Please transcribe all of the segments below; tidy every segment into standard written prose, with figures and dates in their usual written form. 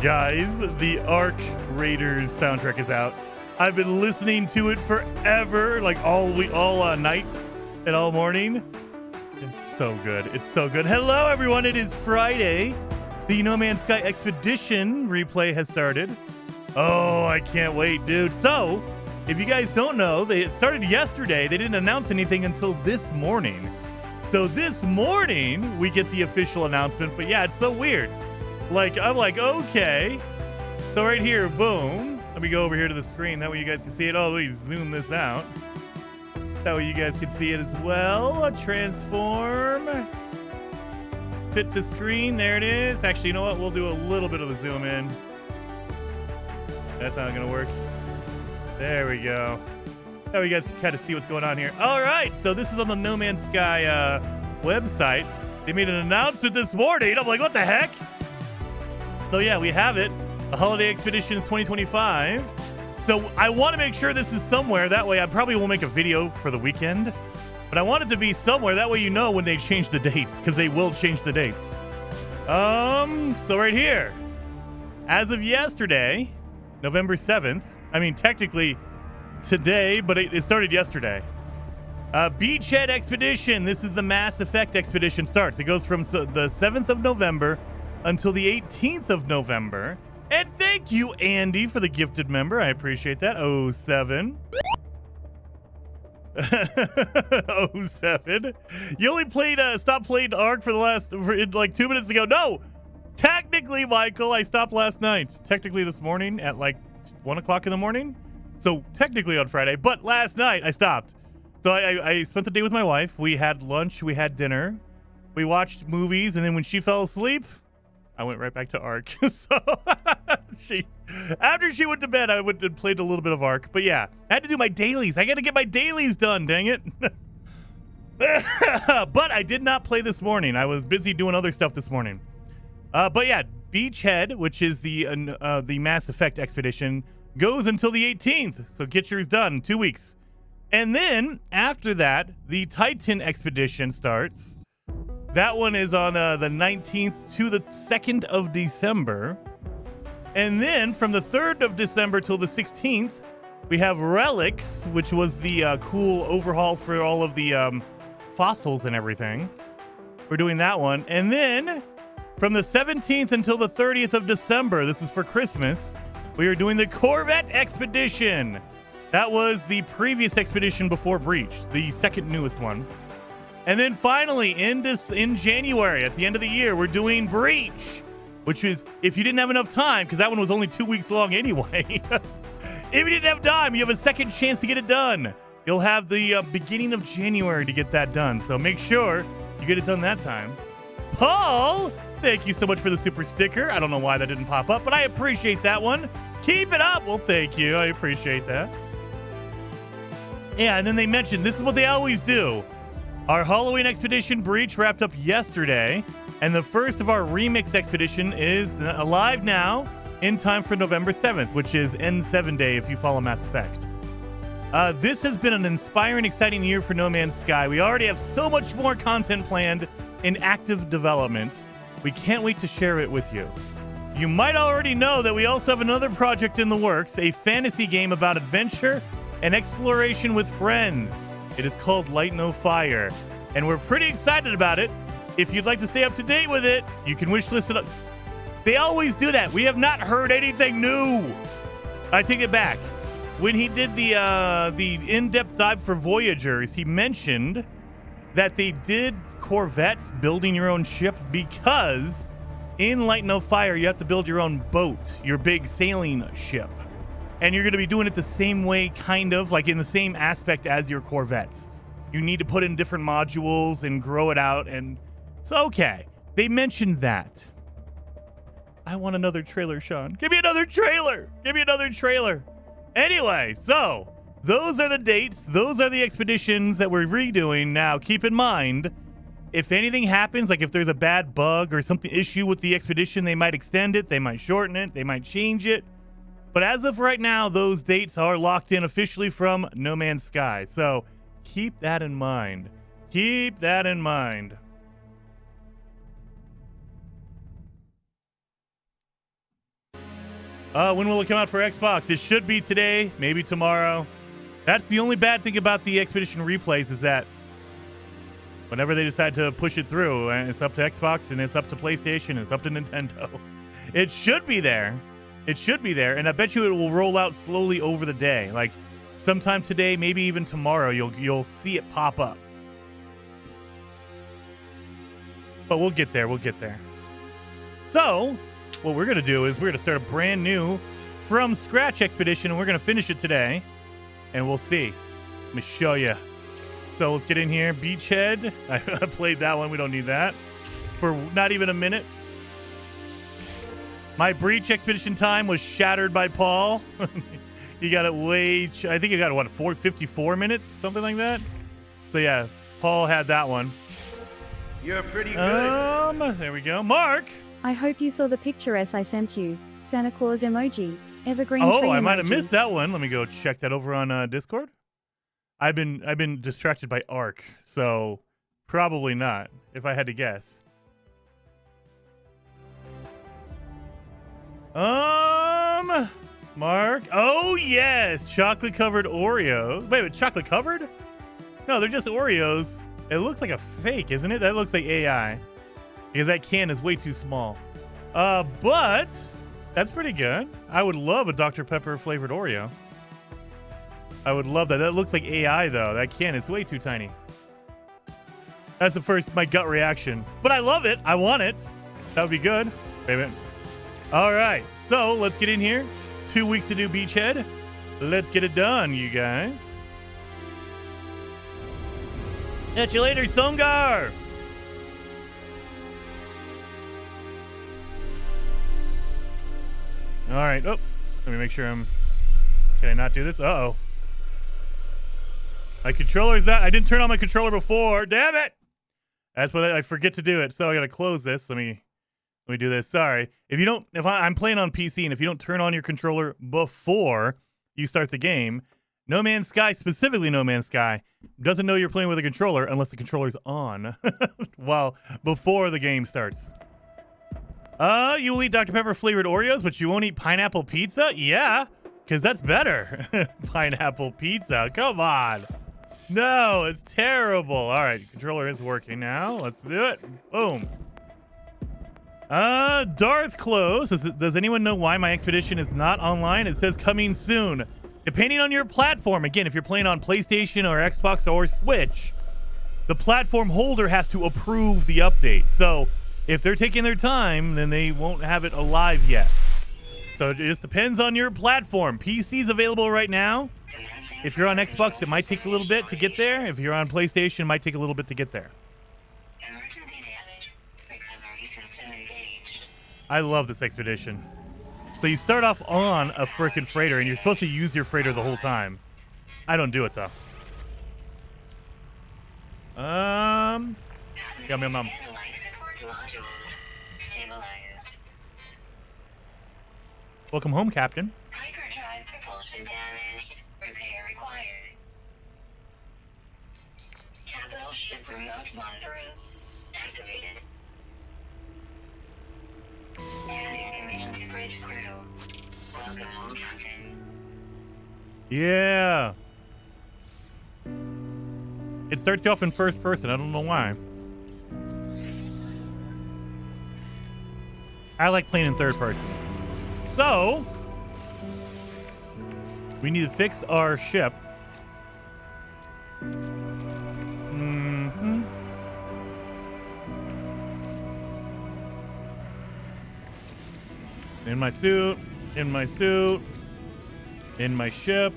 Guys, the Ark Raiders soundtrack is out. I've been listening to it forever, like all night and all morning. It's so good. It's so good. Hello, everyone. It is Friday. The No Man's Sky Expedition replay has started. Oh, I can't wait, dude. So, if you guys don't know, it started yesterday. They didn't announce anything until this morning. So this morning, we get the official announcement. But yeah, it's so weird. Like, I'm like, okay. So right here, boom. Let me go over here to the screen. That way you guys can see it. Oh, let me zoom this out. That way you guys can see it as well. Transform. Fit to screen. There it is. Actually, you know what? We'll do a little bit of a zoom in. That's not going to work. There we go. That way you guys can kind of see what's going on here. All right. So this is on the No Man's Sky website. They made an announcement this morning. I'm like, what the heck? So yeah, we have it. The Holiday Expeditions 2025. So I want to make sure this is somewhere. That way I probably will make a video for the weekend. But I want it to be somewhere. That way you know when they change the dates. Because they will change the dates. So right here. As of yesterday, November 7th. I mean, technically today, but it started yesterday. Beachhead Expedition. This is the Mass Effect Expedition starts. It goes from the 7th of November until the 18th of November. And thank you, Andy, for the gifted member. I appreciate that. 07. 07. You only played, stopped playing Ark for like 2 minutes ago. No! Technically, Michael, I stopped last night. Technically this morning at like 1 o'clock in the morning. So technically on Friday, but last night I stopped. So I spent the day with my wife. We had lunch, we had dinner, we watched movies, and then when she fell asleep, I went right back to Ark. So after she went to bed, I went and played a little bit of Ark. But yeah, I had to do my dailies. I got to get my dailies done, dang it. But I did not play this morning. I was busy doing other stuff this morning. But yeah, Beachhead, which is the Mass Effect Expedition, goes until the 18th. So get yours done, 2 weeks. And then after that, the Titan Expedition starts. That one is on the 19th to the 2nd of December. And then from the 3rd of December till the 16th, we have Relics, which was the cool overhaul for all of the fossils and everything. We're doing that one. And then from the 17th until the 30th of December, this is for Christmas, we are doing the Corvette Expedition. That was the previous expedition before Breach, the second newest one. And then finally, in January, at the end of the year, we're doing Breach, which is, if you didn't have enough time, because that one was only 2 weeks long anyway. If you didn't have time, you have a second chance to get it done. You'll have the beginning of January to get that done. So make sure you get it done that time. Paul, thank you so much for the super sticker. I don't know why that didn't pop up, but I appreciate that one. Keep it up. Well, thank you. I appreciate that. Yeah, and then they mentioned this is what they always do. Our Halloween Expedition Breach wrapped up yesterday, and the first of our remixed expedition is alive now in time for November 7th, which is N7 Day if you follow Mass Effect. This has been an inspiring, exciting year for No Man's Sky. We already have so much more content planned in active development. We can't wait to share it with you. You might already know that we also have another project in the works, a fantasy game about adventure and exploration with friends. It is called Light No Fire, and we're pretty excited about it. If you'd like to stay up to date with it, you can wishlist it up. They always do that. We have not heard anything new. I take it back. When he did the in-depth dive for Voyagers, he mentioned that they did Corvettes building your own ship because in Light No Fire, you have to build your own boat, your big sailing ship. And you're going to be doing it the same way, kind of, like in the same aspect as your Corvettes. You need to put in different modules and grow it out. And so, okay, they mentioned that. I want another trailer, Sean. Give me another trailer. Give me another trailer. Anyway, so those are the dates. Those are the expeditions that we're redoing. Now, keep in mind, if anything happens, like if there's a bad bug or something issue with the expedition, they might extend it. They might shorten it. They might change it. But as of right now, those dates are locked in officially from No Man's Sky. So keep that in mind. Keep that in mind. When will it come out for Xbox? It should be today, maybe tomorrow. That's the only bad thing about the Expedition replays is that whenever they decide to push it through, and it's up to Xbox and it's up to PlayStation and it's up to Nintendo, it should be there. It should be there, and I bet you it will roll out slowly over the day. Like sometime today, maybe even tomorrow, you'll see it pop up. But we'll get there. We'll get there. So what we're gonna do is we're gonna start a brand new from scratch expedition, and we're gonna finish it today, and we'll see. Let me show you. So let's get in here. Beachhead. I played that one. We don't need that for not even a minute. My breach expedition time was shattered by Paul. You got it way... I think you got, what, 54 minutes? Something like that? So, yeah, Paul had that one. You're pretty good. There we go. Mark! I hope you saw the picture I sent you. Santa Claus emoji. Evergreen tree emoji. I might have missed that one. Let me go check that over on Discord. I've been distracted by Ark, so probably not, if I had to guess. Mark. Oh, yes. Chocolate covered Oreo. Wait, chocolate covered? No, they're just Oreos. It looks like a fake, isn't it? That looks like AI. Because that can is way too small. But that's pretty good. I would love a Dr. Pepper flavored Oreo. I would love that. That looks like AI, though. That can is way too tiny. That's my gut reaction. But I love it. I want it. That would be good. Wait a minute. All right. So let's get in here. 2 weeks to do Beachhead. Let's get it done, you guys. Catch you later, Songar. All right. Oh, let me make sure I'm... Can I not do this? Uh-oh. My controller is that... I didn't turn on my controller before. Damn it! That's what I forget to do it. So I got to close this. Let me do this. Sorry. If I'm playing on PC, and if you don't turn on your controller before you start the game, No Man's Sky, specifically No Man's Sky, doesn't know you're playing with a controller unless the controller's on before the game starts. You will eat Dr. Pepper flavored Oreos, but you won't eat pineapple pizza? Yeah, because that's better. Pineapple pizza. Come on. No, it's terrible. All right, controller is working now. Let's do it. Boom. Darth Close. Does anyone know why my expedition is not online? It says coming soon. Depending on your platform, again, if you're playing on PlayStation or Xbox or Switch, the platform holder has to approve the update. So if they're taking their time, then they won't have it alive yet. So it just depends on your platform. PC's available right now. If you're on Xbox, it might take a little bit to get there. If you're on PlayStation, it might take a little bit to get there. I love this expedition. So you start off on a frickin' freighter, and you're supposed to use your freighter the whole time. I don't do it, though. Yum. Welcome home, Captain. Hyperdrive propulsion damaged. Repair required. Capital ship remote monitoring activated. Adding command to bridge crew. Welcome home, Captain. Yeah. It starts you off in first person. I don't know why. I like playing in third person. So, we need to fix our ship. Mm-hmm. In my suit, in my suit, in my ship,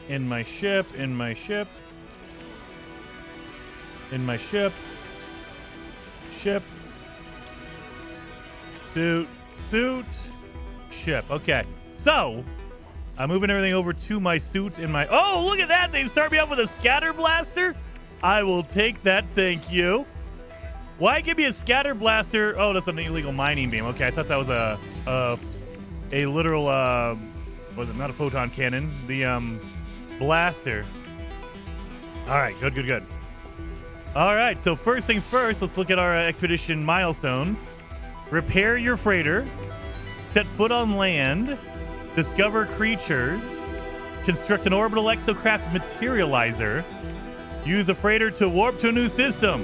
in my ship, in my ship, in my ship, ship, suit, ship. Okay, so I'm moving everything over to my suit in my... Oh, look at that! They start me off with a scatter blaster? I will take that, thank you. Why give me a scatter blaster? Oh, that's an illegal mining beam. Okay, I thought that was a literal, was it not a photon cannon? The, blaster. All right, good. All right, so first things first, let's look at our expedition milestones. Repair your freighter. set foot on land, discover creatures, construct an orbital exocraft materializer, use a freighter to warp to a new system.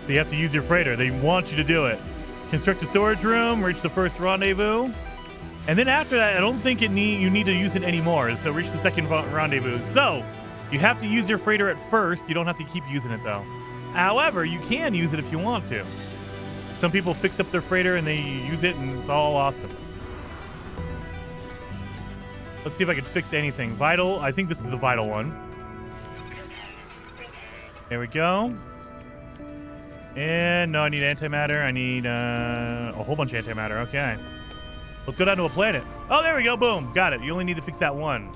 So you have to use your freighter. They want you to do it. Construct a storage room, reach the first rendezvous. And then after that, I don't think you need to use it anymore. So reach the second rendezvous. So you have to use your freighter at first. You don't have to keep using it, though. However, you can use it if you want to. Some people fix up their freighter and they use it, and it's all awesome. Let's see if I can fix anything. Vital. I think this is the vital one. There we go. And no, I need antimatter. I need a whole bunch of antimatter. Okay. Let's go down to a planet. Oh, there we go. Boom. Got it. You only need to fix that one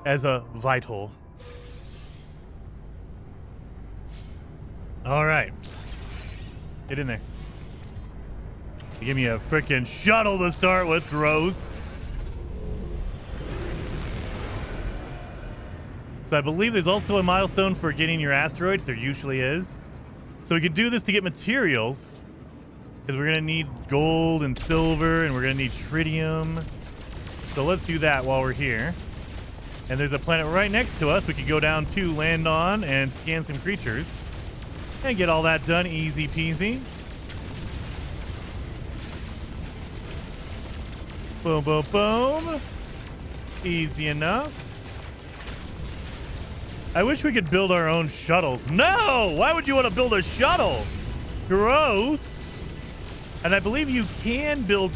as a vital. All right. Get in there. Give me a freaking shuttle to start with. Gross. So I believe there's also a milestone for getting your asteroids. There usually is. So we can do this to get materials, because we're going to need gold and silver, and we're going to need tritium. So let's do that while we're here. And there's a planet right next to us we could go down to, land on, and scan some creatures. And get all that done easy peasy. Boom, boom, boom. Easy enough. I wish we could build our own shuttles. No! Why would you want to build a shuttle? Gross. And I believe you can build...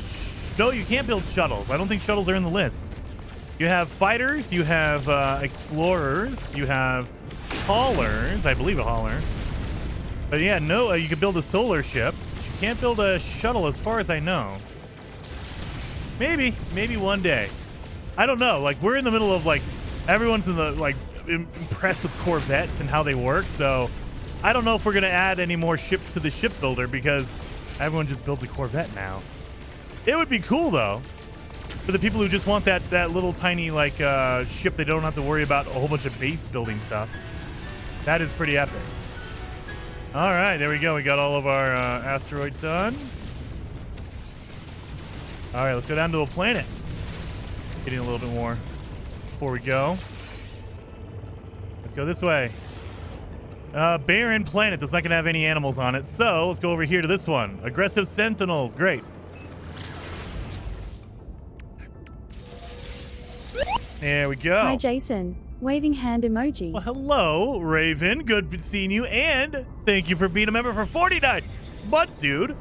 No, you can't build shuttles. I don't think shuttles are in the list. You have fighters. You have explorers. You have haulers. I believe a hauler. But yeah, no, you can build a solar ship. But you can't build a shuttle as far as I know. Maybe one day. I don't know. Like, we're in the middle of, like, everyone's in the, like, impressed with Corvettes and how they work. So I don't know if we're going to add any more ships to the shipbuilder because everyone just builds a Corvette now. It would be cool, though, for the people who just want that little tiny, like, ship they don't have to worry about a whole bunch of base building stuff. That is pretty epic. All right, there we go. We got all of our asteroids done. All right, let's go down to a planet. Getting a little bit more before we go. Let's go this way. Barren planet that's not going to have any animals on it. So let's go over here to this one. Aggressive sentinels. Great. There we go. Hi, Jason. Waving hand emoji. Well, hello, Raven. Good seeing you. And thank you for being a member for 49 months, dude.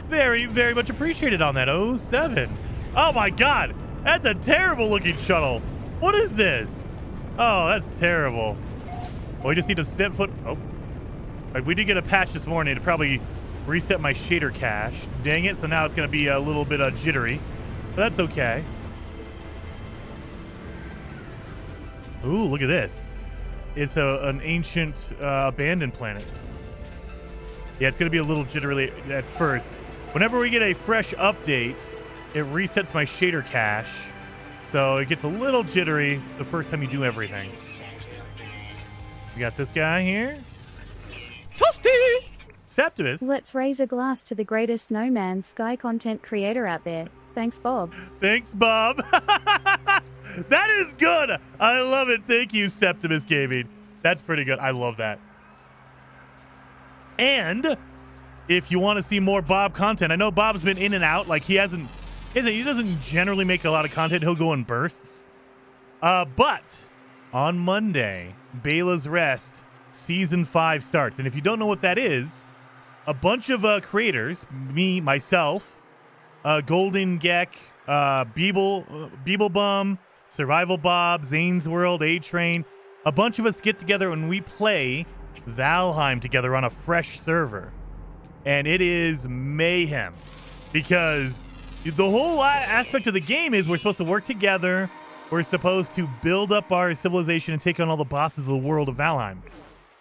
Very, very much appreciated on that. 07. Oh, my God. That's a terrible looking shuttle. What is this? Oh, that's terrible. Well, we just need to set foot. Oh, we did get a patch this morning to probably reset my shader cache. Dang it. So now it's going to be a little bit jittery. But that's okay. Ooh, look at this. It's an ancient abandoned planet. Yeah, it's going to be a little jittery at first. Whenever we get a fresh update, it resets my shader cache. So it gets a little jittery the first time you do everything. We got this guy here. Toasty! Septimus. Let's raise a glass to the greatest No Man's Sky content creator out there. Thanks, Bob. Thanks, Bob. That is good. I love it. Thank you, Septimus Gaming. That's pretty good. I love that. And if you want to see more Bob content, I know Bob's been in and out. Like, he doesn't generally make a lot of content. He'll go in bursts. But on Monday, Bela's Rest Season 5 starts. And if you don't know what that is, a bunch of creators, me, myself, Golden Geck, Beeblebum, Survival Bob, Zane's World, A-Train, a bunch of us get together and we play Valheim together on a fresh server. And it is mayhem because the whole aspect of the game is we're supposed to work together. We're supposed to build up our civilization and take on all the bosses of the world of Valheim.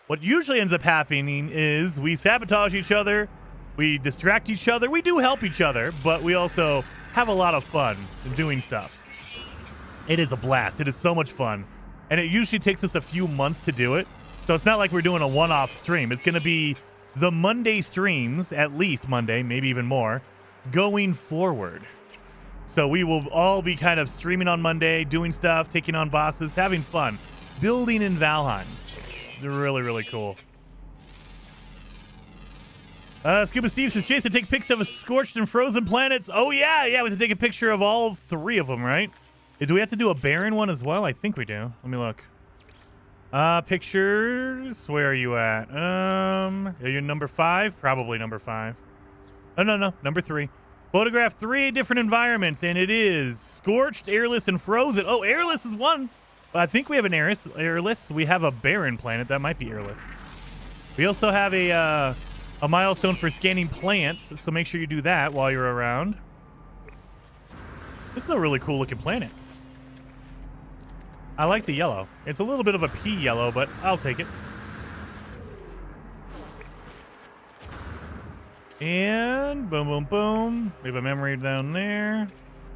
What usually ends up happening is we sabotage each other, we distract each other, we do help each other, but we also have a lot of fun in doing stuff. It is a blast. It is so much fun. And it usually takes us a few months to do it. So it's not like we're doing a one-off stream. It's going to be the Monday streams, at least Monday, maybe even more, going forward. So we will all be kind of streaming on Monday, doing stuff, taking on bosses, having fun, building in Valheim. They're really, really cool. Scuba Steve says, Jason, take pics of scorched and frozen planets. Oh, yeah. Yeah, we have to take a picture of all 3 of them, right? Do we have to do a barren one as well? I think we do. Let me look. Pictures. Where are you at? Are you number 5? Probably number 5. Oh, no. Number 3. Photograph 3 different environments, and it is scorched, airless, and frozen. Oh, airless is one. I think we have an airless. We have a barren planet. That might be airless. We also have a milestone for scanning plants, so make sure you do that while you're around. This is a really cool looking planet. I like the yellow. It's a little bit of a pea yellow, but I'll take it. And boom, boom, boom. We have a memory down there.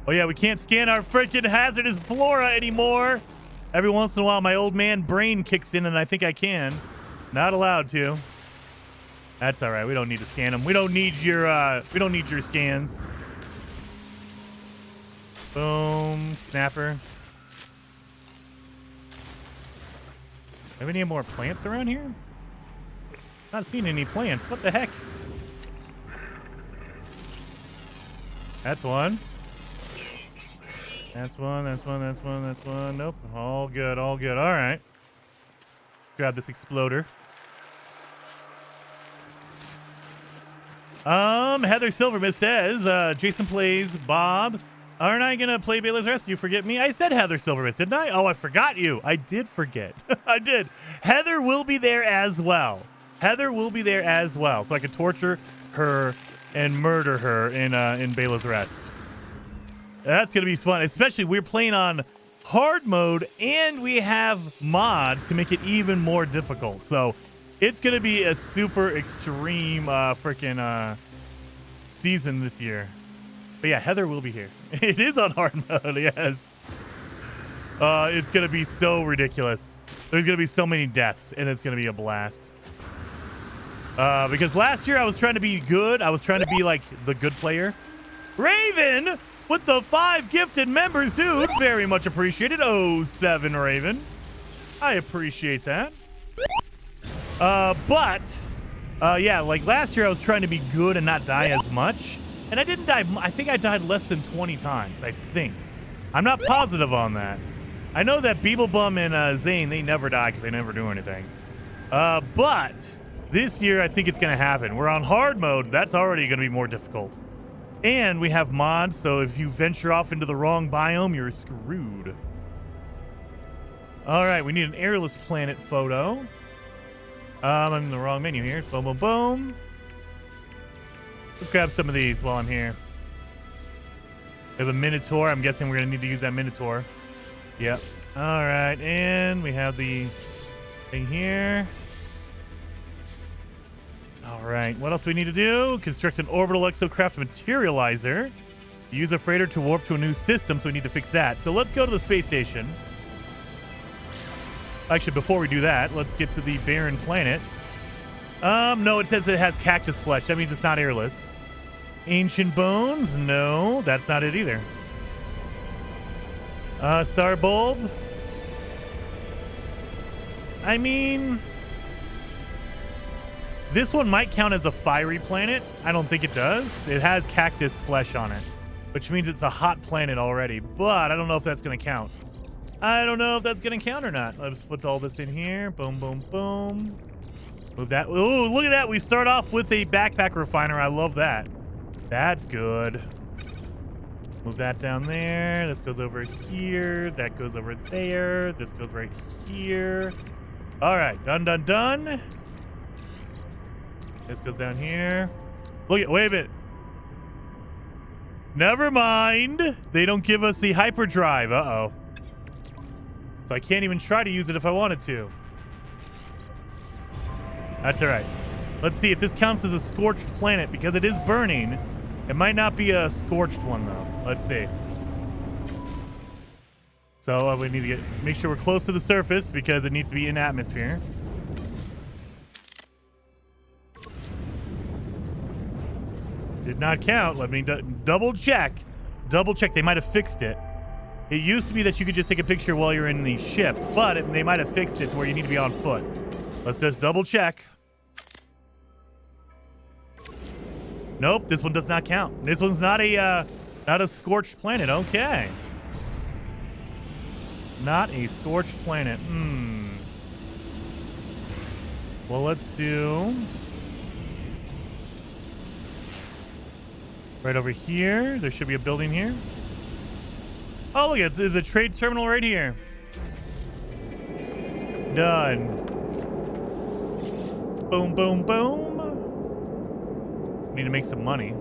Oh, yeah, we can't scan our freaking hazardous flora anymore. Every once in a while, my old man brain kicks in, and I think I can. Not allowed to. That's all right. We don't need to scan them. We don't need your scans. Boom. Snapper. Have any more plants around here? Not seeing any plants. What the heck? That's one. That's one. Nope. All good. All right. Grab this exploder. Heather Silvermist says, Jason plays Bob. Aren't I going to play Baylor's Rescue? Forget me? I said Heather Silvermist, didn't I? Oh, I forgot you. I did forget. I did. Heather will be there as well. So I can torture her and murder her in Baylor's Rest. That's going to be fun. Especially we're playing on hard mode and we have mods to make it even more difficult. So it's going to be a super extreme freaking season this year. But yeah, Heather will be here. It is on hard mode, yes. It's going to be so ridiculous. There's going to be so many deaths, and it's going to be a blast. Because last year I was trying to be good. I was trying to be like the good player. Raven with the 5 gifted members, dude. Very much appreciated. 07 Raven. I appreciate that. Yeah, like last year I was trying to be good and not die as much. And I didn't die. I think I died less than 20 times, I think. I'm not positive on that. I know that Beeblebum and Zane, they never die because they never do anything. But this year, I think it's going to happen. We're on hard mode. That's already going to be more difficult. And we have mods, so if you venture off into the wrong biome, you're screwed. All right, we need an airless planet photo. I'm in the wrong menu here. Boom, boom, boom. Let's grab some of these while I'm here. We have a Minotaur. I'm guessing we're going to need to use that Minotaur. Yep. All right, and we have the thing here. All right, what else do we need to do? Construct an orbital exocraft materializer. Use a freighter to warp to a new system, so we need to fix that. So let's go to the space station. Actually, before we do that, let's get to the barren planet. No, it says it has cactus flesh. That means it's not airless. Ancient bones? No, that's not it either. Star bulb? I mean, this one might count as a fiery planet. I don't think it does. It has cactus flesh on it, which means it's a hot planet already, but I don't know if that's going to count. I don't know if that's going to count or not. Let's put all this in here. Boom, boom, boom. Move that. Oh, look at that. We start off with a backpack refiner. I love that. That's good. Move that down there. This goes over here. That goes over there. This goes right here. All right. Done, done, done. This goes down here. Look at, wait a minute. Never mind. They don't give us the hyperdrive. Uh-oh. So I can't even try to use it if I wanted to. That's all right. Let's see if this counts as a scorched planet because it is burning. It might not be a scorched one though. Let's see. So we need to make sure we're close to the surface because it needs to be in atmosphere. Did not count. Let me double check. Double check. They might have fixed it. It used to be that you could just take a picture while you're in the ship, but they might have fixed it to where you need to be on foot. Let's just double check. Nope, this one does not count. This one's not a scorched planet. Okay. Not a scorched planet. Well, let's do right over here. There should be a building here. Oh, look, there's a trade terminal right here. Done. Boom, boom, boom. Need to make some money.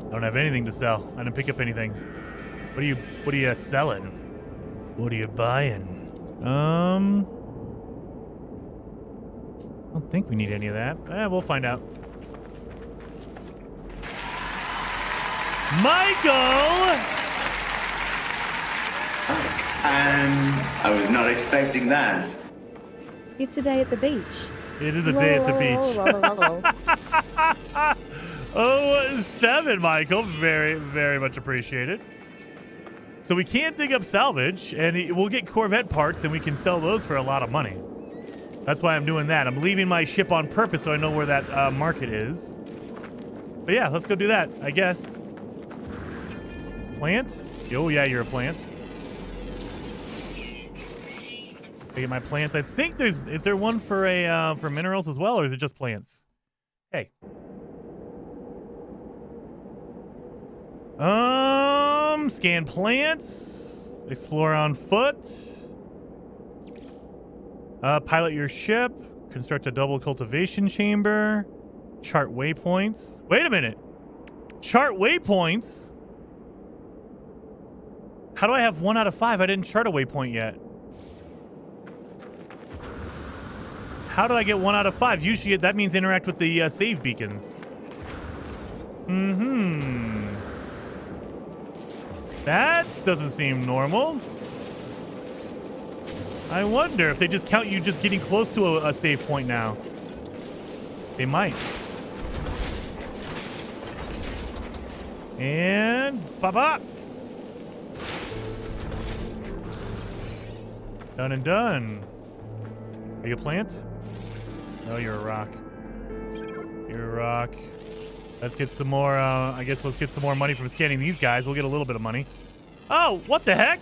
I don't have anything to sell. I didn't pick up anything. What are you selling? What are you buying? I don't think we need any of that. We'll find out. Michael! I was not expecting that. It's a day at the beach. It is a day at the beach. 07, Michael. Very, very much appreciated. So we can't dig up salvage, and we'll get Corvette parts, and we can sell those for a lot of money. That's why I'm doing that. I'm leaving my ship on purpose so I know where that market is. But yeah, let's go do that, I guess. Plant? Oh, yeah, you're a plant. I get my plants. I think is there one for for minerals as well, or is it just plants? Hey. Scan plants. Explore on foot. Pilot your ship. Construct a double cultivation chamber. Chart waypoints. Wait a minute. Chart waypoints? How do I have 1 out of 5? I didn't chart a waypoint yet. How did I get 1 out of 5? Usually that means interact with the save beacons. That doesn't seem normal. I wonder if they just count you just getting close to a save point now. They might. And pop. Done and done. Are you a plant? No, you're a rock. You're a rock. Let's get some more, I guess let's get some more money from scanning these guys. We'll get a little bit of money. Oh, what the heck?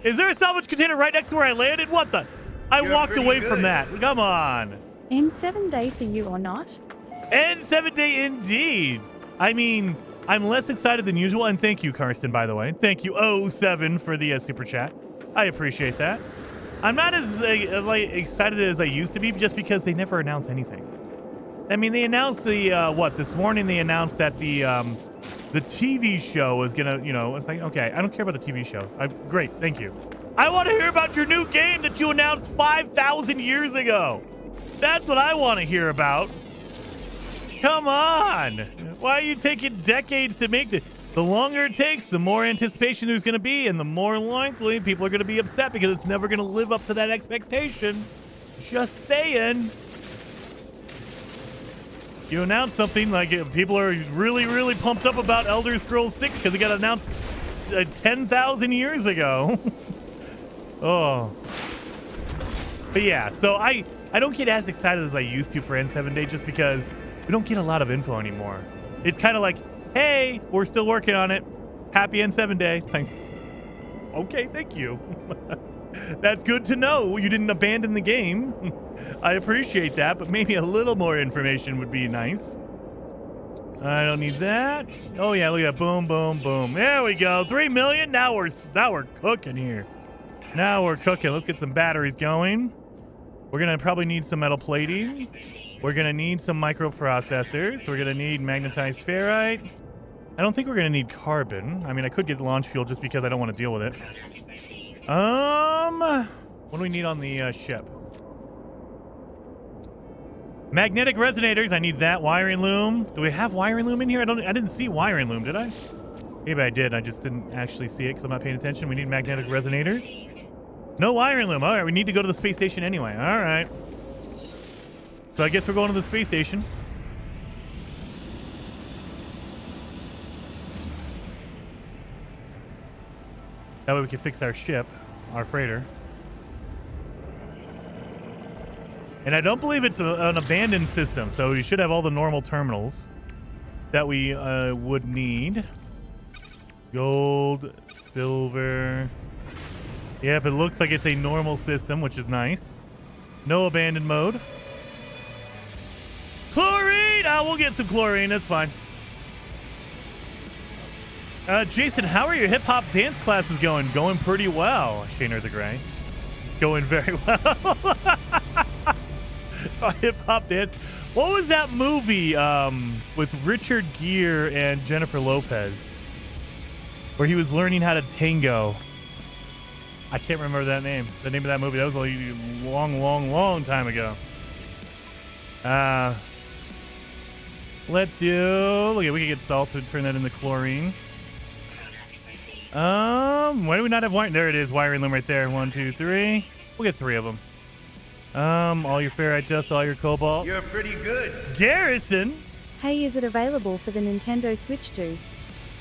Is there a salvage container right next to where I landed? What the? I walked away from that. Come on. N7 day for you or not? N7 day indeed. I mean, I'm less excited than usual. And thank you, Karsten, by the way. Thank you, 07, for the super chat. I appreciate that. I'm not as excited as I used to be just because they never announce anything. I mean, they announced the, this morning they announced that the TV show is gonna, it's like, okay, I don't care about the TV show. Great, thank you. I want to hear about your new game that you announced 5,000 years ago. That's what I want to hear about. Come on. Why are you taking decades to make this? The longer it takes, the more anticipation there's going to be, and the more likely people are going to be upset because it's never going to live up to that expectation. Just saying. You announce something like people are really, really pumped up about Elder Scrolls 6 because it got announced 10,000 years ago. Oh. But yeah, so I don't get as excited as I used to for N7 Day just because we don't get a lot of info anymore. It's kind of like, hey, we're still working on it. Happy N7 Day. Okay, thank you. That's good to know. You didn't abandon the game. I appreciate that, but maybe a little more information would be nice. I don't need that. Oh yeah, look at that. Boom, boom, boom. There we go. 3 million. Now we're cooking here. Now we're cooking. Let's get some batteries going. We're gonna probably need some metal plating. We're gonna need some microprocessors. We're gonna need magnetized ferrite. I don't think we're gonna need carbon. I mean, I could get launch fuel just because I don't want to deal with it. What do we need on the ship? Magnetic resonators. I need that. Wiring loom. Do we have wiring loom in here? I didn't see wiring loom, did I? Maybe I did. I just didn't actually see it because I'm not paying attention. We need magnetic resonators. No wiring loom. All right, we need to go to the space station anyway. All right. So I guess we're going to the space station. That way we can fix our ship, our freighter. And I don't believe it's an abandoned system, so we should have all the normal terminals that we would need. Gold, silver. Yep, it looks like it's a normal system, which is nice. No abandoned mode. Chlorine! We'll get some chlorine. That's fine. Jason, how are your hip-hop dance classes going? Going pretty well, Shaner the Gray. Going very well. Hip-hop dance. What was that movie with Richard Gere and Jennifer Lopez where he was learning how to tango? I can't remember that name. The name of that movie. That was a long time ago. Let's do... Look, we can get salt to turn that into chlorine. Why do we not have wire? There it is. Wiring loom right there. 1, 2, 3. We'll get 3 of them. All your ferrite dust, all your cobalt. You're pretty good. Garrison. Hey, is it available for the Nintendo Switch too?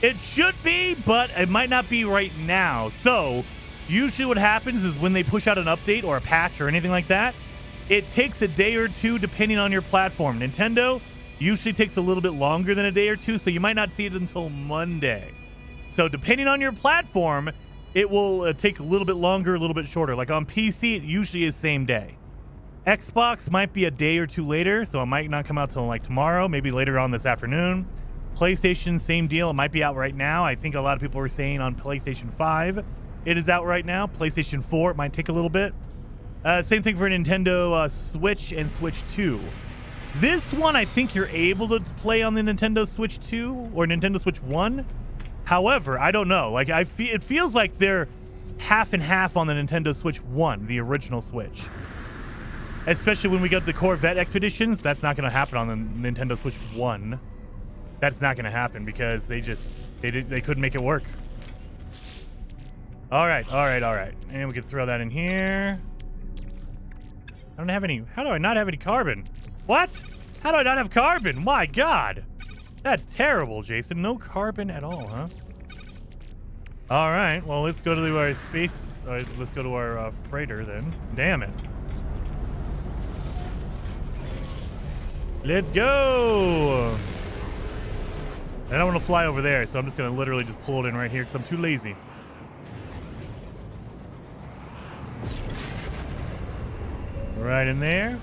It should be, but it might not be right now. So, usually what happens is when they push out an update or a patch or anything like that, it takes a day or two depending on your platform. Nintendo usually takes a little bit longer than a day or two, so you might not see it until Monday. So depending on your platform, it will take a little bit longer, a little bit shorter. Like on PC, it usually is same day. Xbox might be a day or two later, so it might not come out till like tomorrow, maybe later on this afternoon. PlayStation, same deal. It might be out right now. I think a lot of people were saying on PlayStation 5, it is out right now. PlayStation 4, it might take a little bit. Same thing for Nintendo Switch and Switch 2. This one, I think you're able to play on the Nintendo Switch 2 or Nintendo Switch 1. However, I don't know. Like it feels like they're half and half on the Nintendo Switch 1, the original Switch. Especially when we got the Corvette Expeditions, that's not going to happen on the Nintendo Switch 1. That's not going to happen because they couldn't make it work. All right. And we can throw that in here. I don't have any. How do I not have any carbon? What? How do I not have carbon? My God. That's terrible, Jason. No carbon at all, huh? All right. Well, let's go to our space. Let's go to our freighter then. Damn it. Let's go. I don't want to fly over there, so I'm just going to literally just pull it in right here because I'm too lazy. Right in there.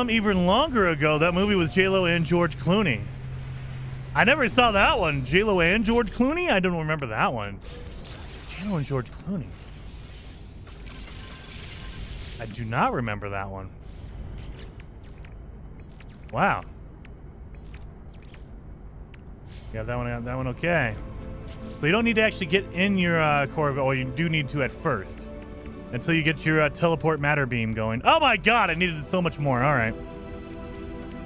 Even longer ago, that movie with J-Lo and George Clooney. I never saw that one. J-Lo and George Clooney? I don't remember that one. J-Lo and George Clooney. I do not remember that one. Wow. You have that one okay. So you don't need to actually get in your Corvette. Well, you do need to at first. Until you get your teleport matter beam going. Oh my God, I needed so much more. All right.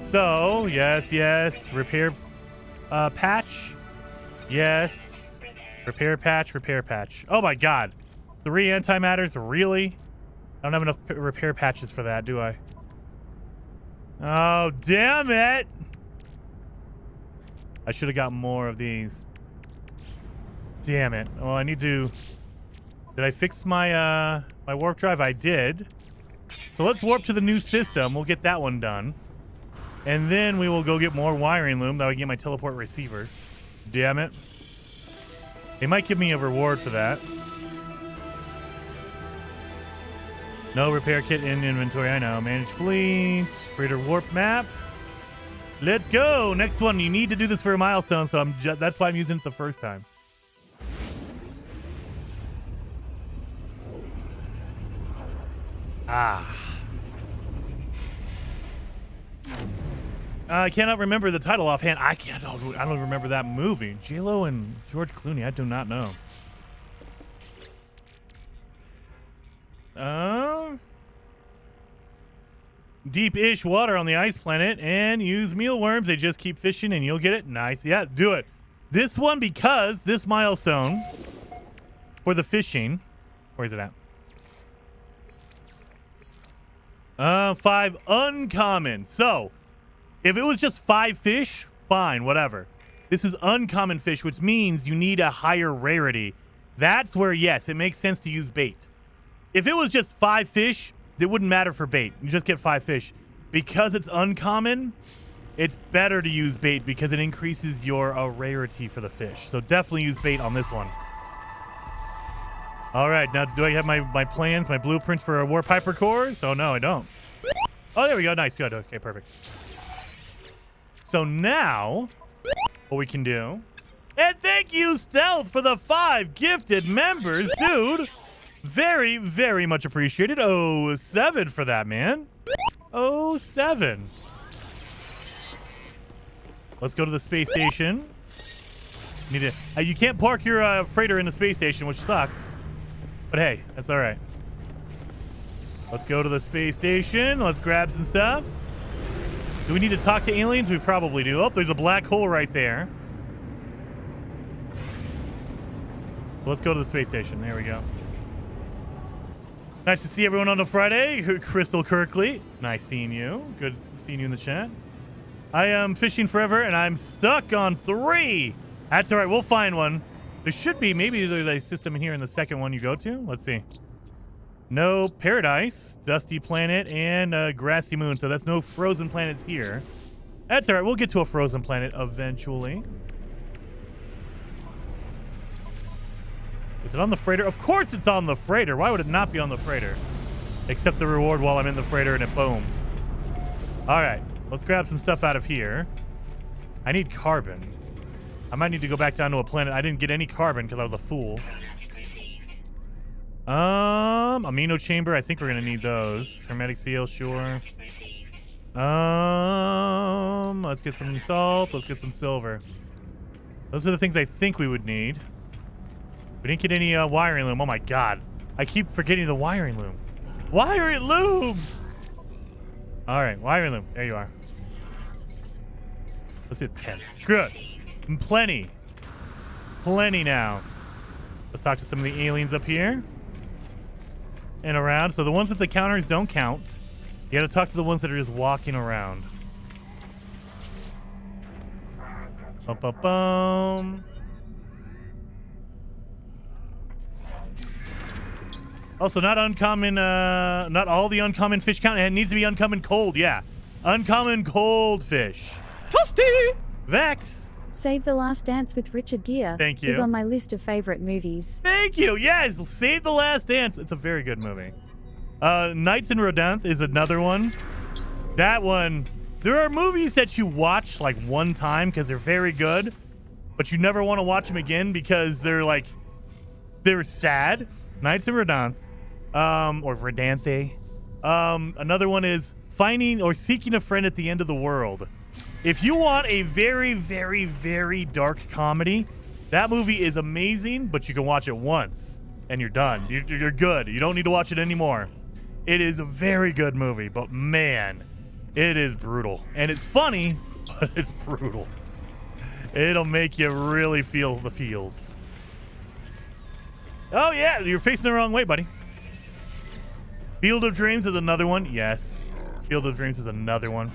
So, yes. Repair patch. Yes. Repair patch. Oh my God. 3 antimatters? Really? I don't have enough repair patches for that, do I? Oh, damn it. I should have got more of these. Damn it. Well, I need to... Did I fix my my warp drive? I did. So let's warp to the new system. We'll get that one done. And then we will go get more wiring loom. That would get my teleport receiver. Damn it. They might give me a reward for that. No repair kit in inventory. I know. Manage fleet. Freighter warp map. Let's go. Next one. You need to do this for a milestone, so that's why I'm using it the first time. I cannot remember the title offhand. I don't remember that movie. J-Lo and George Clooney. I do not know. Deep-ish water on the ice planet and use mealworms. They just keep fishing and you'll get it. Nice. Yeah, do it. This one, because this milestone for the fishing. Where is it at? 5 uncommon. So, if it was just 5 fish, fine, whatever. This is uncommon fish, which means you need a higher rarity. That's where, yes, it makes sense to use bait. If it was just 5 fish, it wouldn't matter for bait. You just get 5 fish. Because it's uncommon, it's better to use bait because it increases your rarity for the fish. So definitely use bait on this one. All right, now do I have my plans, my blueprints for a Warpiper cores? Oh, no, I don't. Oh, there we go. Nice, good. Okay, perfect. So now, what we can do... And thank you, Stealth, for the 5 gifted members, dude. Very, very much appreciated. Oh, 7 for that, man. Oh, 7. Let's go to the space station. Need to. You can't park your freighter in the space station, which sucks. But hey, that's all right. Let's go to the space station. Let's grab some stuff. Do we need to talk to aliens? We probably do. Oh, there's a black hole right there. Let's go to the space station. There we go. Nice to see everyone on a Friday. Crystal Kirkley. Nice seeing you. Good seeing you in the chat. I am fishing forever, and I'm stuck on 3. That's all right. We'll find one. There should be. Maybe there's a system in here in the second one you go to. Let's see. No paradise, dusty planet, and grassy moon. So that's no frozen planets here. That's all right. We'll get to a frozen planet eventually. Is it on the freighter? Of course it's on the freighter. Why would it not be on the freighter? Accept the reward while I'm in the freighter and it boom. All right. Let's grab some stuff out of here. I need carbon. I might need to go back down to a planet. I didn't get any carbon because I was a fool. Amino chamber. I think we're going to need those. Hermetic seal, sure. Let's get some salt. Let's get some silver. Those are the things I think we would need. We didn't get any wiring loom. Oh my god. I keep forgetting the wiring loom. Wiring loom! Alright, wiring loom. There you are. Let's do 10. Screw it. Plenty. Plenty now. Let's talk to some of the aliens up here. And around. So the ones at the counters don't count. You gotta talk to the ones that are just walking around. Bum, bum, bum. Also, not uncommon, not all the uncommon fish count. It needs to be uncommon cold, yeah. Uncommon cold fish. Toasty! Vex! Save the Last Dance with Richard Gere. Thank you. Is on my list of favorite movies. Thank you, yes! Save the Last Dance. It's a very good movie. Knights in Rodanthe is another one. That one, there are movies that you watch like one time because they're very good, but you never want to watch them again because they're sad. Knights in Rodanthe. Or Verdanthe. Another one is Finding or Seeking a Friend at the End of the World. If you want a very, very, very dark comedy, that movie is amazing, but you can watch it once and you're done. You're good. You don't need to watch it anymore. It is a very good movie, but man, it is brutal. And it's funny, but it's brutal. It'll make you really feel the feels. Oh yeah, you're facing the wrong way, buddy. Field of Dreams is another one. Yes. Field of Dreams is another one.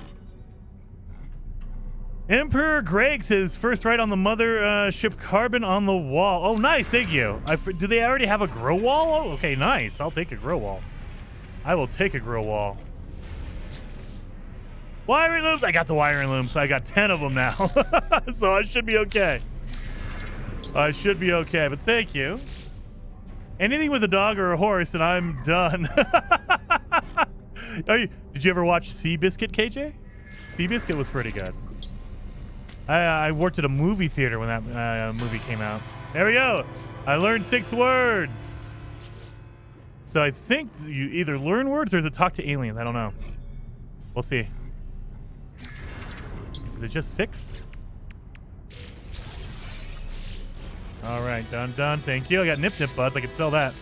Emperor Greg says, first right on the mother ship, carbon on the wall. Oh, nice. Thank you. Do they already have a grow wall? Oh, okay, nice. I'll take a grow wall. I will take a grow wall. Wiring looms. I got the wiring looms. I got 10 of them now. So I should be okay. I should be okay, but thank you. Anything with a dog or a horse, and I'm done. Did you ever watch Seabiscuit, KJ? Seabiscuit was pretty good. I worked at a movie theater when that movie came out. There we go. I learned 6 words. So I think you either learn words or is it talk to aliens? I don't know. We'll see. Is it just 6? All right, done. Thank you. I got nip buds. I could sell that.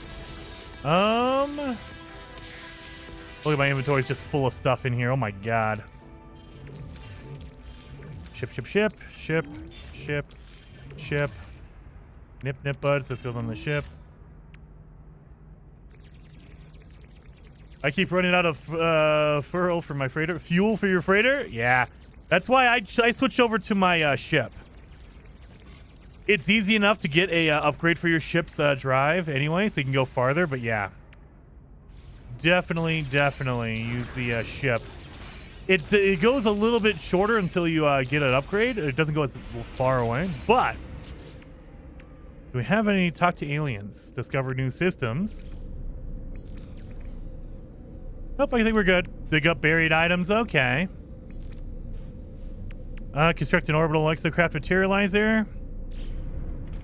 Look at my inventory's just full of stuff in here. Oh my god. Ship. Nip buds. This goes on the ship. I keep running out of fuel for my freighter. Fuel for your freighter? Yeah. That's why I switched over to my ship. It's easy enough to get a upgrade for your ship's drive anyway, so you can go farther. But yeah, definitely use the ship. It goes a little bit shorter until you get an upgrade. It doesn't go as far away. But do we have any talk to aliens? Discover new systems. Nope, I think we're good. Dig up buried items. Okay. Construct an orbital exocraft materializer.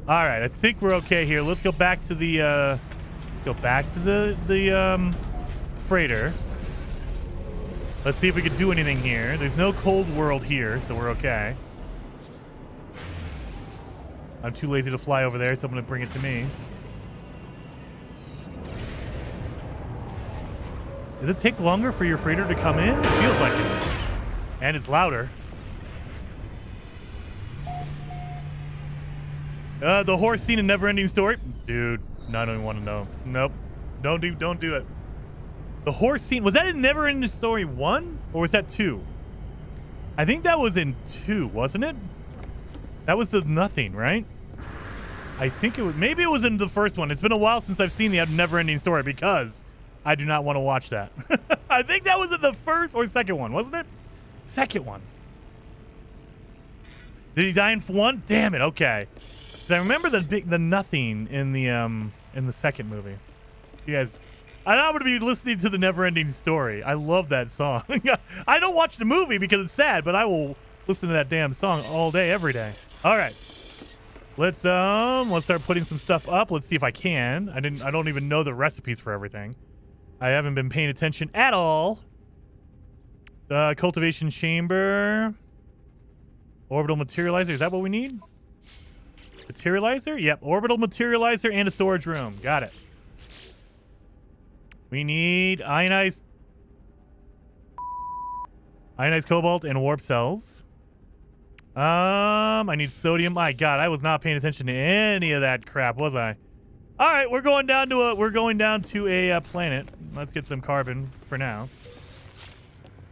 All right, I think we're okay here. Let's go back to the freighter. Let's see if we can do anything here. There's no cold world here, so we're okay. I'm too lazy to fly over there, so I'm going to bring it to me. Does it take longer for your freighter to come in? It feels like it. And it's louder. The horse scene in Neverending Story. Dude, no, I don't even want to know. Nope. Don't do it. The horse scene, was that in Neverending Story 1? Or was that 2? I think that was in 2, wasn't it? That was the nothing, right? I think it was, maybe it was in the first one. It's been a while since I've seen the Neverending Story because I do not want to watch that. I think that was in the first or second one, wasn't it? Second one. Did he die in 1? Damn it, okay. I remember the nothing in the second movie. You guys, I'm going to be listening to the Neverending Story. I love that song. I don't watch the movie because it's sad, but I will listen to that damn song all day, every day. All right, let's start putting some stuff up. Let's see if I can. I don't even know the recipes for everything. I haven't been paying attention at all. Cultivation chamber, orbital materializer. Is that what we need? Materializer? Yep. Orbital materializer and a storage room. Got it. We need ionized cobalt and warp cells. I need sodium. My God, I was not paying attention to any of that crap, was I? All right, we're going down to a planet. Let's get some carbon for now.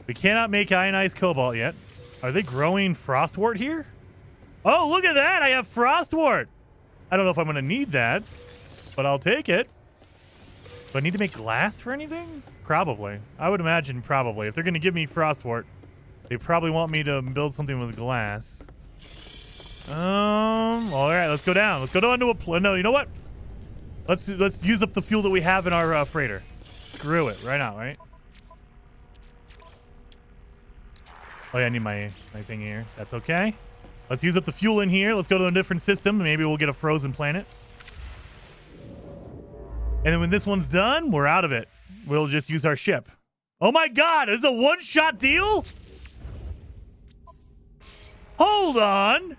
We cannot make ionized cobalt yet. Are they growing frostwort here? Oh, look at that. I have frostwort. I don't know if I'm going to need that, but I'll take it. Do I need to make glass for anything? Probably. I would imagine probably. If they're going to give me frostwort, they probably want me to build something with glass. All right, let's go down. Let's go down to a no, you know what? Let's use up the fuel that we have in our freighter. Screw it. Right now, right? Oh, yeah, I need my thing here. That's okay. Let's use up the fuel in here. Let's go to a different system. Maybe we'll get a frozen planet. And then when this one's done, we're out of it. We'll just use our ship. Oh my God, is it a one-shot deal? Hold on.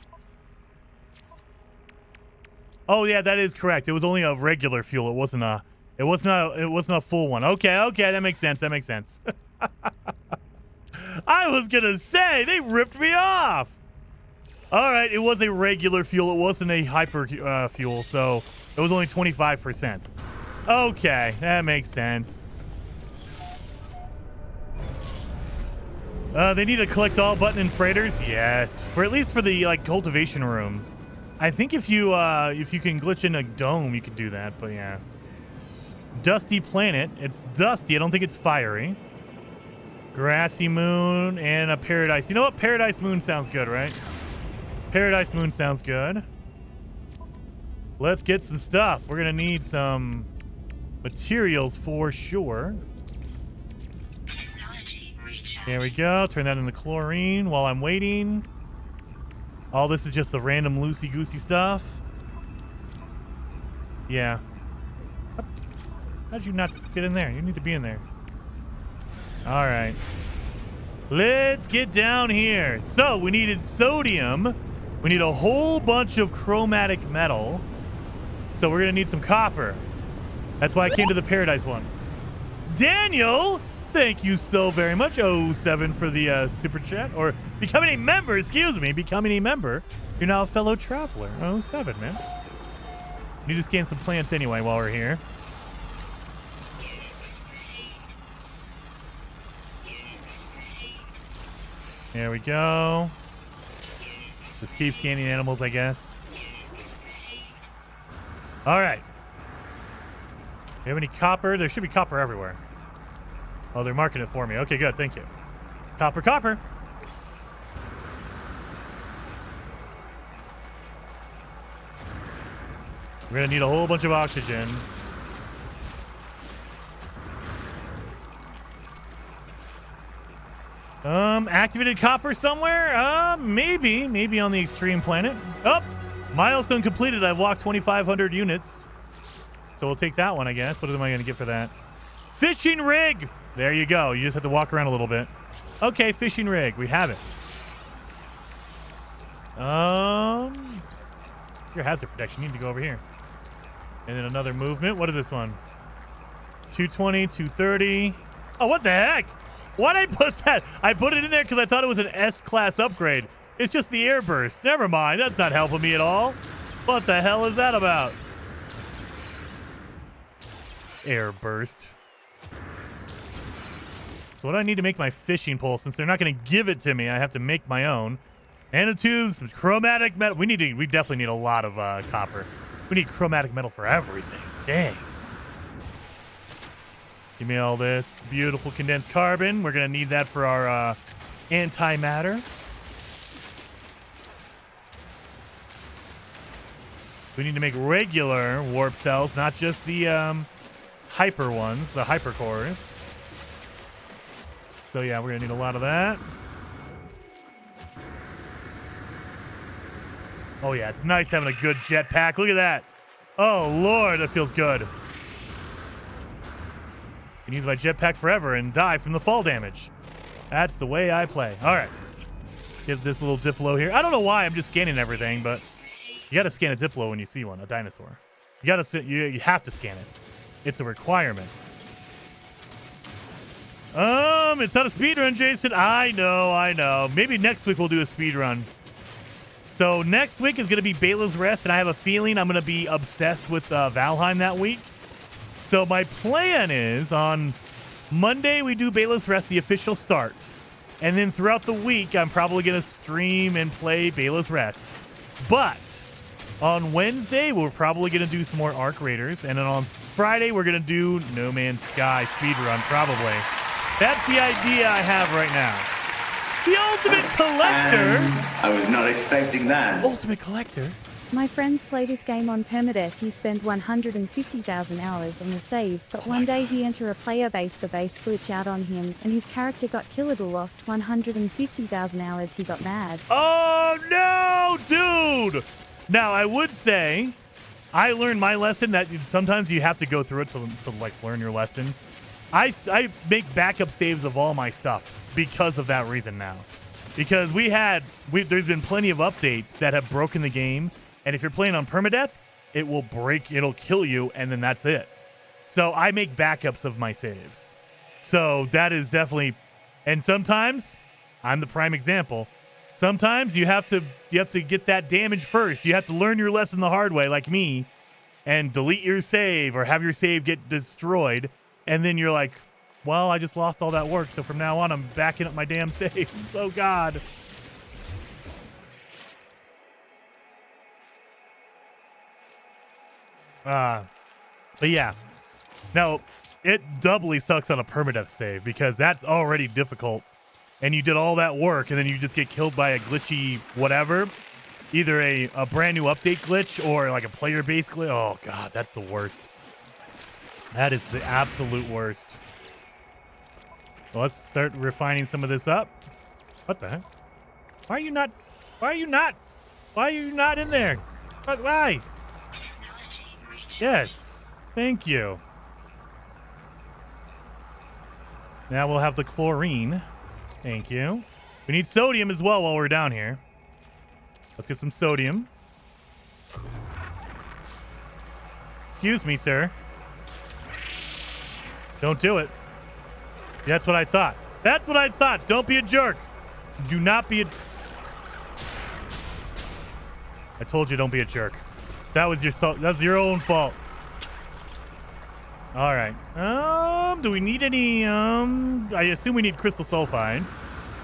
Oh yeah, that is correct. It was only a regular fuel. It wasn't a full one. Okay, that makes sense. That makes sense. I was gonna say they ripped me off. All right, it was a regular fuel. It wasn't a hyper fuel, so it was only 25%. Okay, that makes sense. They need a collect all button in freighters. Yes, for at least for the cultivation rooms. I think if you can glitch in a dome, you can do that. But yeah, dusty planet. It's dusty. I don't think it's fiery. Grassy moon and a paradise. You know what? Paradise moon sounds good, right? Paradise moon sounds good. Let's get some stuff. We're gonna need some materials for sure. There we go. Turn that into chlorine while I'm waiting. All this is just the random loosey-goosey stuff. Yeah. How'd you not get in there? You need to be in there. All right. Let's get down here. So we needed sodium. We need a whole bunch of chromatic metal. So we're going to need some copper. That's why I came to the Paradise one. Daniel, thank you so very much. 07 for the super chat. Or becoming a member, excuse me. Becoming a member. You're now a fellow traveler. 07, man. Need to scan some plants anyway while we're here. There we go. Just keep scanning animals, I guess. All right. Do you have any copper? There should be copper everywhere. Oh, they're marking it for me. Okay, good. Thank you. Copper, copper. We're going to need a whole bunch of oxygen. Activated copper somewhere? Maybe on the extreme planet. Oh, milestone completed. I've walked 2,500 units. So we'll take that one, I guess. What am I going to get for that? Fishing rig. There you go. You just have to walk around a little bit. Okay, fishing rig. We have it. Your hazard protection. You need to go over here. And then another movement. What is this one? 220, 230. Oh, what the heck? Why'd I put that? I put it in there because I thought it was an S-class upgrade. It's just the air burst. Never mind. That's not helping me at all. What the hell is that about? Air burst. So what do I need to make my fishing pole? Since they're not going to give it to me, I have to make my own. Nanotubes, some chromatic metal. We definitely need a lot of copper. We need chromatic metal for everything. Dang. Give me all this beautiful condensed carbon. We're going to need that for our antimatter. We need to make regular warp cells, not just the hyper ones, the hyper cores. So yeah, we're going to need a lot of that. Oh yeah, it's nice having a good jetpack. Look at that. Oh Lord, that feels good. I can use my jetpack forever and die from the fall damage. That's the way I play. All right. Give this little Diplo here. I don't know why I'm just scanning everything, but you got to scan a Diplo when you see one, a dinosaur. You have to scan it. It's a requirement. It's not a speedrun, Jason. I know. Maybe next week we'll do a speedrun. So next week is going to be Bela's Rest, and I have a feeling I'm going to be obsessed with Valheim that week. So my plan is on Monday we do Bela's Rest, the official start. And then throughout the week, I'm probably going to stream and play Bela's Rest. But on Wednesday, we're probably going to do some more Arc Raiders. And then on Friday, we're going to do No Man's Sky speedrun, probably. That's the idea I have right now. The Ultimate Collector. I was not expecting that. Ultimate Collector. My friends play this game on permadeath. He spent 150,000 hours on the save, but one day he entered a player base, the base glitch out on him, and his character got killed or lost 150,000 hours. He got mad. Oh no, dude! Now I would say I learned my lesson that sometimes you have to go through it to like learn your lesson. I make backup saves of all my stuff because of that reason now. Because there's been plenty of updates that have broken the game. And if you're playing on permadeath, it'll kill you, and then that's it. So I make backups of my saves. So that is definitely, and sometimes, I'm the prime example, sometimes you have to get that damage first. You have to learn your lesson the hard way, like me, and delete your save or have your save get destroyed, and then you're like, well, I just lost all that work, so from now on, I'm backing up my damn saves. Oh, God. But yeah, now it doubly sucks on a permadeath save because that's already difficult, and you did all that work, and then you just get killed by a glitchy whatever, either a brand new update glitch or like a player-based glitch. Oh God, that's the worst. That is the absolute worst. Well, let's start refining some of this up. What the heck? Why are you not in there? Why? Yes. Thank you. Now we'll have the chlorine. Thank you. We need sodium as well while we're down here. Let's get some sodium. Excuse me, sir. Don't do it. That's what I thought. That's what I thought. Don't be a jerk. Do not be a... I told you don't be a jerk. That was your own fault. All right. Do we need any I assume we need crystal sulfides.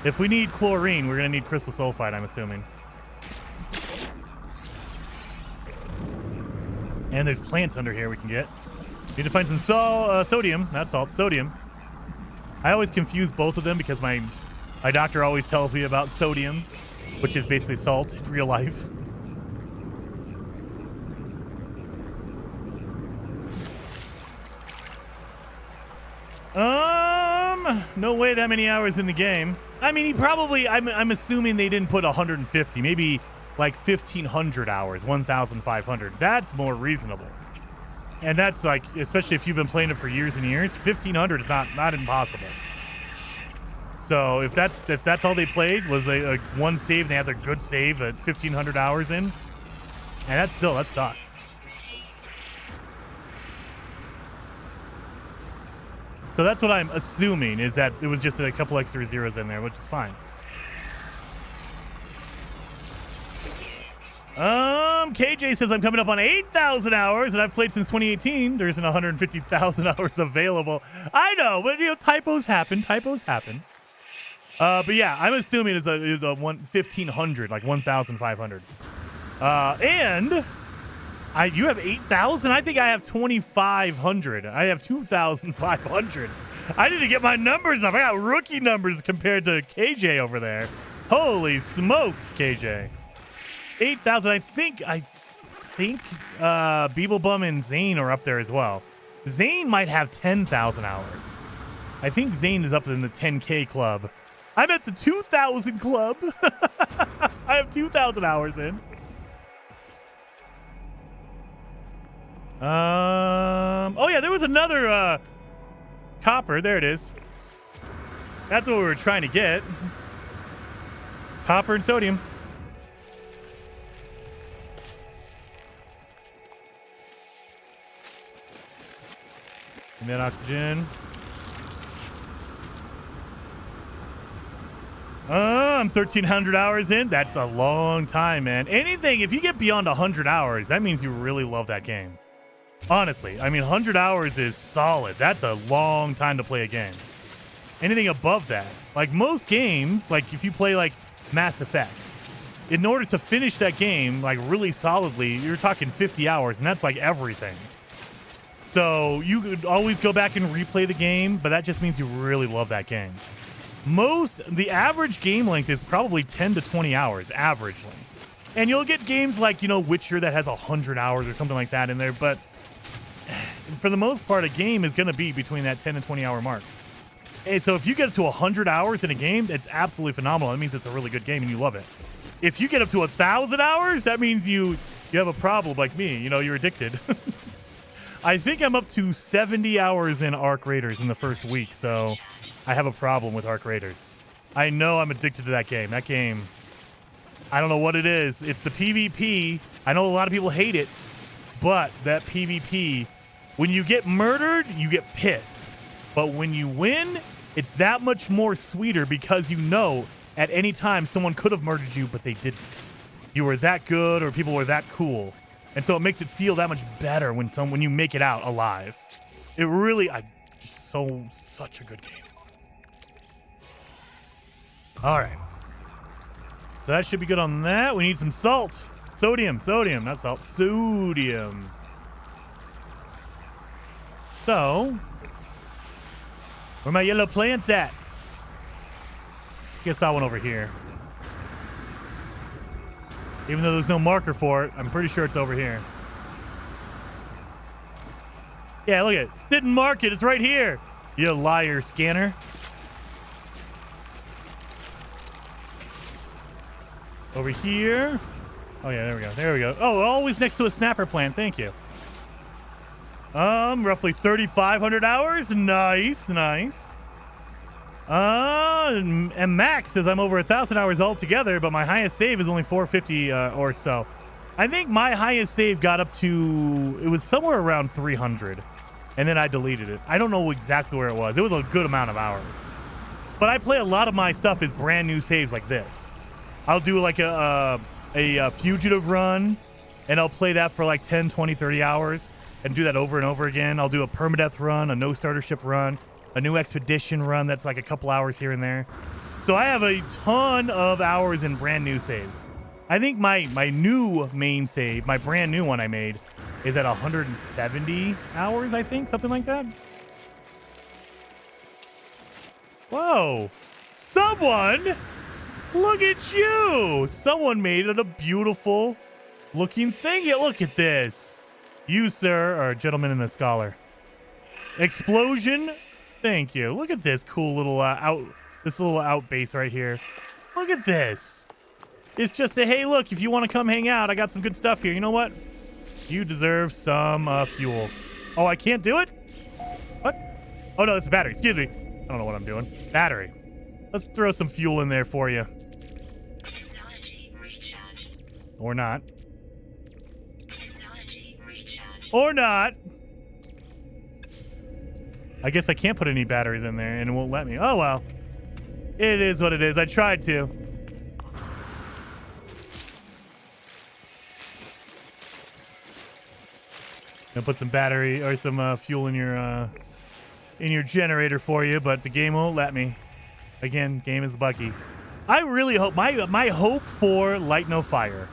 If we need chlorine, we're going to need crystal sulfide, I'm assuming. And there's plants under here we can get. Need to find some sodium, not salt, sodium. I always confuse both of them because my doctor always tells me about sodium, which is basically salt in real life. No way that many hours in the game. I mean, he probably, I'm assuming they didn't put 150, maybe like 1,500 hours, 1,500. That's more reasonable. And that's like, especially if you've been playing it for years and years, 1,500 is not impossible. So if that's all they played was a one save, and they had their good save at 1,500 hours in, and that sucks. So that's what I'm assuming, is that it was just a couple extra zeros in there, which is fine. KJ says I'm coming up on 8,000 hours, and I've played since 2018. There isn't 150,000 hours available. I know, but typos happen. But yeah, I'm assuming it's a 1,500, like 1,500. And you have 8,000. I think I have 2,500. I have 2,500. I need to get my numbers up. I got rookie numbers compared to KJ over there. Holy smokes, KJ. 8,000. I think Beeblebum and Zane are up there as well. Zane might have 10,000 hours. I think Zane is up in the 10K club. I'm at the 2,000 club. I have 2,000 hours in. Oh yeah, there was another copper. There it is. That's what we were trying to get. Copper and sodium. And then oxygen. I'm 1,300 hours in. That's a long time, man. Anything, if you get beyond 100 hours, that means you really love that game. Honestly, I mean, 100 hours is solid. That's a long time to play a game. Anything above that, like most games, like if you play like Mass Effect, in order to finish that game like really solidly, you're talking 50 hours, and that's like everything. So you could always go back and replay the game, but that just means you really love that game. The average game length is probably 10 to 20 hours, averagely. And you'll get games like, Witcher that has 100 hours or something like that in there, but for the most part, a game is going to be between that 10 and 20 hour mark. And so if you get up to 100 hours in a game, it's absolutely phenomenal. That means it's a really good game and you love it. If you get up to 1,000 hours, that means you have a problem like me. You're addicted. I think I'm up to 70 hours in Arc Raiders in the first week, so I have a problem with Arc Raiders. I know I'm addicted to that game. That game, I don't know what it is. It's the PvP. I know a lot of people hate it, but that PvP, when you get murdered, you get pissed. But when you win, it's that much more sweeter because at any time someone could have murdered you, but they didn't. You were that good or people were that cool. And so it makes it feel that much better when you make it out alive. It really, such a good game. All right. So that should be good on that. We need some salt. Sodium, not salt. Sodium. So, where my yellow plants at? I guess I saw one over here. Even though there's no marker for it, I'm pretty sure it's over here. Yeah, look at it. Didn't mark it. It's right here. You liar, scanner. Over here. Oh, yeah, there we go. Oh, always next to a snapper plant. Thank you. Roughly 3,500 hours. Nice. And Max says I'm over 1,000 hours altogether, but my highest save is only 450 or so. I think my highest save got up to, it was somewhere around 300, and then I deleted it. I don't know exactly where it was. It was a good amount of hours. But I play a lot of my stuff as brand new saves like this. I'll do like a fugitive run, and I'll play that for like 10, 20, 30 hours, and do that over and over again. I'll do a permadeath run, a no starter ship run, a new expedition run that's like a couple hours here and there. So I have a ton of hours in brand new saves. I think my new main save, my brand new one I made, is at 170 hours, I think, something like that. Whoa, someone, look at you. Someone made it a beautiful looking thing. Yeah, look at this. You, sir, are a gentleman and a scholar. Explosion. Thank you. Look at this cool little out base right here. Look at this. It's just a, hey, look, if you want to come hang out, I got some good stuff here. You know what? You deserve some fuel. Oh, I can't do it? What? Oh, no, that's a battery. Excuse me. I don't know what I'm doing. Battery. Let's throw some fuel in there for you. Technology recharge. Or not. Technology recharge. Or not. I guess I can't put any batteries in there and it won't let me. Oh, well. It is what it is. I tried to. Gonna put some battery or some fuel in your generator for you, but the game won't let me. Again, game is buggy. I really hope my hope for Light No Fire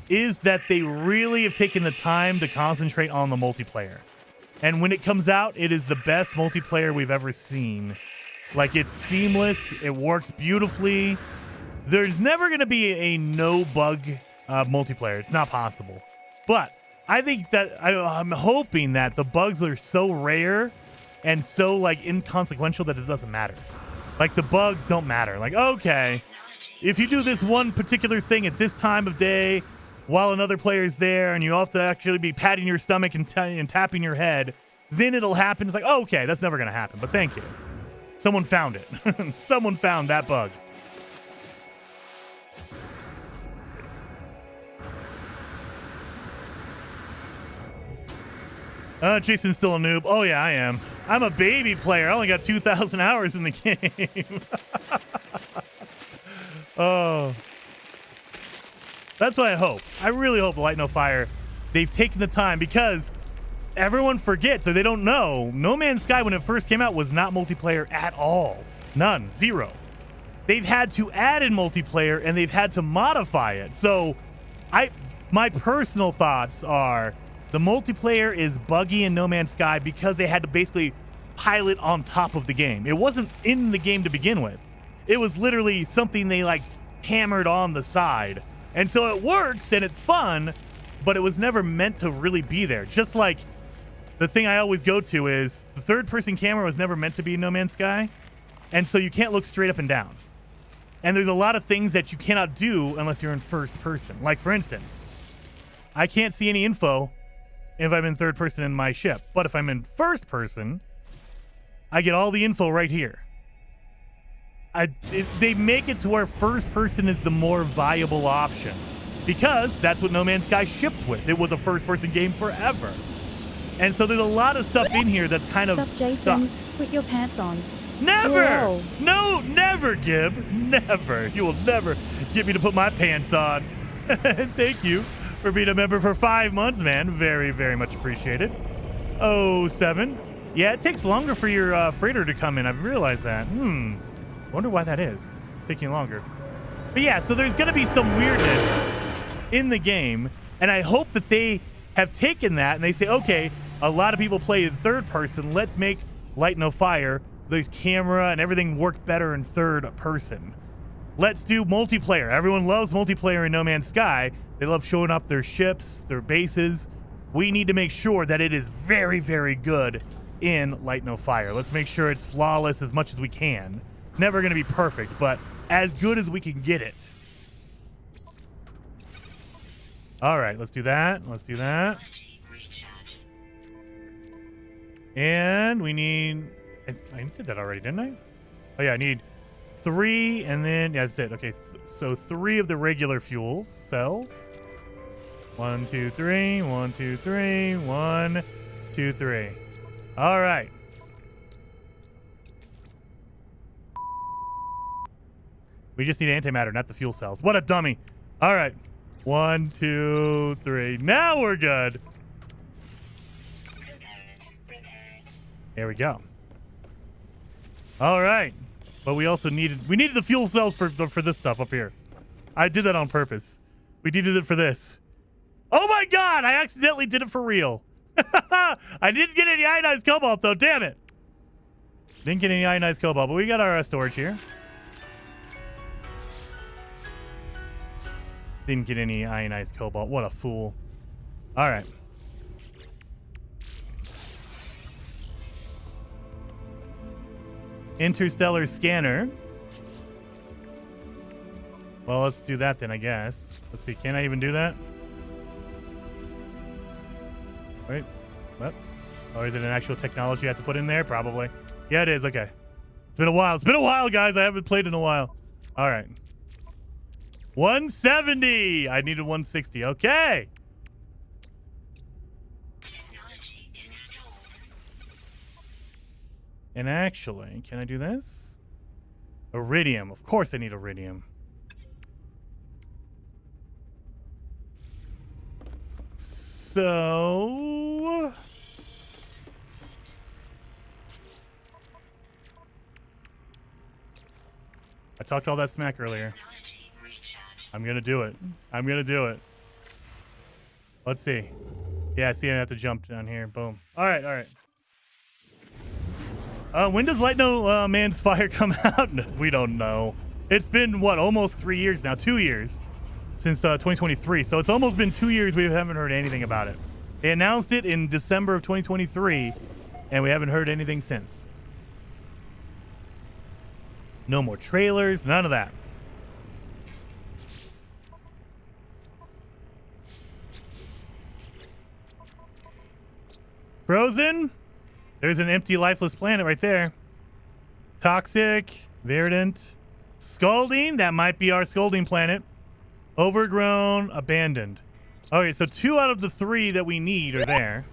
is that they really have taken the time to concentrate on the multiplayer. And when it comes out, it is the best multiplayer we've ever seen. Like, it's seamless. It works beautifully. There's never going to be a no-bug multiplayer. It's not possible. But I think that I'm hoping that the bugs are so rare and so, like, inconsequential that it doesn't matter. Like, the bugs don't matter. Like, okay, if you do this one particular thing at this time of day while another player's there and you have to actually be patting your stomach and tapping your head, then it'll happen. It's like, oh, okay, that's never going to happen, but thank you. Someone found it. Someone found that bug. Jason's still a noob. Oh, yeah, I am. I'm a baby player. I only got 2,000 hours in the game. Oh. That's what I hope. I really hope Light No Fire, they've taken the time, because everyone forgets or they don't know. No Man's Sky, when it first came out, was not multiplayer at all. None. Zero. They've had to add in multiplayer and they've had to modify it. So my personal thoughts are the multiplayer is buggy in No Man's Sky because they had to basically pilot on top of the game. It wasn't in the game to begin with. It was literally something they like hammered on the side. And so it works and it's fun, but it was never meant to really be there. Just like the thing I always go to is the third-person camera was never meant to be in No Man's Sky, and so you can't look straight up and down. And there's a lot of things that you cannot do unless you're in first person. Like, for instance, I can't see any info if I'm in third person in my ship. But if I'm in first person, I get all the info right here. They make it to where first person is the more viable option, because that's what No Man's Sky shipped with. It was a first person game forever. And so there's a lot of stuff in here that's kind of Sup, Jason? Put your pants on. Never! Whoa. No, never, Gib. Never. You will never get me to put my pants on. Thank you for being a member for 5 months, man. Very, very much appreciated. 07. Yeah, it takes longer for your freighter to come in. I've realized that. Wonder why that is. It's taking longer. But yeah, so there's going to be some weirdness in the game, and I hope that they have taken that and they say, okay, a lot of people play in third person. Let's make Light No Fire, the camera and everything, work better in third person. Let's do multiplayer. Everyone loves multiplayer in No Man's Sky. They love showing up their ships, their bases. We need to make sure that it is very, very good in Light No Fire. Let's make sure it's flawless as much as we can. Never going to be perfect, but as good as we can get it. All right, let's do that. Let's do that. And we need... I did that already, didn't I? Oh, yeah, I need 3, and then... Yeah, that's it. Okay, so 3 of the regular fuel cells. 1, 2, 3. 1, 2, 3. 1, 2, 3. All right. We just need antimatter, not the fuel cells. What a dummy. All right. 1, 2, 3. Now we're good. There we go. All right. But we also needed the fuel cells for this stuff up here. I did that on purpose. We needed it for this. Oh my God, I accidentally did it for real. I didn't get any ionized cobalt though, damn it. Didn't get any ionized cobalt, but we got our storage here. Didn't get any ionized cobalt. What a fool. All right. Interstellar scanner. Well, let's do that then, I guess. Let's see. Can I even do that? Wait. What? Oh, is it an actual technology I have to put in there? Probably. Yeah, it is. Okay. It's been a while. It's been a while, guys. I haven't played in a while. All right. 170. I needed 160. Okay. And actually, can I do this? Iridium. Of course I need iridium. So... I talked all that smack earlier. I'm going to do it. I'm going to do it. Let's see. Yeah, see, I have to jump down here. Boom. All right, all right. When does Light No Man's Fire come out? We don't know. It's been, what, almost 3 years now. 2 years since 2023. So it's almost been 2 years we haven't heard anything about it. They announced it in December of 2023, and we haven't heard anything since. No more trailers, none of that. Frozen? There's an empty, lifeless planet right there. Toxic, verdant, scalding. That might be our scalding planet. Overgrown, abandoned. Okay, so 2 out of the 3 that we need are there.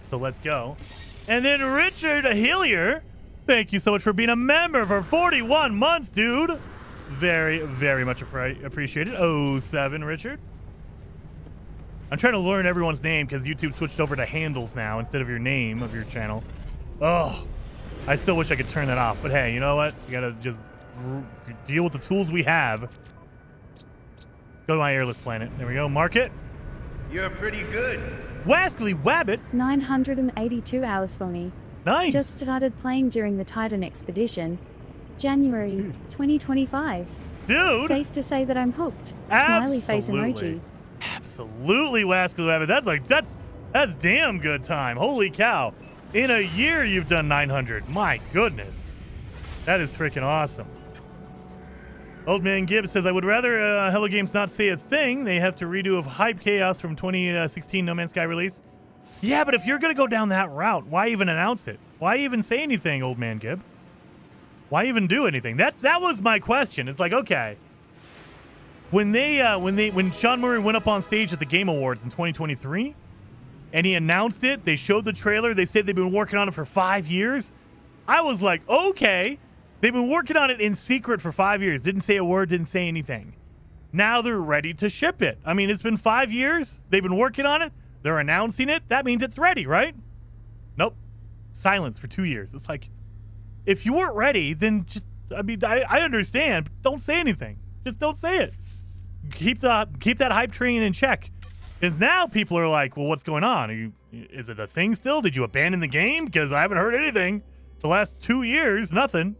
So let's go. And then Richard Hillier, thank you so much for being a member for 41 months, dude. Very, very much appreciated. 07, Richard. I'm trying to learn everyone's name because YouTube switched over to handles now instead of your name of your channel. Oh, I still wish I could turn that off. But hey, you know what? You gotta just deal with the tools we have. Go to my airless planet. There we go. Mark it. You're pretty good. Wesley Wabbit. 982 hours for me. Nice. Just started playing during the Titan expedition. January 2025. Dude. Safe to say that I'm hooked. Absolutely. Smiley face emoji. Absolutely, Wesley Wabbit. That's damn good time. Holy cow. In a year, you've done 900. My goodness. That is freaking awesome. Old Man Gibbs says, I would rather Hello Games not say a thing. They have to redo a Hype Chaos from 2016 No Man's Sky release. Yeah, but if you're going to go down that route, why even announce it? Why even say anything, Old Man Gibb? Why even do anything? That was my question. It's like, okay. When Sean Murray went up on stage at the Game Awards in 2023 and he announced it, they showed the trailer, they said they've been working on it for 5 years. I was like, okay. They've been working on it in secret for 5 years. Didn't say a word, didn't say anything. Now they're ready to ship it. I mean, it's been 5 years. They've been working on it. They're announcing it. That means it's ready, right? Nope. Silence for 2 years. It's like, if you weren't ready, then just, I understand, but don't say anything. Just don't say it. Keep that hype train in check. Because now people are like, well, what's going on? Is it a thing still? Did you abandon the game? Because I haven't heard anything. The last 2 years, nothing.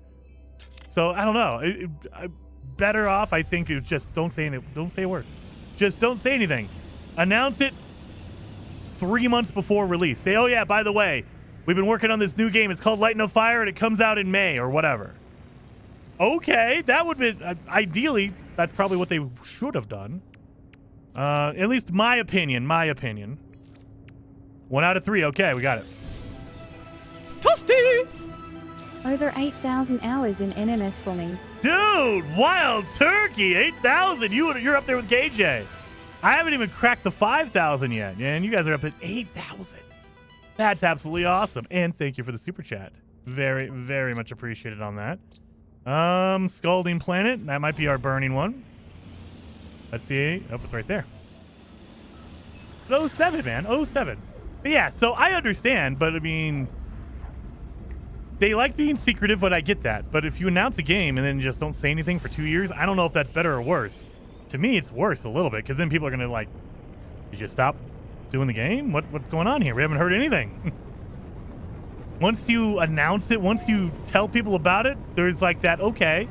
So I don't know. Better off, I think, you just don't say a word. Just don't say anything. Announce it 3 months before release. Say, oh yeah, by the way, we've been working on this new game. It's called Light No Fire, and it comes out in May or whatever. Okay, that would be ideally. That's probably what they should have done. At least my opinion. 1 out of 3. Okay, we got it. Toasty! Over 8,000 hours in NMS for me. Dude, wild turkey, 8,000. You're up there with KJ. I haven't even cracked the 5,000 yet, and you guys are up at 8,000. That's absolutely awesome. And thank you for the super chat. Very, very much appreciated on that. Scalding Planet. That might be our burning one. Let's see. Oh, it's right there. 07, man. 07. But yeah, so I understand, but I mean, they like being secretive, but I get that. But if you announce a game and then just don't say anything for 2 years, I don't know if that's better or worse. to me, it's worse a little bit because then people are gonna like, did you stop doing the game? What's going on here? We haven't heard anything. Once you announce it, once you tell people about it, there's like that. Okay,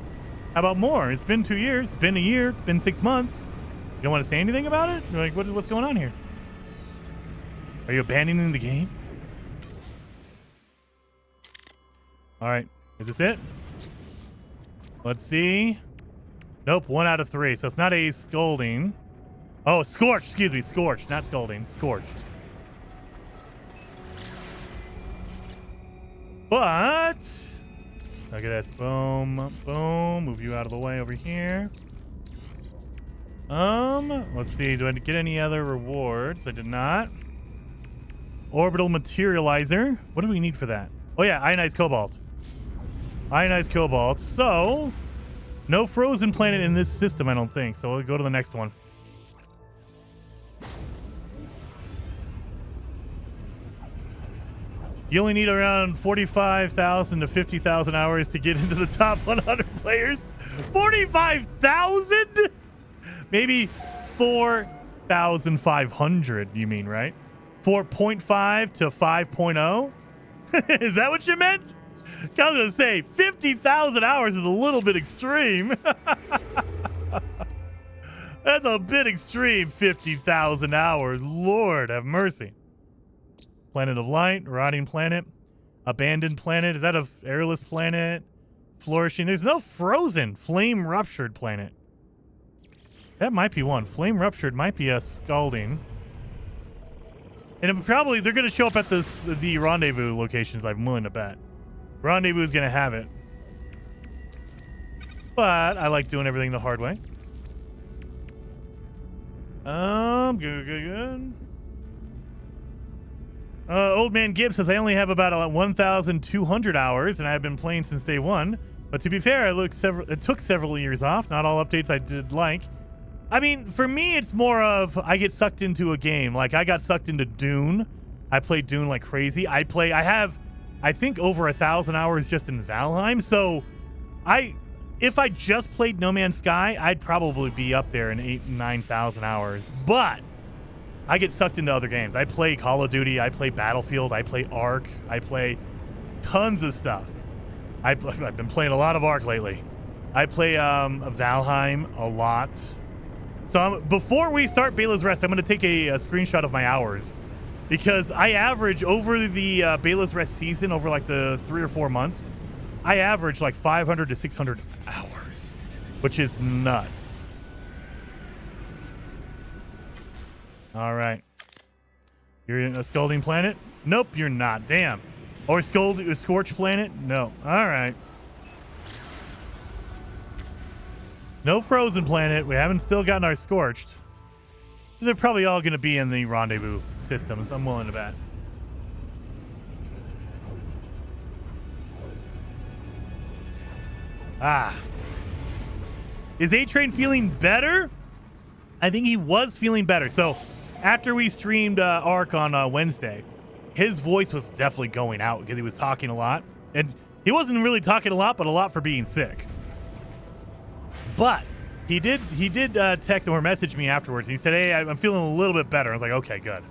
how about more? It's been 2 years. It's been a year. It's been 6 months. You don't want to say anything about it? You're like, what's going on here? Are you abandoning the game? All right, is this it? Let's see. Nope, 1 out of 3. So it's not a scolding. Oh, scorched. Excuse me, scorched, not scolding. Scorched. But look at this. Boom, boom. Move you out of the way over here. Let's see. Do I get any other rewards? I did not. Orbital materializer. What do we need for that? Oh yeah, ionized cobalt. Ionized cobalt. So no frozen planet in this system, I don't think. So we'll go to the next one. You only need around 45,000 to 50,000 hours to get into the top 100 players. 45,000? Maybe 4,500, you mean, right? 4.5 to 5.0? Is that what you meant? I was going to say 50,000 hours is a little bit extreme. That's a bit extreme, 50,000 hours. Lord have mercy. Planet of Light, Rotting Planet, Abandoned Planet. Is that a airless planet? Flourishing. There's no frozen. Flame Ruptured Planet. That might be one. Flame Ruptured might be a scalding. And probably they're going to show up at the rendezvous locations, I'm willing to bet. Rendezvous is going to have it. But I like doing everything the hard way. Good. Old Man Gibbs says, I only have about 1,200 hours, and I've been playing since day one. But to be fair, it took several years off. Not all updates I did like. I mean, for me, it's more of I get sucked into a game. Like, I got sucked into Dune. I played Dune like crazy. I have, I think, over 1,000 hours just in Valheim. So, if I just played No Man's Sky, I'd probably be up there in 8,000 and 9,000 hours. But I get sucked into other games. I play Call of Duty. I play Battlefield. I play Ark. I play tons of stuff. I've been playing a lot of Ark lately. I play Valheim a lot. So before we start Bela's Rest, I'm going to take a screenshot of my hours. Because I average over the Bela's Rest season, over like the 3 or 4 months, I average like 500 to 600 hours. Which is nuts. All right. You're in a scalding planet? Nope, you're not. Damn. Or scorch planet? No. All right. No frozen planet. We haven't still gotten our scorched. They're probably all going to be in the rendezvous systems. I'm willing to bet. Is A-Train feeling better? I think he was feeling better. So after we streamed Ark on Wednesday, his voice was definitely going out because he was talking a lot. And he wasn't really talking a lot, but a lot for being sick. But he did text or message me afterwards. And he said, hey, I'm feeling a little bit better. I was like, okay, good.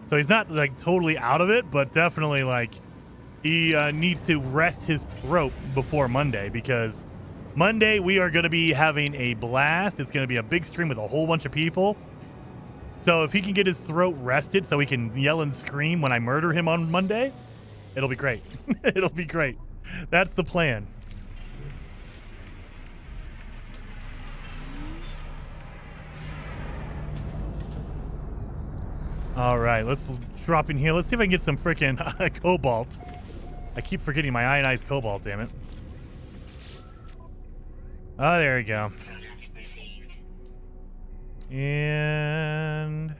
So he's not like totally out of it, but definitely like he needs to rest his throat before Monday, because Monday we are going to be having a blast. It's going to be a big stream with a whole bunch of people. So if he can get his throat rested so he can yell and scream when I murder him on Monday, it'll be great. It'll be great. That's the plan. All right, let's drop in here. Let's see if I can get some freaking cobalt. I keep forgetting my ionized cobalt, damn it. Oh, there we go. And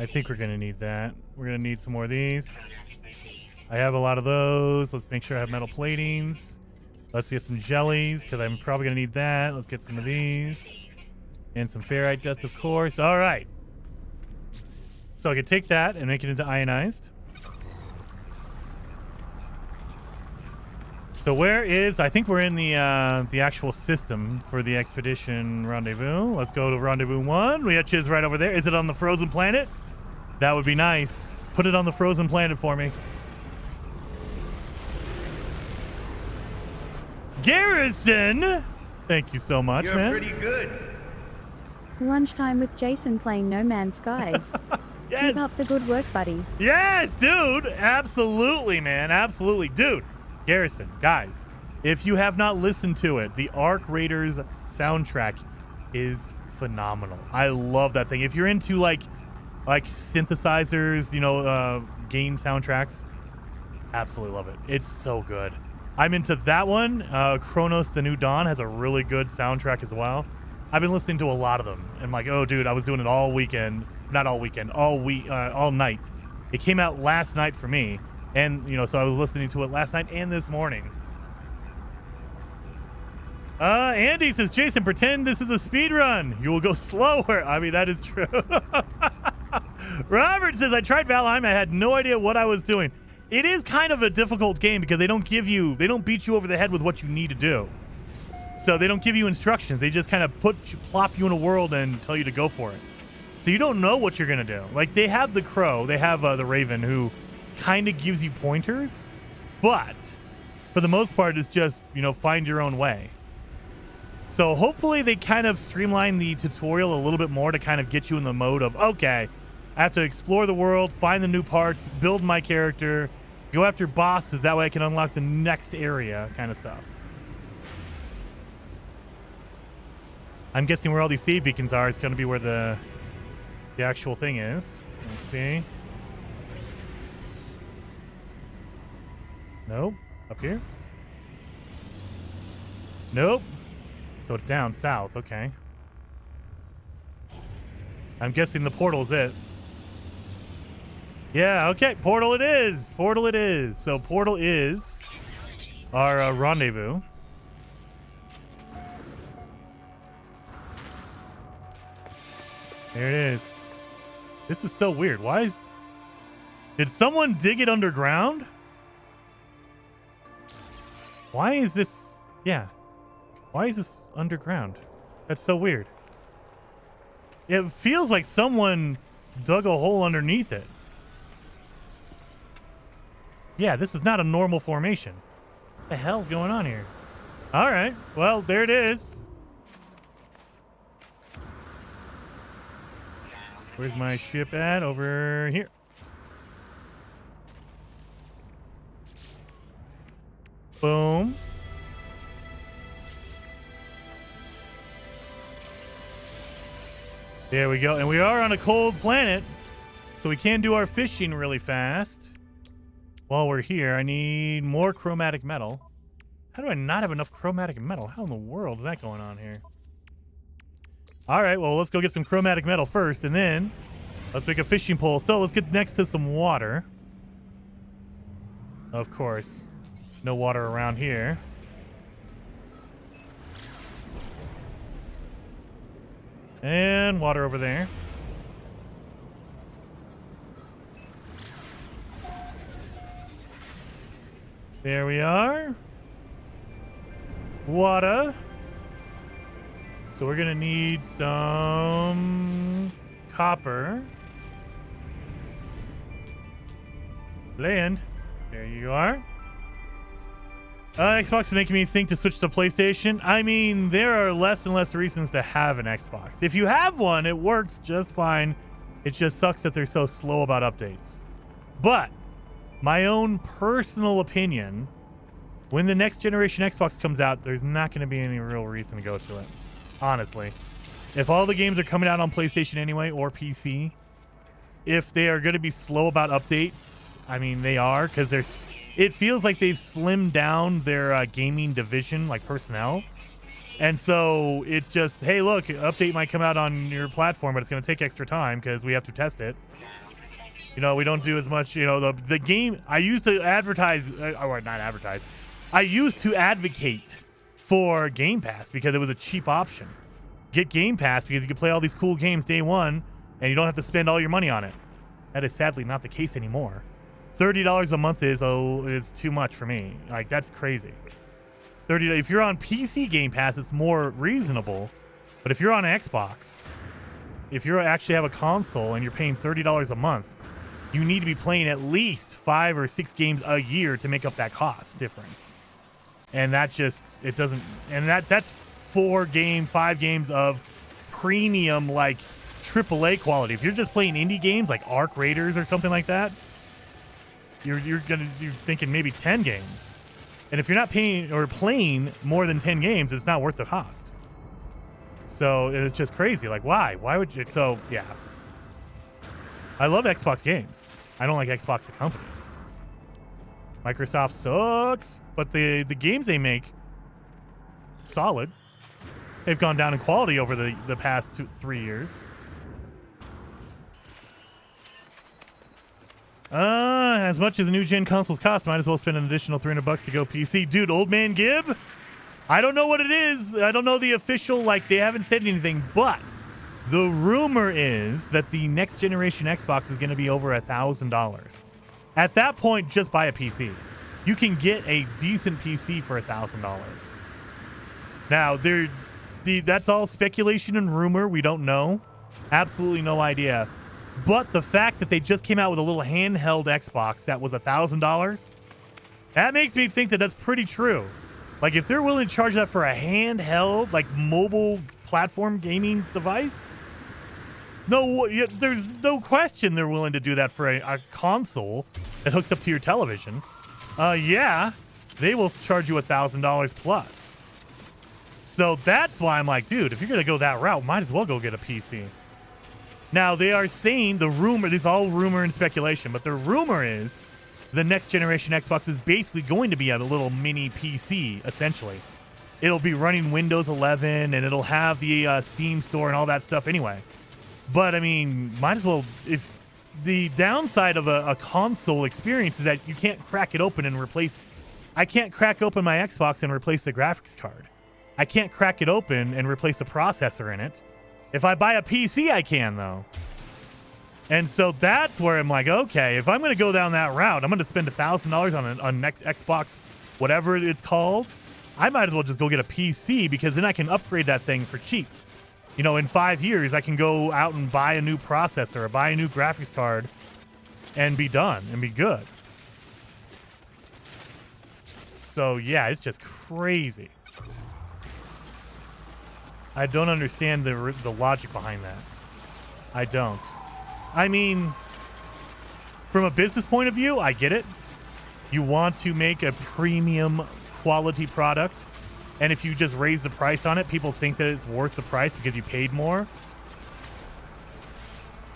I think we're going to need that. We're going to need some more of these. I have a lot of those. Let's make sure I have metal platings. Let's get some jellies, because I'm probably going to need that. Let's get some of these. And some ferrite dust, of course. All right. So I can take that and make it into ionized. So where is, I think we're in the actual system for the expedition rendezvous. Let's go to rendezvous 1, which is right over there. Is it on the frozen planet? That would be nice. Put it on the frozen planet for me. Garrison! Thank you so much, You're man. pretty good. Lunchtime with Jason playing No Man's Skies. Yes. Keep up the good work, buddy. Yes, dude. Absolutely, man. Absolutely. Dude, Garrison, guys, if you have not listened to it, the Arc Raiders soundtrack is phenomenal. I love that thing. If you're into like synthesizers, game soundtracks, absolutely love it. It's so good. I'm into that one. Chronos The New Dawn has a really good soundtrack as well. I've been listening to a lot of them. And I'm like, oh, dude, I was doing it all weekend. Not all weekend, all night. It came out last night for me. And, so I was listening to it last night and this morning. Andy says, Jason, pretend this is a speed run. You will go slower. I mean, that is true. Robert says, I tried Valheim. I had no idea what I was doing. It is kind of a difficult game because they don't beat you over the head with what you need to do. So they don't give you instructions. They just kind of plop you in a world and tell you to go for it. So you don't know what you're going to do. Like, they have the crow. They have the raven who kind of gives you pointers. But for the most part, it's just, find your own way. So hopefully they kind of streamline the tutorial a little bit more to kind of get you in the mode of, okay, I have to explore the world, find the new parts, build my character, go after bosses. That way I can unlock the next area kind of stuff. I'm guessing where all these save beacons are is going to be where the actual thing is. Let's see. Nope. Up here? Nope. So it's down south. Okay. I'm guessing the portal's it. Yeah, okay. Portal it is. Portal it is. So portal is our rendezvous. There it is. This is so weird. Did someone dig it underground? Why is this? Yeah. Why is this underground? That's so weird. It feels like someone dug a hole underneath it. Yeah, this is not a normal formation. What the hell going on here? All right. Well, there it is. Where's my ship at? Over here. Boom. There we go. And we are on a cold planet, so we can do our fishing really fast. While we're here, I need more chromatic metal. How do I not have enough chromatic metal? How in the world is that going on here? All right, well, let's go get some chromatic metal first, and then let's make a fishing pole. So let's get next to some water. Of course, no water around here. And water over there. There we are. Water. So we're going to need some copper. Land. There you are. Xbox is making me think to switch to PlayStation. I mean, there are less and less reasons to have an Xbox. If you have one, it works just fine. It just sucks that they're so slow about updates. But my own personal opinion, when the next generation Xbox comes out, there's not going to be any real reason to go to it. Honestly. If all the games are coming out on PlayStation anyway, or PC, if they are going to be slow about updates, I mean, they are, because it feels like they've slimmed down their gaming division, like personnel. And so it's just, hey, look, update might come out on your platform, but it's going to take extra time because we have to test it. We don't do as much, the game. I used to advertise, or not advertise. I used to advocate for Game Pass because it was a cheap option. Get Game Pass because you can play all these cool games day one and you don't have to spend all your money on it. That is sadly not the case anymore. $30 a month is too much for me. Like, that's crazy. $30. If you're on PC Game Pass, it's more reasonable. But if you're on Xbox, if you actually have a console and you're paying $30 a month, you need to be playing at least 5 or 6 games a year to make up that cost difference. And that just, it doesn't, and that's 5 games of premium, like AAA quality. If you're just playing indie games like Arc Raiders or something like that, you're thinking maybe 10 games. And if you're not paying or playing more than 10 games, it's not worth the cost. So it's just crazy. Like, why? Why would you? So, yeah. I love Xbox games. I don't like Xbox the company. Microsoft sucks, but the games they make, solid. They've gone down in quality over the past 3 years. As much as the new gen consoles cost, might as well spend an additional $300 to go PC. Dude, old man Gib, I don't know what it is. I don't know the official, like, they haven't said anything, but the rumor is that the next generation Xbox is going to be over $1,000. At that point, just buy a PC. You can get a decent PC for $1,000. Now, that's all speculation and rumor. We don't know. Absolutely no idea. But the fact that they just came out with a little handheld Xbox that was $1,000, that makes me think that that's pretty true. Like, if they're willing to charge that for a handheld, like, mobile platform gaming device, there's no question they're willing to do that for a console that hooks up to your television. Yeah, they will charge you $1,000 plus. So that's why I'm like, dude, if you're going to go that route, might as well go get a PC. Now, they are saying the rumor, this is all rumor and speculation, but the rumor is the next generation Xbox is basically going to be a little mini PC, essentially. It'll be running Windows 11, and it'll have the Steam store and all that stuff anyway. But, I mean, might as well, if the downside of a console experience is that you can't crack it open and replace, I can't crack open my Xbox and replace the graphics card. I can't crack it open and replace the processor in it. If I buy a PC, I can, though. And so that's where I'm like, okay, if I'm going to go down that route, I'm going to spend $1,000 on next Xbox, whatever it's called. I might as well just go get a PC, because then I can upgrade that thing for cheap. You know, in 5 years, I can go out and buy a new processor or buy a new graphics card and be done and be good. So, yeah, it's just crazy. I don't understand the logic behind that. I don't. I mean, from a business point of view, I get it. You want to make a premium quality product, and if you just raise the price on it, people think that it's worth the price because you paid more.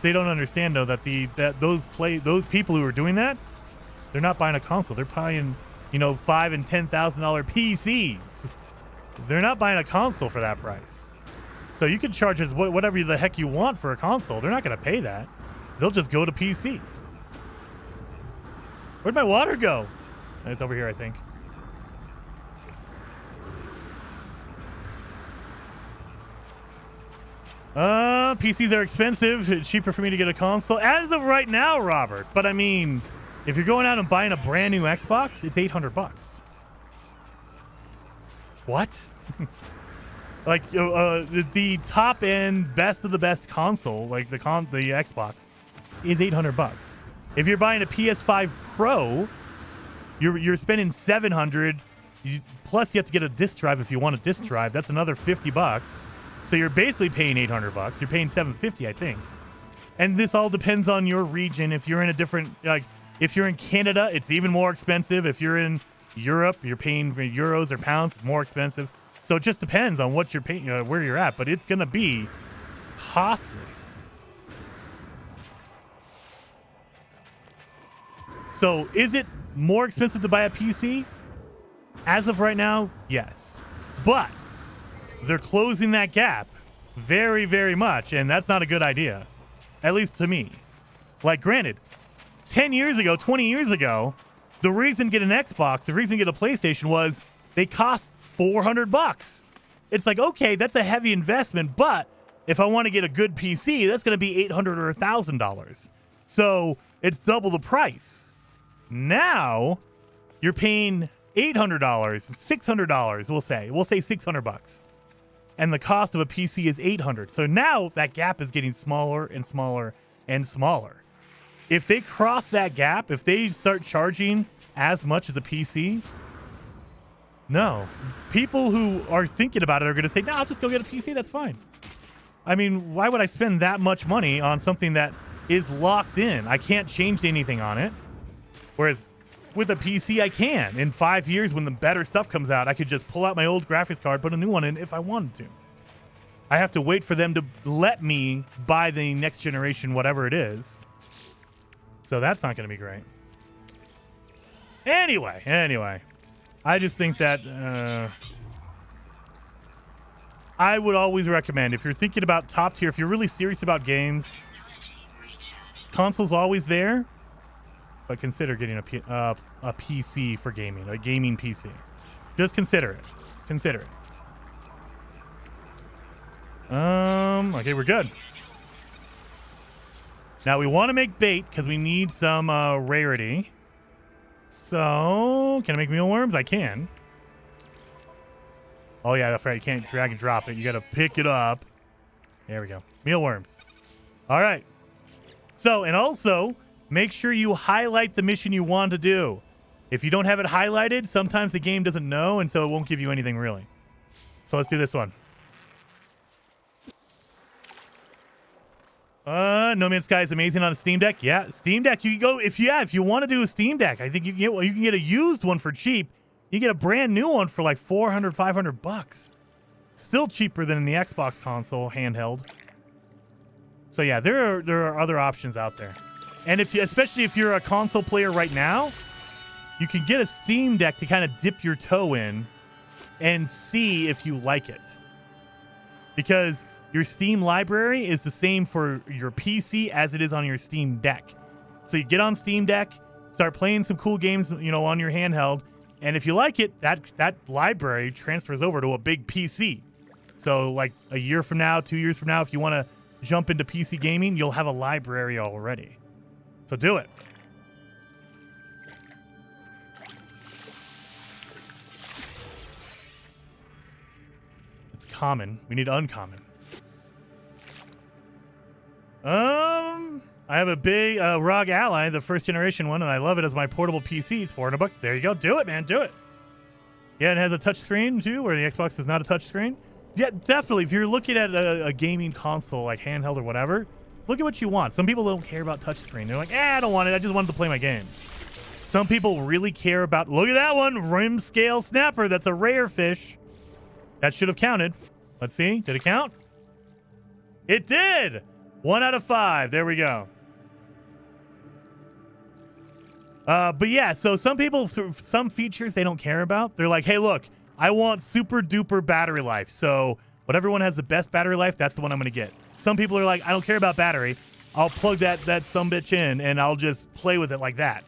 They don't understand, though, that those people who are doing that, they're not buying a console. They're buying, $5,000 and $10,000 PCs. They're not buying a console for that price. So you can charge us whatever the heck you want for a console. They're not going to pay that. They'll just go to PC. Where'd my water go? It's over here, I think. PCs are expensive. It's cheaper for me to get a console. As of right now, Robert. But I mean, if you're going out and buying a brand new Xbox, it's $800. What? Like the top end, best of the best console, like the Xbox, is $800. If you're buying a PS5 Pro, you're spending $700. Plus, you have to get a disc drive if you want a disc drive. That's another $50. So you're basically paying $800. You're paying $750, I think. And this all depends on your region. If you're in a different, like, if you're in Canada, it's even more expensive. If you're in Europe, you're paying for euros or pounds. It's more expensive. So it just depends on what you're paying, where you're at, but it's going to be costly. So is it more expensive to buy a PC? As of right now, yes. But they're closing that gap very, very much, and that's not a good idea, at least to me. Like, granted, 10 years ago, 20 years ago, the reason to get an Xbox, the reason to get a PlayStation was they cost $400. It's like, okay, that's a heavy investment, but if I want to get a good PC, that's going to be $800 or $1,000. So it's double the price. Now you're paying $800, $600, we'll say $600. And the cost of a PC is $800. So now that gap is getting smaller and smaller and smaller. If they cross that gap, if they start charging as much as a PC, no. People who are thinking about it are going to say, no, I'll just go get a PC. That's fine. I mean, why would I spend that much money on something that is locked in? I can't change anything on it. Whereas with a PC, I can. In 5 years, when the better stuff comes out, I could just pull out my old graphics card, put a new one in if I wanted to. I have to wait for them to let me buy the next generation, whatever it is. So that's not going to be great. Anyway. I just think that I would always recommend, if you're thinking about top tier, if you're really serious about games, console's always there, but consider getting a PC for gaming, a gaming PC. Just consider it. Okay, we're good. Now we want to make bait because we need some rarity. So, can I make mealworms? I can. Oh yeah, that's right. You can't drag and drop it. You got to pick it up. There we go. Mealworms. All right. So, and also, make sure you highlight the mission you want to do. If you don't have it highlighted, sometimes the game doesn't know, and so it won't give you anything really. So let's do this one. No Man's Sky is amazing on a Steam Deck. Yeah, Steam Deck. You can go if you want to do a Steam Deck. I think you can get a used one for cheap. You get a brand new one for like $400, $500. Still cheaper than in the Xbox console handheld. So yeah, there are other options out there. And especially if you're a console player right now, you can get a Steam Deck to kind of dip your toe in and see if you like it. Because your Steam library is the same for your PC as it is on your Steam Deck. So you get on Steam Deck, start playing some cool games, on your handheld, and if you like it, that library transfers over to a big PC. So like a year from now, 2 years from now, if you want to jump into PC gaming, you'll have a library already. So do it. It's common. We need uncommon. I have a big ROG Ally, the first generation one, and I love it as my portable PC. It's $400. There you go. Do it, man. Do it. Yeah, it has a touch screen too, where the Xbox is not a touch screen. Yeah, definitely. If you're looking at a gaming console, like handheld or whatever, look at what you want. Some people don't care about touch screen. They're like, I don't want it. I just wanted to play my games. Some people really care about, look at that one, rim scale snapper. That's a rare fish. That should have counted. Let's see. Did it count? It did. 1 out of 5. There we go. But yeah, so some people, some features they don't care about. They're like, hey, look, I want super duper battery life. So whatever one has the best battery life, that's the one I'm going to get. Some people are like, I don't care about battery. I'll plug that sumbitch in and I'll just play with it like that.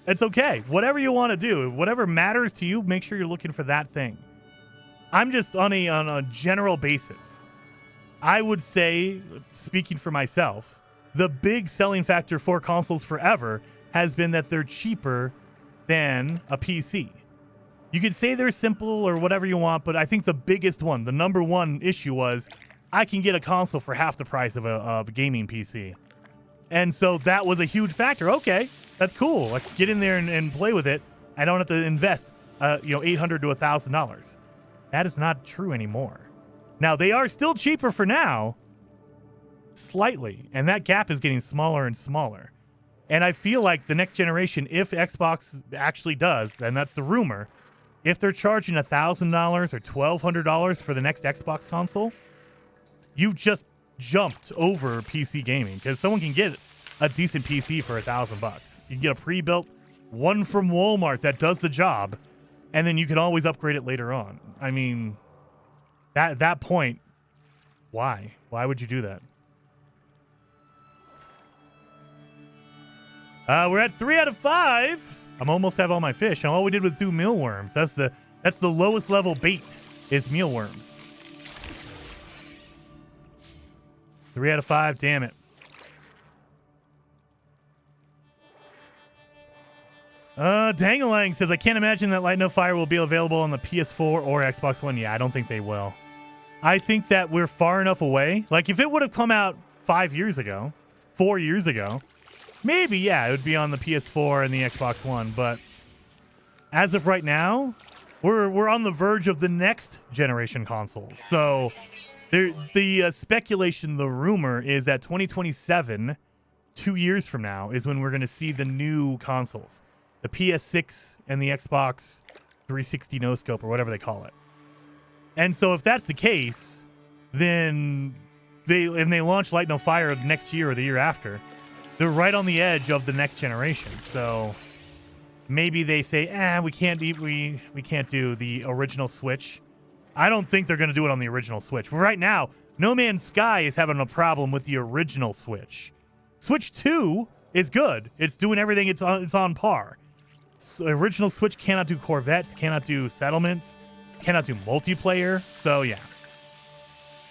It's okay. Whatever you want to do, whatever matters to you, make sure you're looking for that thing. I'm just on a general basis. I would say, speaking for myself, the big selling factor for consoles forever has been that they're cheaper than a PC. You could say they're simple or whatever you want, but I think the biggest one, the number one issue was I can get a console for half the price of a gaming PC. And so that was a huge factor. Okay, that's cool. Like, get in there and play with it. I don't have to invest, $800 to $1,000. That is not true anymore. Now, they are still cheaper for now, slightly, and that gap is getting smaller and smaller. And I feel like the next generation, if Xbox actually does, and that's the rumor, if they're charging $1,000 or $1,200 for the next Xbox console, you've just jumped over PC gaming, because someone can get a decent PC for $1,000. You can get a pre-built one from Walmart that does the job, and then you can always upgrade it later on. I mean, at that point, why? Why would you do that? We're at 3 out of 5. I'm almost have all my fish, and all we did was 2 mealworms. That's the lowest level bait is mealworms. 3 out of 5. Damn it. Dangalang says, I can't imagine that Light No Fire will be available on the PS4 or Xbox One. Yeah, I don't think they will. I think that we're far enough away. Like, if it would have come out 5 years ago, 4 years ago, maybe, yeah, it would be on the PS4 and the Xbox One. But as of right now, we're on the verge of the next generation console. So the speculation, the rumor is that 2027, 2 years from now, is when we're going to see the new consoles. The PS6 and the Xbox 360 no scope or whatever they call it. And so if that's the case, then they launch Light No Fire next year or the year after, they're right on the edge of the next generation. So maybe they say, we can't do the original Switch. I don't think they're going to do it on the original Switch. But right now, No Man's Sky is having a problem with the original Switch. Switch 2 is good. It's doing everything. It's on par. Original Switch cannot do Corvettes, cannot do settlements, cannot do multiplayer. So yeah,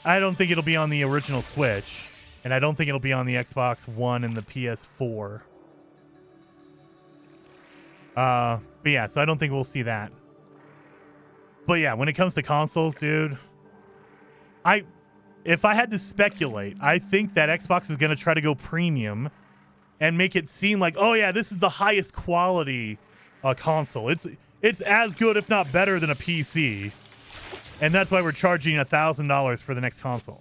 I don't think it'll be on the original Switch, and I don't think it'll be on the Xbox One and the PS4. But yeah, so I don't think we'll see that. But yeah, when it comes to consoles, dude, if I had to speculate, I think that Xbox is going to try to go premium and make it seem like, oh yeah, this is the highest quality console. It's as good, if not better, than a PC, and that's why we're charging $1,000 for the next console.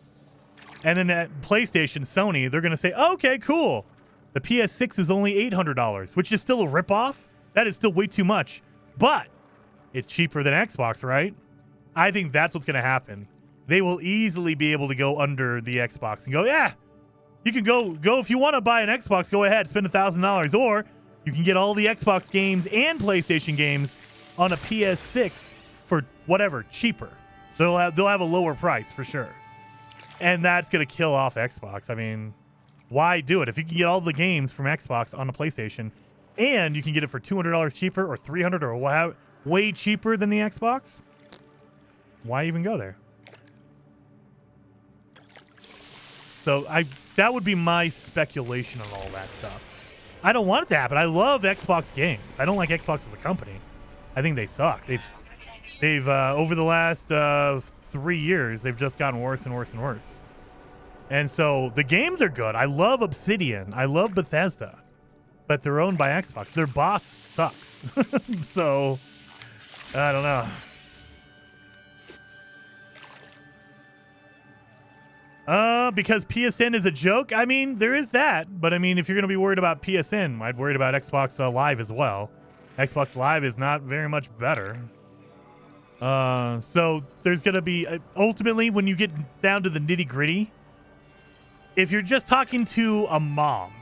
And then at PlayStation, Sony, they're going to say, okay, cool. The PS6 is only $800, which is still a ripoff. That is still way too much, but it's cheaper than Xbox, right? I think that's what's going to happen. They will easily be able to go under the Xbox and go, yeah, you can go if you want to buy an Xbox, go ahead, spend $1,000, or you can get all the Xbox games and PlayStation games on a PS6 for whatever, cheaper. They'll have a lower price for sure. And that's going to kill off Xbox. I mean, why do it? If you can get all the games from Xbox on a PlayStation and you can get it for $200 cheaper or $300 or way cheaper than the Xbox, why even go there? So that would be my speculation on all that stuff. I don't want it to happen. I love Xbox games. I don't like Xbox as a company. I think they suck. They've over the last 3 years, they've just gotten worse and worse and worse. And so the games are good. I love Obsidian. I love Bethesda. But they're owned by Xbox. Their boss sucks. So, I don't know. Because PSN is a joke? I mean, there is that. But I mean, if you're going to be worried about PSN, I'd worry about Xbox Live as well. Xbox Live is not very much better. So there's going to be, ultimately, when you get down to the nitty gritty, if you're just talking to a mom,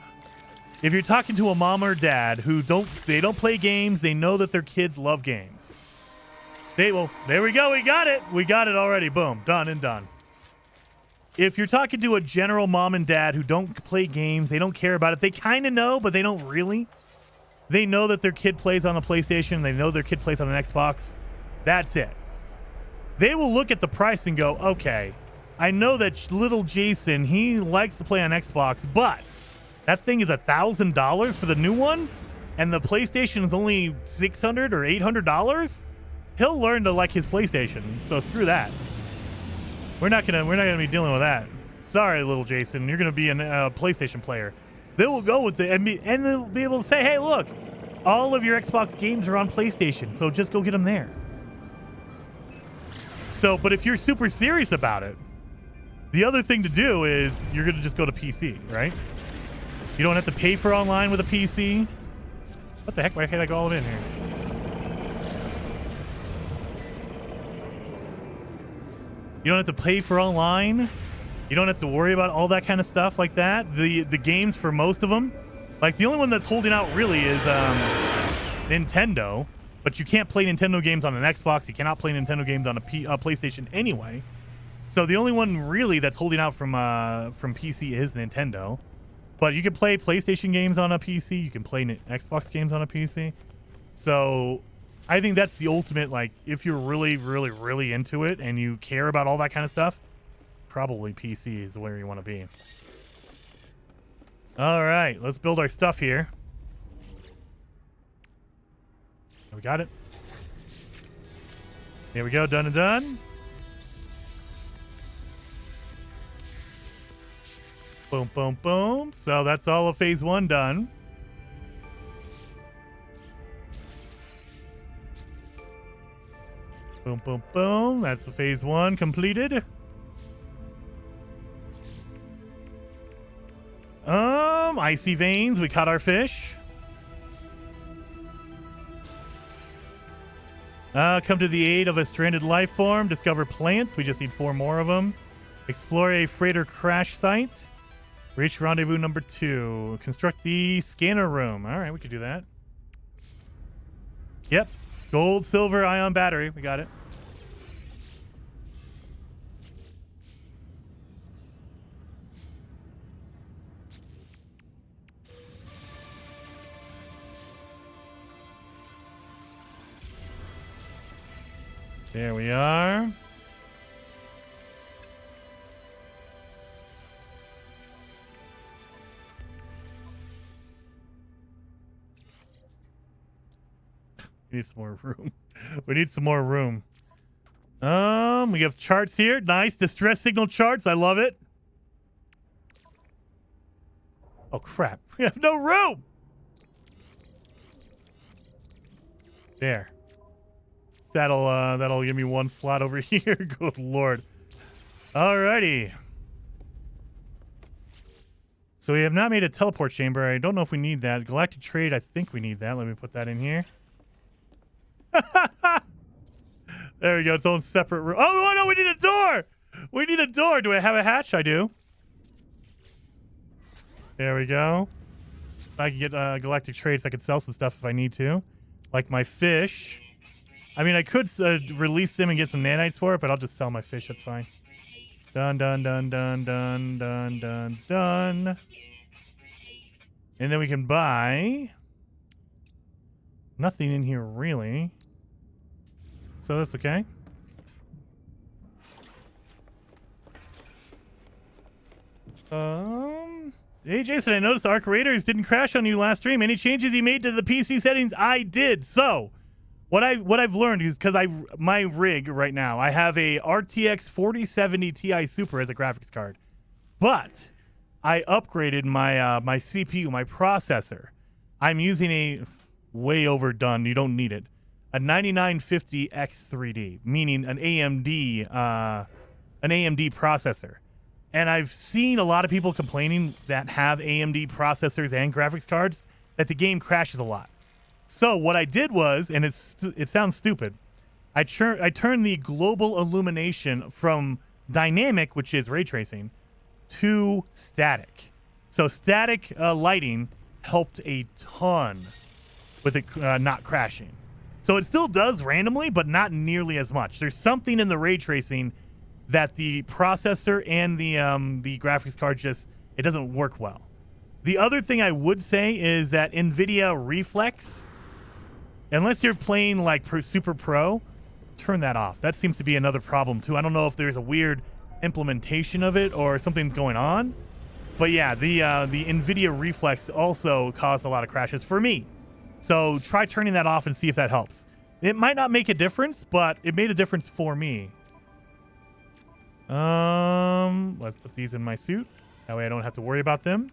if you're talking to a mom or dad who don't play games, they know that their kids love games. There we go. We got it. We got it already. Boom. Done and done. If you're talking to a general mom and dad who don't play games, they don't care about it. They kind of know, but they don't really. They know that their kid plays on a PlayStation. They know their kid plays on an Xbox. That's it. They will look at the price and go, okay, I know that little Jason, he likes to play on Xbox, but that thing is $1,000 for the new one, and the PlayStation is only $600 or $800. He'll learn to like his PlayStation. So screw that. We're not gonna be dealing with that. Sorry, little Jason, you're gonna be a PlayStation player. They will go with it, and they'll be able to say, hey, look, all of your Xbox games are on PlayStation, so just go get them there. So, but if you're super serious about it, the other thing to do is you're gonna just go to PC, right? You don't have to pay for online with a PC. What the heck? Why can't I go all in here? You don't have to pay for online. You don't have to worry about all that kind of stuff like that. The games for most of them, like the only one that's holding out really is Nintendo. But you can't play Nintendo games on an Xbox. You cannot play Nintendo games on a PlayStation anyway. So the only one really that's holding out from PC is Nintendo. But you can play PlayStation games on a PC. You can play Xbox games on a PC. So I think that's the ultimate, like, if you're really, really, really into it and you care about all that kind of stuff, probably PC is where you want to be. All right, let's build our stuff here. we got it. Here we go. Done and done. Boom, boom, boom. So that's all of phase 1 done. Boom, boom, boom. That's phase 1 completed. Icy veins. We caught our fish. Come to the aid of a stranded life form. Discover plants. We just need 4 more of them. Explore a freighter crash site. Reach rendezvous number 2. Construct the scanner room. All right, we could do that. Yep. Gold, silver, ion battery. We got it. There we are. We need some more room. We need some more room. We have charts here. Nice distress signal charts. I love it. Oh crap. We have no room. There. That'll give me 1 slot over here. Good lord. Alrighty. So we have not made a teleport chamber. I don't know if we need that. Galactic trade, I think we need that. Let me put that in here. There we go. Its own separate room. Oh no, we need a door. We need a door. Do I have a hatch? I do. There we go. If I can get galactic trades, I could sell some stuff if I need to. Like my fish. I mean, I could release them and get some nanites for it, but I'll just sell my fish. That's fine. Done, done, done, done, done, done, done, done. And then we can buy nothing in here, really. So that's okay. Hey, Jason, I noticed Arc Raiders didn't crash on you last stream. Any changes you made to the PC settings? I did. So what I've learned is because my rig right now, I have a RTX 4070 Ti Super as a graphics card, but I upgraded my my CPU, my processor. I'm using a way overdone. You don't need it. A 9950 X3D, meaning an AMD processor. And I've seen a lot of people complaining that have AMD processors and graphics cards that the game crashes a lot. So what I did was, and it sounds stupid, I turned the global illumination from dynamic, which is ray tracing, to static. So static lighting helped a ton with it not crashing. So it still does randomly, but not nearly as much. There's something in the ray tracing that the processor and the graphics card it doesn't work well. The other thing I would say is that NVIDIA Reflex, unless you're playing like Super Pro, turn that off. That seems to be another problem too. I don't know if there's a weird implementation of it or something's going on. But yeah, the NVIDIA Reflex also caused a lot of crashes for me. So try turning that off and see if that helps. It might not make a difference, but it made a difference for me. Let's put these in my suit. That way I don't have to worry about them.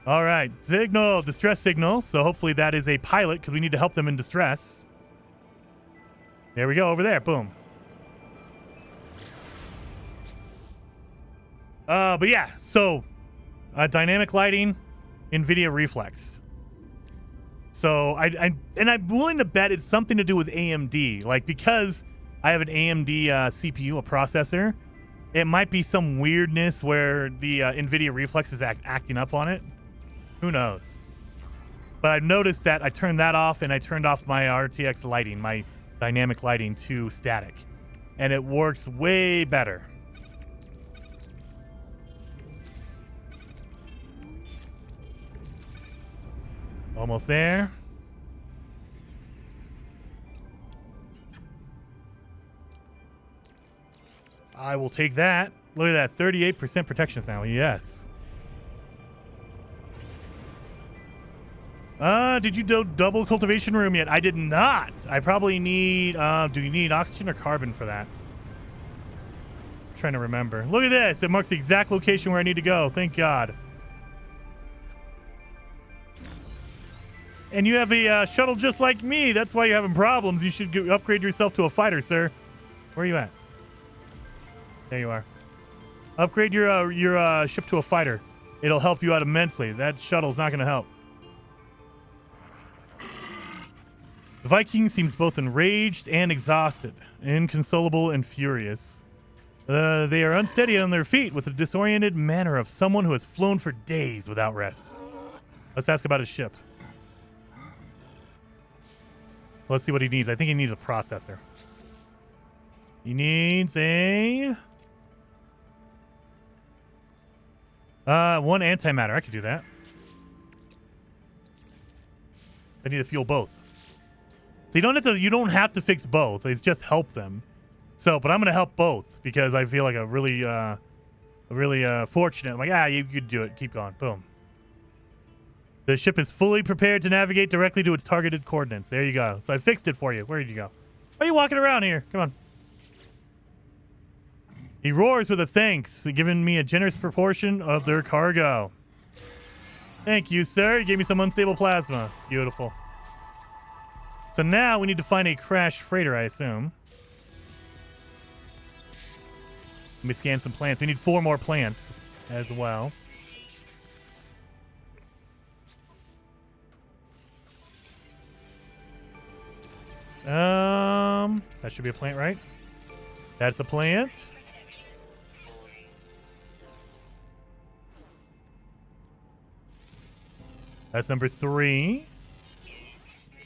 All right, signal, distress signal. So hopefully that is a pilot because we need to help them in distress. There we go, over there, boom. But yeah, so dynamic lighting, NVIDIA Reflex. So I'm willing to bet it's something to do with AMD, like because I have an AMD CPU, a processor. It might be some weirdness where the NVIDIA Reflex is acting up on it. Who knows? But I've noticed that I turned that off and I turned off my RTX lighting, my dynamic lighting to static. And it works way better. Almost there. I will take that. Look at that, 38% protection now. Yes. Did you do double cultivation room yet? I did not. I probably need, do you need oxygen or carbon for that? I'm trying to remember. Look at this. It marks the exact location where I need to go. Thank God. And you have a shuttle just like me. That's why you're having problems. You should upgrade yourself to a fighter, sir. Where are you at? There you are. Upgrade your ship to a fighter. It'll help you out immensely. That shuttle's not going to help. The Viking seems both enraged and exhausted, inconsolable and furious. They are unsteady on their feet with the disoriented manner of someone who has flown for days without rest. Let's ask about his ship. Let's see what he needs. I think he needs a processor. He needs a... one antimatter. I could do that. I need to fuel both. So you don't have to fix both. It's just help them. So, but I'm going to help both because I feel like a really fortunate. I'm like, you could do it. Keep going. Boom. The ship is fully prepared to navigate directly to its targeted coordinates. There you go. So I fixed it for you. Where did you go? Why are you walking around here? Come on. He roars with a thanks, giving me a generous proportion of their cargo. Thank you, sir. You gave me some unstable plasma. Beautiful. So now we need to find a crashed freighter, I assume. Let me scan some plants. We need 4 more plants as well. That should be a plant, right? That's a plant. That's number 3.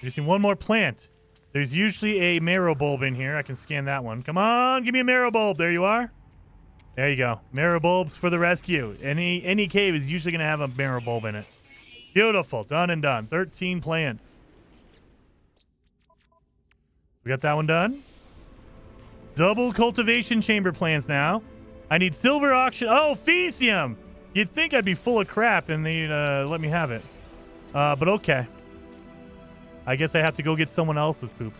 Just need one more plant. There's usually a marrow bulb in here. I can scan that one. Come on, give me a marrow bulb. There you are. There you go. Marrow bulbs for the rescue. Any cave is usually going to have a marrow bulb in it. Beautiful. Done and done. 13 plants. We got that one done. Double cultivation chamber plants now. I need silver auction. Oh, Fesium. You'd think I'd be full of crap and they'd let me have it. But okay. I guess I have to go get someone else's poop.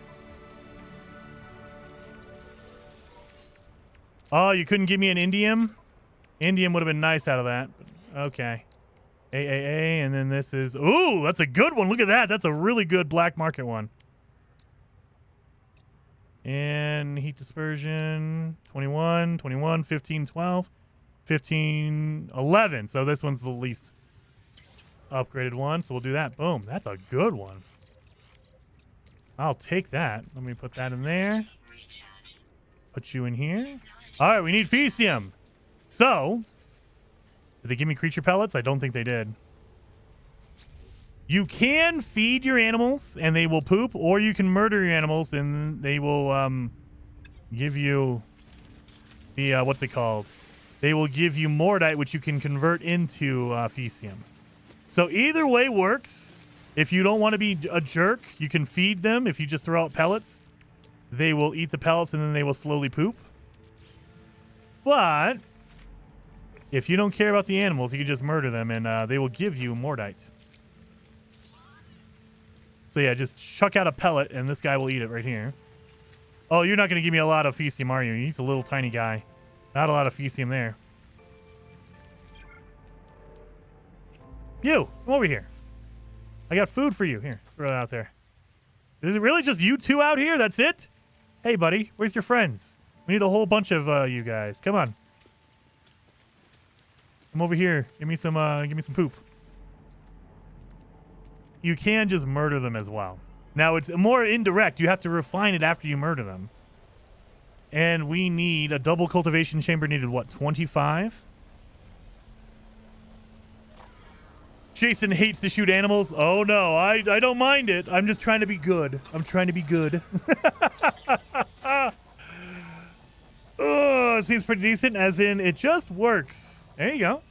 Oh, you couldn't give me an indium? Indium would have been nice out of that. Okay. AAA, and then this is... Ooh, that's a good one. Look at that. That's a really good black market one. And heat dispersion, 21, 21, 15, 12, 15, 11. So this one's the least upgraded one. So we'll do that. Boom. That's a good one. I'll take that. Let me put that in there. Put you in here. All right, we need Fesium. So, did they give me creature pellets? I don't think they did. You can feed your animals and they will poop, or you can murder your animals and they will give you the, what's it called? They will give you Mordite, which you can convert into Fesium. So either way works. If you don't want to be a jerk, you can feed them. If you just throw out pellets, they will eat the pellets and then they will slowly poop. But if you don't care about the animals, you can just murder them and they will give you Mordite. So yeah, just chuck out a pellet and this guy will eat it right here. Oh, you're not going to give me a lot of Fesium, are you? He's a little tiny guy. Not a lot of Fesium there. You, come over here. I got food for you. Here, throw it out there. Is it really just you two out here? That's it? Hey, buddy, where's your friends? We need a whole bunch of you guys. Come on. Come over here. Give me some poop. You can just murder them as well. Now, it's more indirect. You have to refine it after you murder them. And we need a double cultivation chamber needed, what, 25? Jason hates to shoot animals. Oh, no, I don't mind it. I'm just trying to be good. I'm trying to be good. Oh, it seems pretty decent, as in it just works. There you go.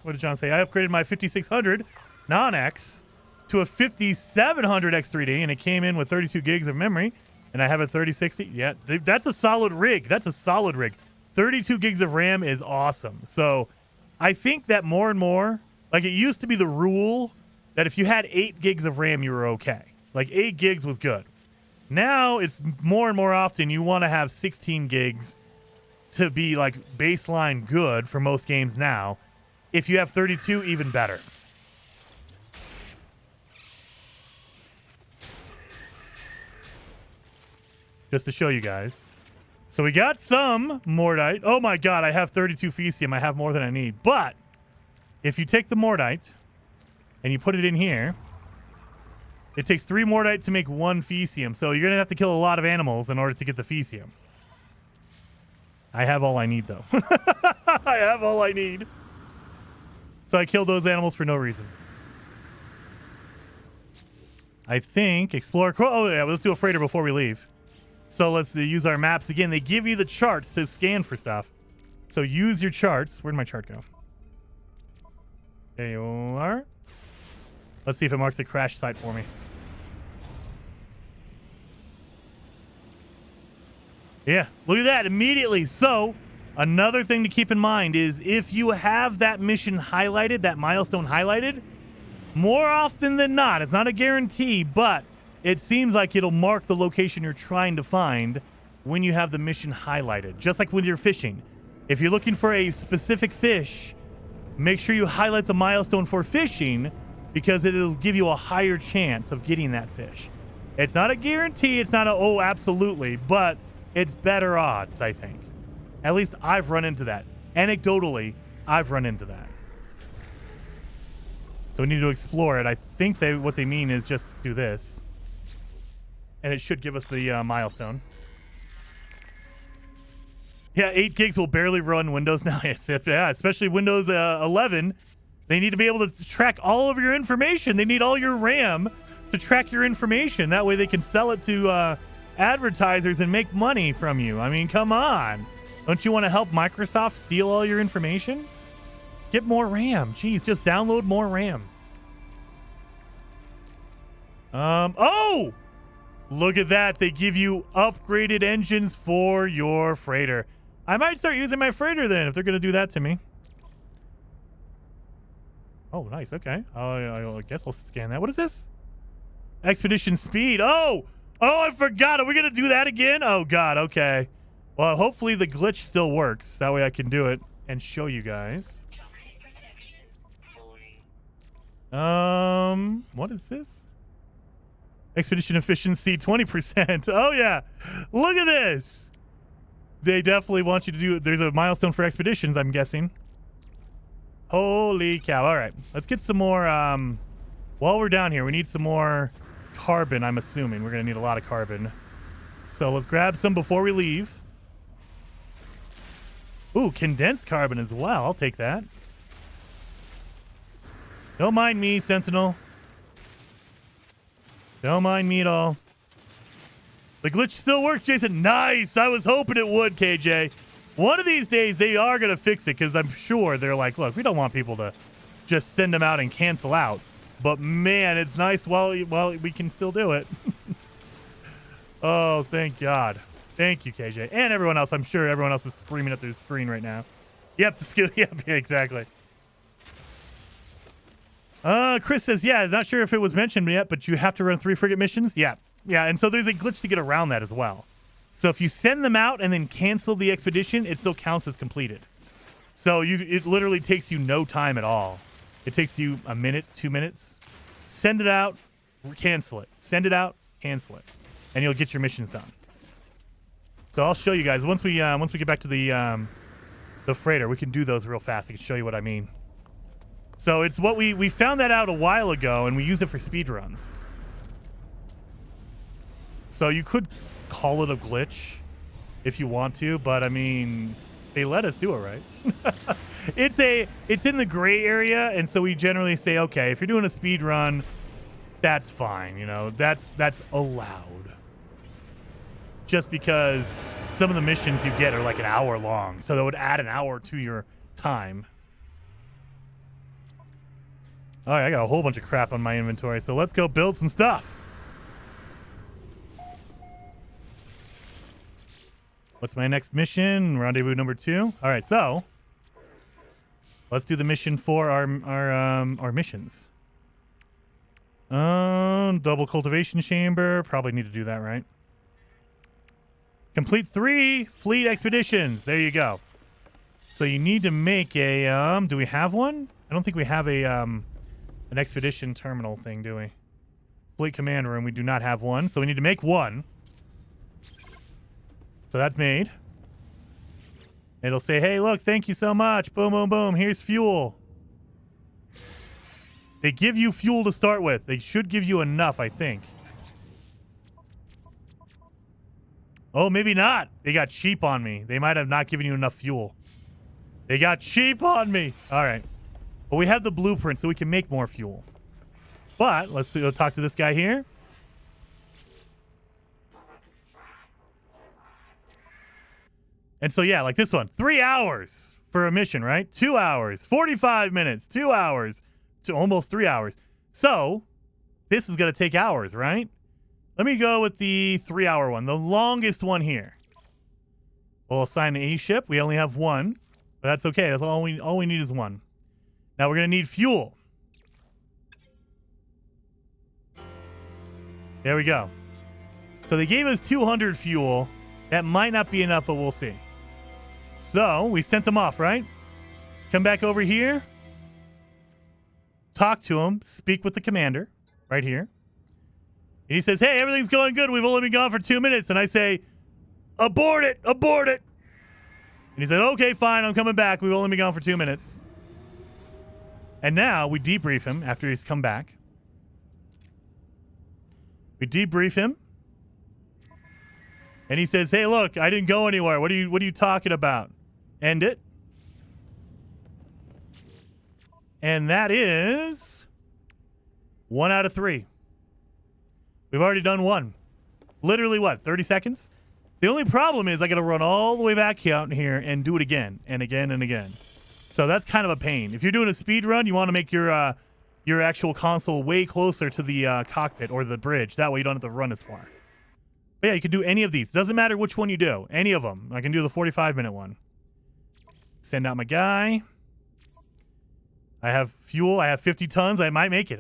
What did John say? I upgraded my 5600 non-X to a 5700 X3D, and it came in with 32 gigs of memory, and I have a 3060. Yeah, that's a solid rig. That's a solid rig. 32 gigs of RAM is awesome. So I think that more and more, like it used to be the rule that if you had 8 gigs of RAM, you were okay. Like 8 gigs was good. Now it's more and more often you want to have 16 gigs to be like baseline good for most games now. If you have 32, even better. Just to show you guys. So we got some Mordite. Oh my god, I have 32 Fecium. I have more than I need. But if you take the Mordite and you put it in here, it takes 3 Mordite to make 1 Fecium. So you're going to have to kill a lot of animals in order to get the Fecium. I have all I need, though. I have all I need. So I killed those animals for no reason. I think Explorer... Oh, yeah, let's do a freighter before we leave. So let's use our maps again. They give you the charts to scan for stuff. So use your charts. Where'd my chart go? There you are. Let's see if it marks a crash site for me. Yeah, look at that immediately. So another thing to keep in mind is if you have that mission highlighted, that milestone highlighted, more often than not, it's not a guarantee, but it seems like it'll mark the location you're trying to find when you have the mission highlighted. Just like with your fishing. If you're looking for a specific fish, make sure you highlight the milestone for fishing because it'll give you a higher chance of getting that fish. It's not a guarantee. It's not a, oh, absolutely, but it's better odds, I think. At least I've run into that. Anecdotally, I've run into that. So we need to explore it. I think what they mean is just do this. And it should give us the milestone. Yeah, 8 gigs will barely run Windows now. Yeah, especially Windows 11. They need to be able to track all of your information. They need all your RAM to track your information. That way they can sell it to advertisers and make money from you. I mean, come on. Don't you want to help Microsoft steal all your information? Get more RAM. Jeez, just download more RAM. Oh! Look at that. They give you upgraded engines for your freighter. I might start using my freighter then if they're going to do that to me. Oh, nice. Okay. I guess I'll scan that. What is this? Expedition speed. Oh, I forgot. Are we going to do that again? Oh, God. Okay. Well, hopefully the glitch still works. That way I can do it and show you guys. What is this? Expedition efficiency 20%. Oh, yeah. Look at this. They definitely want you to do it. There's a milestone for expeditions, I'm guessing. Holy cow. All right. Let's get some more. While we're down here, we need some more carbon, I'm assuming. We're going to need a lot of carbon. So let's grab some before we leave. Ooh, condensed carbon as well. I'll take that. Don't mind me, Sentinel. Don't mind me at all. The glitch still works, Jason. Nice. I was hoping it would, KJ. One of these days, they are going to fix it because I'm sure they're like, look, we don't want people to just send them out and cancel out. But, man, it's nice while we can still do it. Oh, thank God. Thank you, KJ. And everyone else. I'm sure everyone else is screaming at their screen right now. Yep, the skill. Yep, exactly. Chris says, yeah, not sure if it was mentioned yet, but you have to run 3 frigate missions. Yeah. Yeah, and so there's a glitch to get around that as well. So if you send them out and then cancel the expedition, it still counts as completed. So it literally takes you no time at all. It takes you a minute, 2 minutes. Send it out, cancel it. Send it out, cancel it. And you'll get your missions done. So I'll show you guys. Once we get back to the freighter, we can do those real fast. I can show you what I mean. So it's what we found that out a while ago, and we use it for speedruns. So you could call it a glitch if you want to, but I mean, they let us do it, right? It's in the gray area, and so we generally say, okay, if you're doing a speed run, that's fine, you know, that's allowed. Just because some of the missions you get are like an hour long, so that would add an hour to your time. All right, I got a whole bunch of crap on my inventory, so let's go build some stuff. What's my next mission? Rendezvous number 2. All right, so let's do the mission for our missions. Double cultivation chamber. Probably need to do that, right? Complete 3 fleet expeditions. There you go. So you need to make a, do we have one? I don't think we have a, an expedition terminal thing, do we? Fleet command room. We do not have one. So we need to make one. So that's made. It'll say, hey, look, thank you so much. Boom, boom, boom. Here's fuel. They give you fuel to start with. They should give you enough, I think. Oh, maybe not. They got cheap on me. They might have not given you enough fuel. They got cheap on me. All right. But we have the blueprint, so we can make more fuel. But let's go talk to this guy here. And so, yeah, like this one. 3 hours for a mission, right? 2 hours. 45 minutes. 2 hours. To almost 3 hours. So, this is going to take hours, right? Let me go with the 3-hour one. The longest one here. We'll assign a ship. We only have one. But that's okay. That's all we need is one. Now, we're going to need fuel. There we go. So, they gave us 200 fuel. That might not be enough, but we'll see. So, we sent them off, right? Come back over here. Talk to him. Speak with the commander. Right here. And he says, hey, everything's going good. We've only been gone for 2 minutes. And I say, abort it. Abort it. And he said, okay, fine. I'm coming back. We've only been gone for 2 minutes. And now we debrief him after he's come back. We debrief him. And he says, hey, look, I didn't go anywhere. What are you talking about? End it. And that is 1 out of 3. We've already done one. Literally, what, 30 seconds? The only problem is I got to run all the way back out here and do it again and again and again. So that's kind of a pain. If you're doing a speed run, you want to make your actual console way closer to the cockpit or the bridge. That way you don't have to run as far. But yeah, you can do any of these. Doesn't matter which one you do. Any of them. I can do the 45-minute one. Send out my guy. I have fuel. I have 50 tons. I might make it.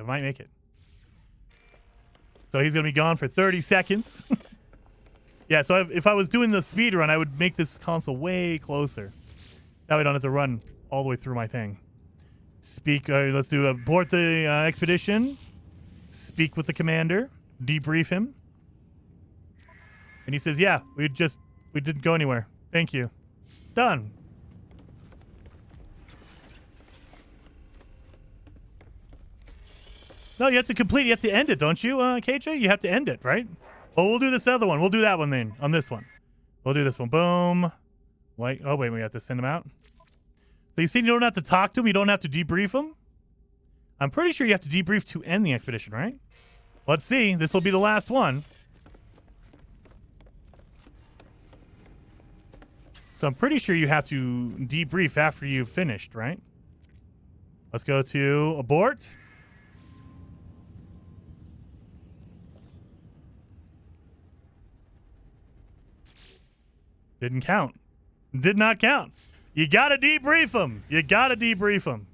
So he's going to be gone for 30 seconds. Yeah, so if I was doing the speed run, I would make this console way closer. That way I don't have to run all the way through my thing. Let's do abort the expedition. Speak with the commander. Debrief him. And he says, yeah, we didn't go anywhere. Thank you. Done. No, you have to complete. You have to end it, don't you, KJ? You have to end it, right? Oh, we'll do this other one. We'll do that one then. On this one, we'll do this one. Boom. Like, oh wait, we have to send him out. So you see, you don't have to talk to him. You don't have to debrief him. I'm pretty sure you have to debrief to end the expedition, right? Let's see. This will be the last one. So I'm pretty sure you have to debrief after you've finished, right? Let's go to abort. Didn't count. Did not count. You got to debrief him. You got to debrief him.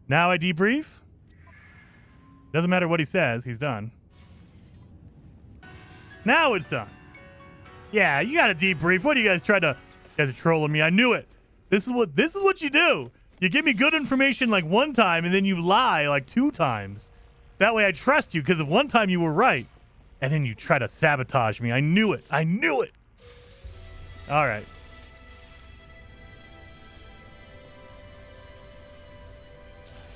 Now I debrief. Doesn't matter what he says. He's done. Now it's done. Yeah, you got to debrief. What are you guys trying to... You guys are trolling me. I knew it. This is what you do. You give me good information like one time and then you lie like 2 times. That way I trust you because one time you were right. And then you try to sabotage me. I knew it. I knew it. All right.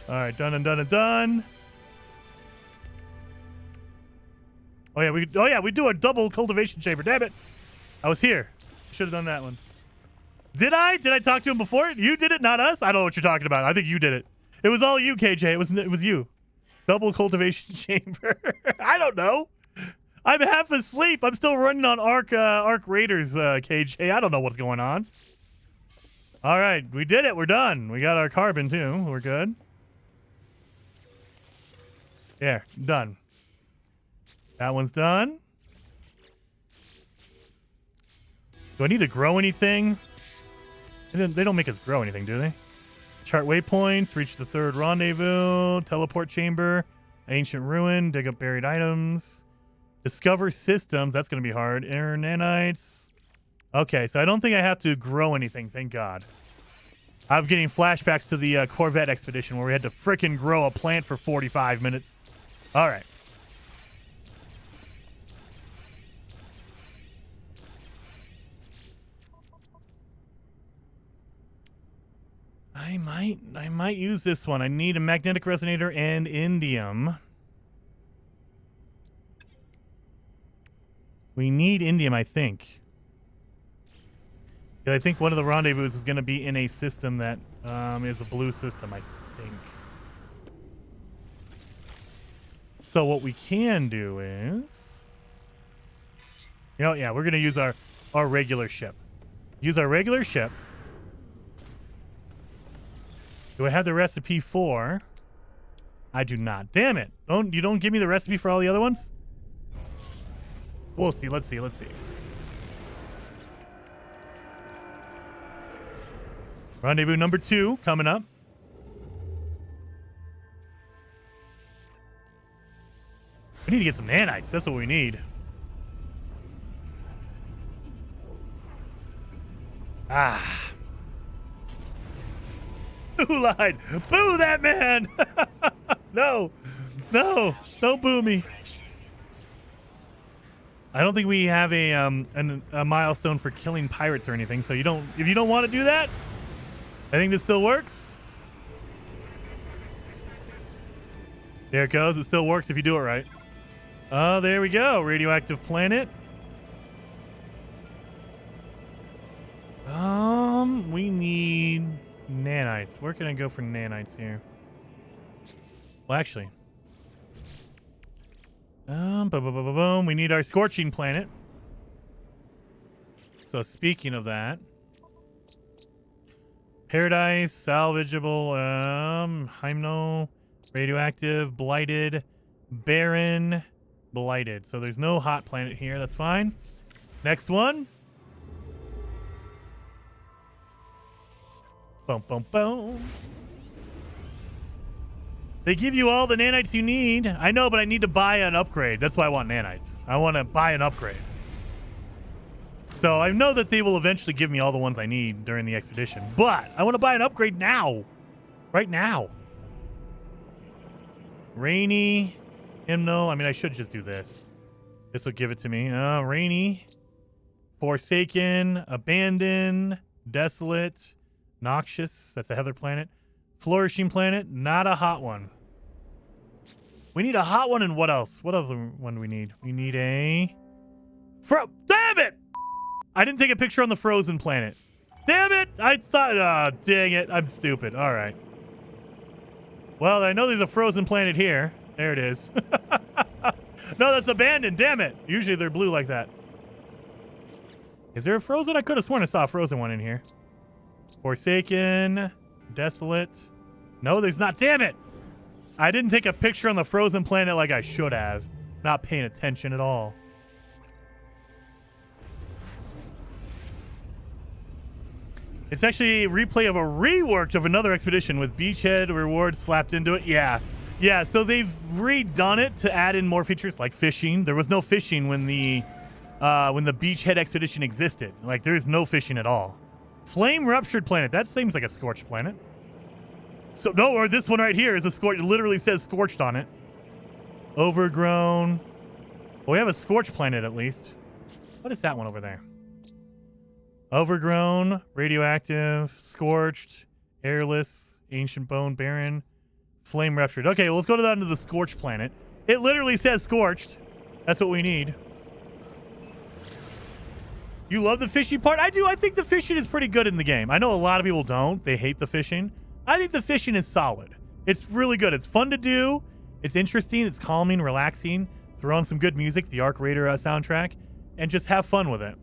All right, done and done and done. Oh yeah, we do a double cultivation chamber. Damn it. I was here. Should have done that one. Did I? Did I talk to him before? You did it, not us? I don't know what you're talking about. I think you did it. It was all you, KJ. It was you. Double cultivation chamber. I don't know. I'm half asleep. I'm still running on Arc Raiders, KJ. I don't know what's going on. All right, we did it. We're done. We got our carbon, too. We're good. There, done. That one's done. Do I need to grow anything? They don't make us grow anything, do they? Chart waypoints, reach the 3rd rendezvous, teleport chamber, Ancient ruin. Dig up buried items. Discover systems. That's going to be hard. Inner nanites. Okay, so I don't think I have to grow anything. Thank God. I'm getting flashbacks to the Corvette expedition where we had to frickin' grow a plant for 45 minutes. All right. I might use this one. I need a magnetic resonator and indium. We need indium, I think. I think one of the rendezvous is going to be in a system that is a blue system, I think. So what we can do is... You know, yeah, we're going to use our regular ship. Use our regular ship. Do I have the recipe for... I do not. Damn it. You don't give me the recipe for all the other ones? We'll see. Let's see. Rendezvous number 2 coming up. We need to get some nanites. That's what we need. Ah. Who lied? Boo that man! No. Don't boo me. I don't think we have a milestone for killing pirates or anything. So if you don't want to do that, I think this still works. There it goes. It still works if you do it right. Oh, there we go. Radioactive planet. We need nanites. Where can I go for nanites here? Well, actually. Boom. We need our scorching planet. So speaking of that. Paradise, salvageable, Hymno, radioactive, blighted, barren, blighted. So there's no hot planet here. That's fine. Next one. Boom. They give you all the nanites you need. I know, but I need to buy an upgrade. That's why I want nanites. I want to buy an upgrade. So I know that they will eventually give me all the ones I need during the expedition. But I want to buy an upgrade now. Right now. Rainy. Hymno. I mean, I should just do this. This will give it to me. Rainy. Forsaken. Abandoned. Desolate. Noxious. That's a heather planet. Flourishing planet. Not a hot one. We need a hot one, and what else? What other one do we need? We need a... Damn it! I didn't take a picture on the frozen planet. Damn it! I thought... Oh, dang it. I'm stupid. All right. Well, I know there's a frozen planet here. There it is. No, that's abandoned. Damn it. Usually they're blue like that. Is there a frozen? I could have sworn I saw a frozen one in here. Forsaken. Desolate. No, there's not. Damn it! I didn't take a picture on the frozen planet like I should have. Not paying attention at all. It's actually a replay of a rework of another expedition with Beachhead rewards slapped into it. Yeah, so they've redone it to add in more features like fishing. There was no fishing when the Beachhead expedition existed. Like, there's no fishing at all. Flame ruptured planet. That seems like a scorched planet. So no, or this one right here is a scorched. It literally says scorched on it. Overgrown. Well, we have a scorched planet at least. What is that one over there? Overgrown, radioactive, scorched, airless, ancient bone, barren, flame ruptured. Okay, well, let's go down to the scorched planet. It literally says scorched. That's what we need. You love the fishing part? I do. I think the fishing is pretty good in the game. I know a lot of people don't. They hate the fishing. I think the fishing is solid. It's really good. It's fun to do. It's interesting. It's calming, relaxing. Throw on some good music, the Arc Raider soundtrack, and just have fun with it.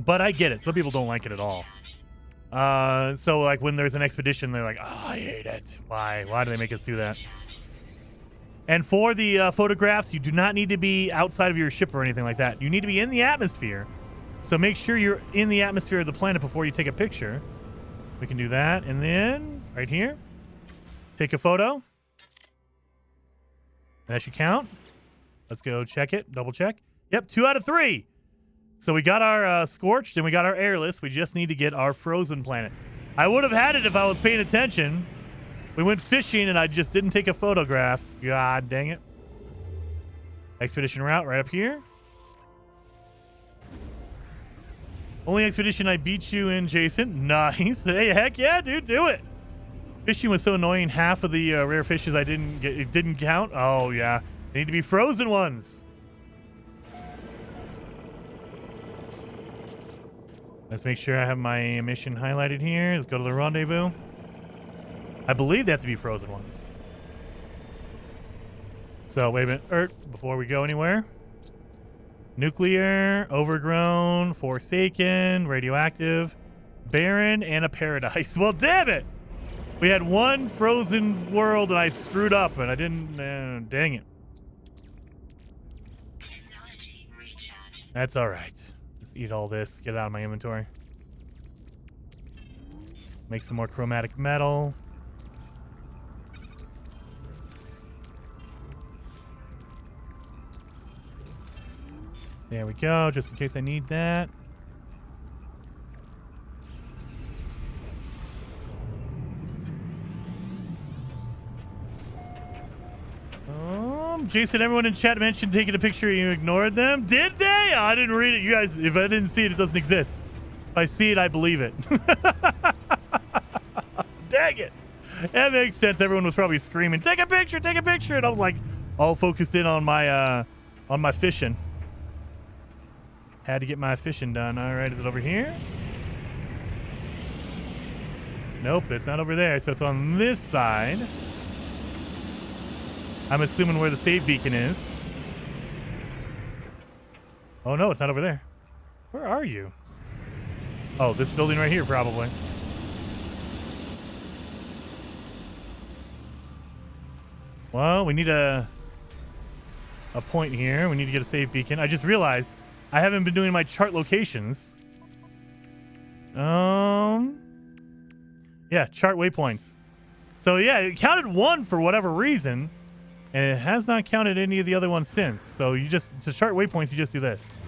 But I get it. Some people don't like it at all. So, like, when there's an expedition, they're like, oh, I hate it. Why? Why do they make us do that? And for the photographs, you do not need to be outside of your ship or anything like that. You need to be in the atmosphere. So make sure you're in the atmosphere of the planet before you take a picture. We can do that. And then, right here, take a photo. That should count. Let's go check it. Double check. Yep, 2 out of 3. So we got our scorched and we got our airless. We just need to get our frozen planet. I would have had it if I was paying attention. We went fishing and I just didn't take a photograph. God dang it. Expedition route right up here. Only expedition I beat you in, Jason. Nice. Hey, heck yeah, dude, do it. Fishing was so annoying. Half of the rare fishes I didn't get, it didn't count. Oh yeah, they need to be frozen ones. Let's make sure I have my mission highlighted here. Let's go to the rendezvous. I believe they have to be frozen ones. So wait a minute, before we go anywhere. Nuclear, overgrown, forsaken, radioactive, barren, and a paradise. Well, damn it! We had one frozen world and I screwed up and I didn't, dang it. Technology recharge. That's all right. Let's eat all this, get it out of my inventory. Make some more chromatic metal. There we go, just in case I need that. Jason, everyone in chat mentioned taking a picture and you ignored them. Did they? I didn't read it. You guys, if I didn't see it, it doesn't exist. If I see it, I believe it. Dang it. That makes sense. Everyone was probably screaming, take a picture, take a picture. And I was like all focused in on my fishing. Had to get my fishing done. All right, is it over here? Nope, it's not over there. So it's on this side. I'm assuming where the save beacon is. Oh no, it's not over there. Where are you? Oh, this building right here, probably. Well, we need a point here. We need to get a save beacon. I just realized I haven't been doing my chart locations. Yeah, chart waypoints. So yeah, it counted 1 for whatever reason, and it has not counted any of the other ones since. So you just, to chart waypoints, you just do this.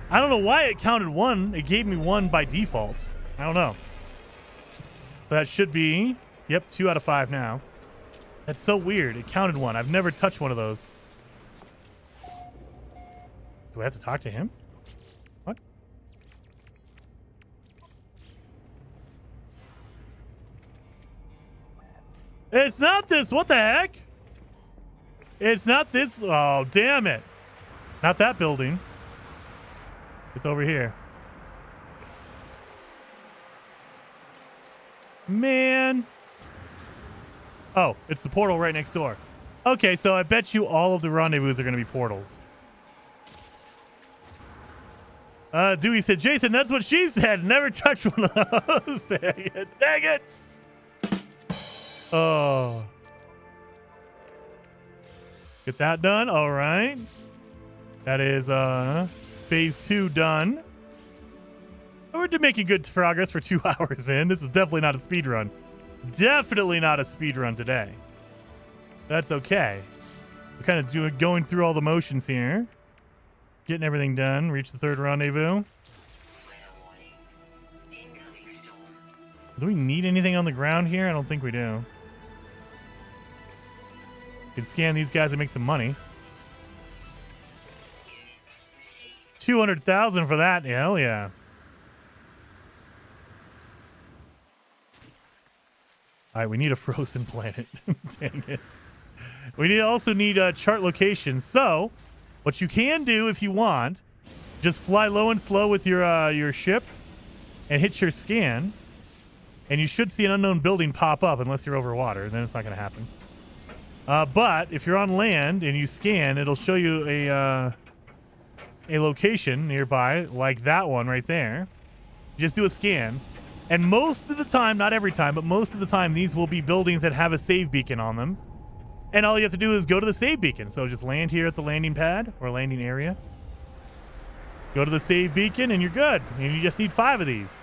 I don't know why it counted 1. It gave me 1 by default. I don't know. But that should be, yep, 2 out of 5 now. That's so weird. It counted 1. I've never touched one of those. Do I have to talk to him? What? It's not this. What the heck? It's not this. Oh, damn it. Not that building. It's over here. Man. Oh, it's the portal right next door. Okay, so I bet you all of the rendezvous are going to be portals. Dewey said, Jason, that's what she said. Never touch one of those. Dang it. Dang it. Oh. Get that done. All right. That is phase 2 done. We're making good progress for 2 hours in. This is definitely not a speed run. Definitely not a speed run today. That's okay. We're kind of going through all the motions here. Getting everything done. Reach the 3rd rendezvous. Do we need anything on the ground here? I don't think we do. We can scan these guys and make some money. 200,000 for that. Hell yeah. All right, we need a frozen planet. Dang it. We also need chart locations. So, what you can do if you want, just fly low and slow with your ship and hit your scan, and you should see an unknown building pop up unless you're over water. Then it's not going to happen. But if you're on land and you scan, it'll show you a location nearby, like that one right there. You just do a scan. And most of the time, not every time, but most of the time, these will be buildings that have a save beacon on them. And all you have to do is go to the save beacon. So just land here at the landing pad or landing area. Go to the save beacon and you're good. And you just need 5 of these.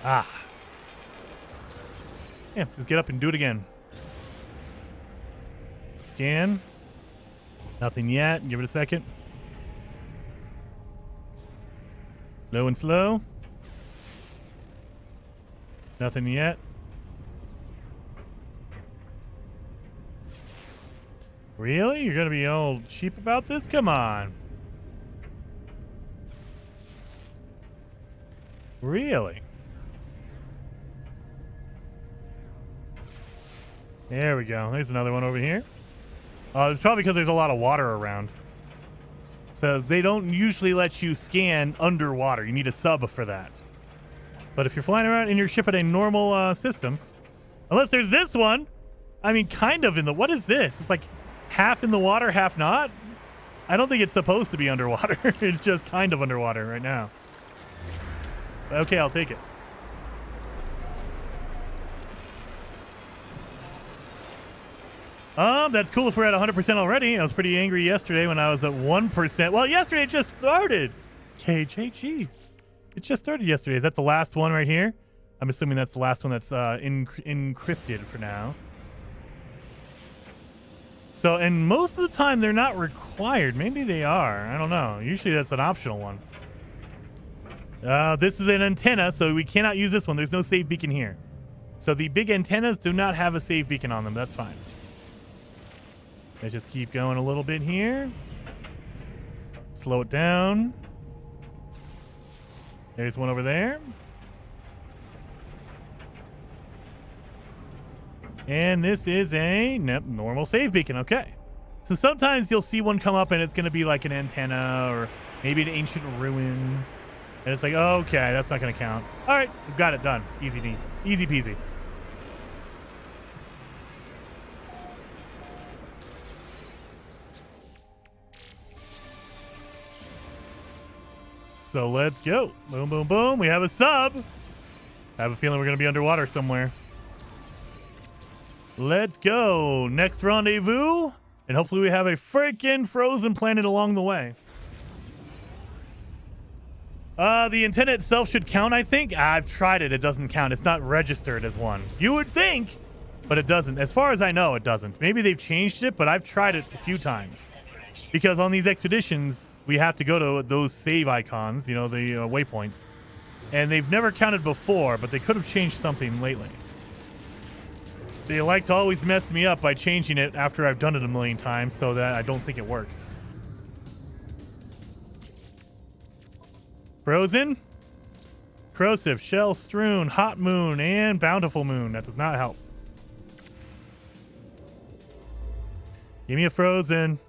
Ah. Yeah, just get up and do it again. Scan. Nothing yet. Give it a second. Low and slow. Nothing yet. Really? You're going to be all cheap about this? Come on. Really? There we go. There's another one over here. It's probably because there's a lot of water around. So they don't usually let you scan underwater. You need a sub for that. But if you're flying around in your ship at a normal system, unless there's this one, I mean, kind of in the... What is this? It's like half in the water, half not? I don't think it's supposed to be underwater. It's just kind of underwater right now. Okay, I'll take it. That's cool if we're at 100% already. I was pretty angry yesterday when I was at 1%. Well, yesterday it just started. KJGs. It just started yesterday. Is that the last one right here? I'm assuming that's the last one that's encrypted for now. So, and most of the time they're not required. Maybe they are. I don't know. Usually that's an optional one. This is an antenna, so we cannot use this one. There's no save beacon here. So the big antennas do not have a save beacon on them. That's fine. Let's just keep going a little bit here. Slow it down. There's one over there. And this is a normal save beacon. Okay. So sometimes you'll see one come up and it's going to be like an antenna or maybe an ancient ruin. And it's like, okay, that's not going to count. All right, we've got it done. Easy peasy. Easy peasy. So let's go. Boom, boom, boom. We have a sub. I have a feeling we're going to be underwater somewhere. Let's go. Next rendezvous. And hopefully we have a freaking frozen planet along the way. The antenna itself should count, I think. I've tried it. It doesn't count. It's not registered as one. You would think, but it doesn't. As far as I know, it doesn't. Maybe they've changed it, but I've tried it a few times. Because on these expeditions, we have to go to those save icons, you know, the waypoints. And they've never counted before, but they could have changed something lately. They like to always mess me up by changing it after I've done it a million times so that I don't think it works. Frozen, corrosive, shell strewn, hot moon, and bountiful moon. That does not help. Give me a frozen.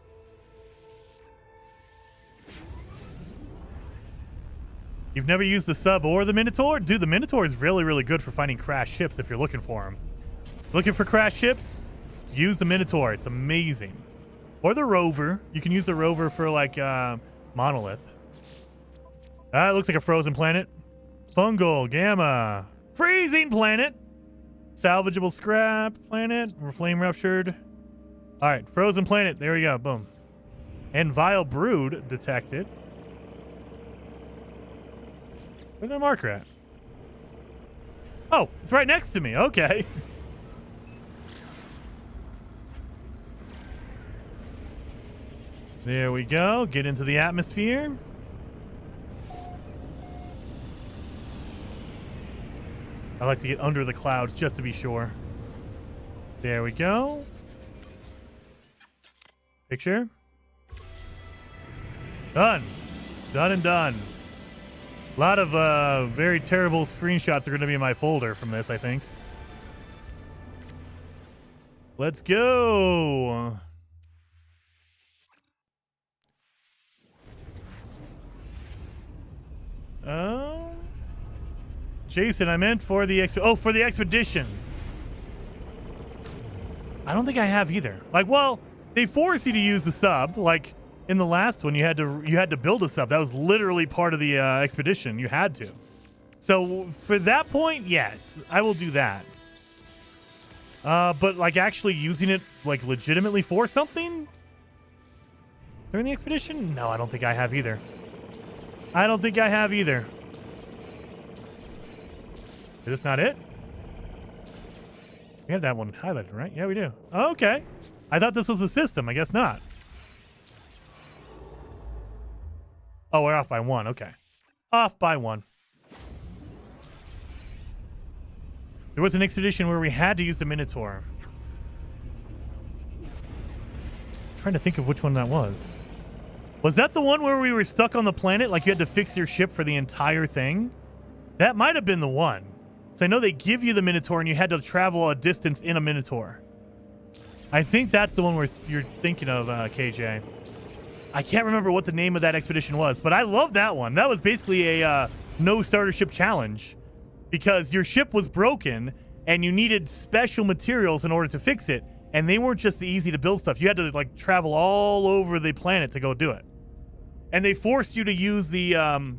You've never used the sub or the Minotaur? Dude, the Minotaur is really, really good for finding crashed ships if you're looking for them. Looking for crashed ships? Use the Minotaur. It's amazing. Or the Rover. You can use the Rover for, like, Monolith. It looks like a frozen planet. Fungal, Gamma. Freezing planet. Salvageable scrap planet. We're flame ruptured. All right, frozen planet. There we go. Boom. And vile brood detected. Where's my marker at? Oh, it's right next to me. Okay. There we go. Get into the atmosphere. I like to get under the clouds just to be sure. There we go. Picture. Done. Done and done. A lot of very terrible screenshots are going to be in my folder from this, I think. Let's go. Jason, I meant for the for the expeditions. I don't think I have either. Like, well, they force you to use the sub. Like in the last one, you had to build a sub. That was literally part of the expedition. You had to. So for that point, yes, I will do that. But like actually using it like legitimately for something during the expedition? No, I don't think I have either. I don't think I have either. Is this not it? We have that one highlighted, right? Yeah, we do. Okay. I thought this was a system. I guess not. Oh, we're off by 1. Okay. Off by 1. There was an expedition where we had to use the Minotaur. I'm trying to think of which one that was. Was that the one where we were stuck on the planet? Like you had to fix your ship for the entire thing? That might have been the one. So I know they give you the Minotaur and you had to travel a distance in a Minotaur. I think that's the one where you're thinking of, KJ. I can't remember what the name of that expedition was, but I love that one. That was basically a no starter ship challenge because your ship was broken and you needed special materials in order to fix it. And they weren't just the easy to build stuff. You had to like travel all over the planet to go do it. And they forced you to use the,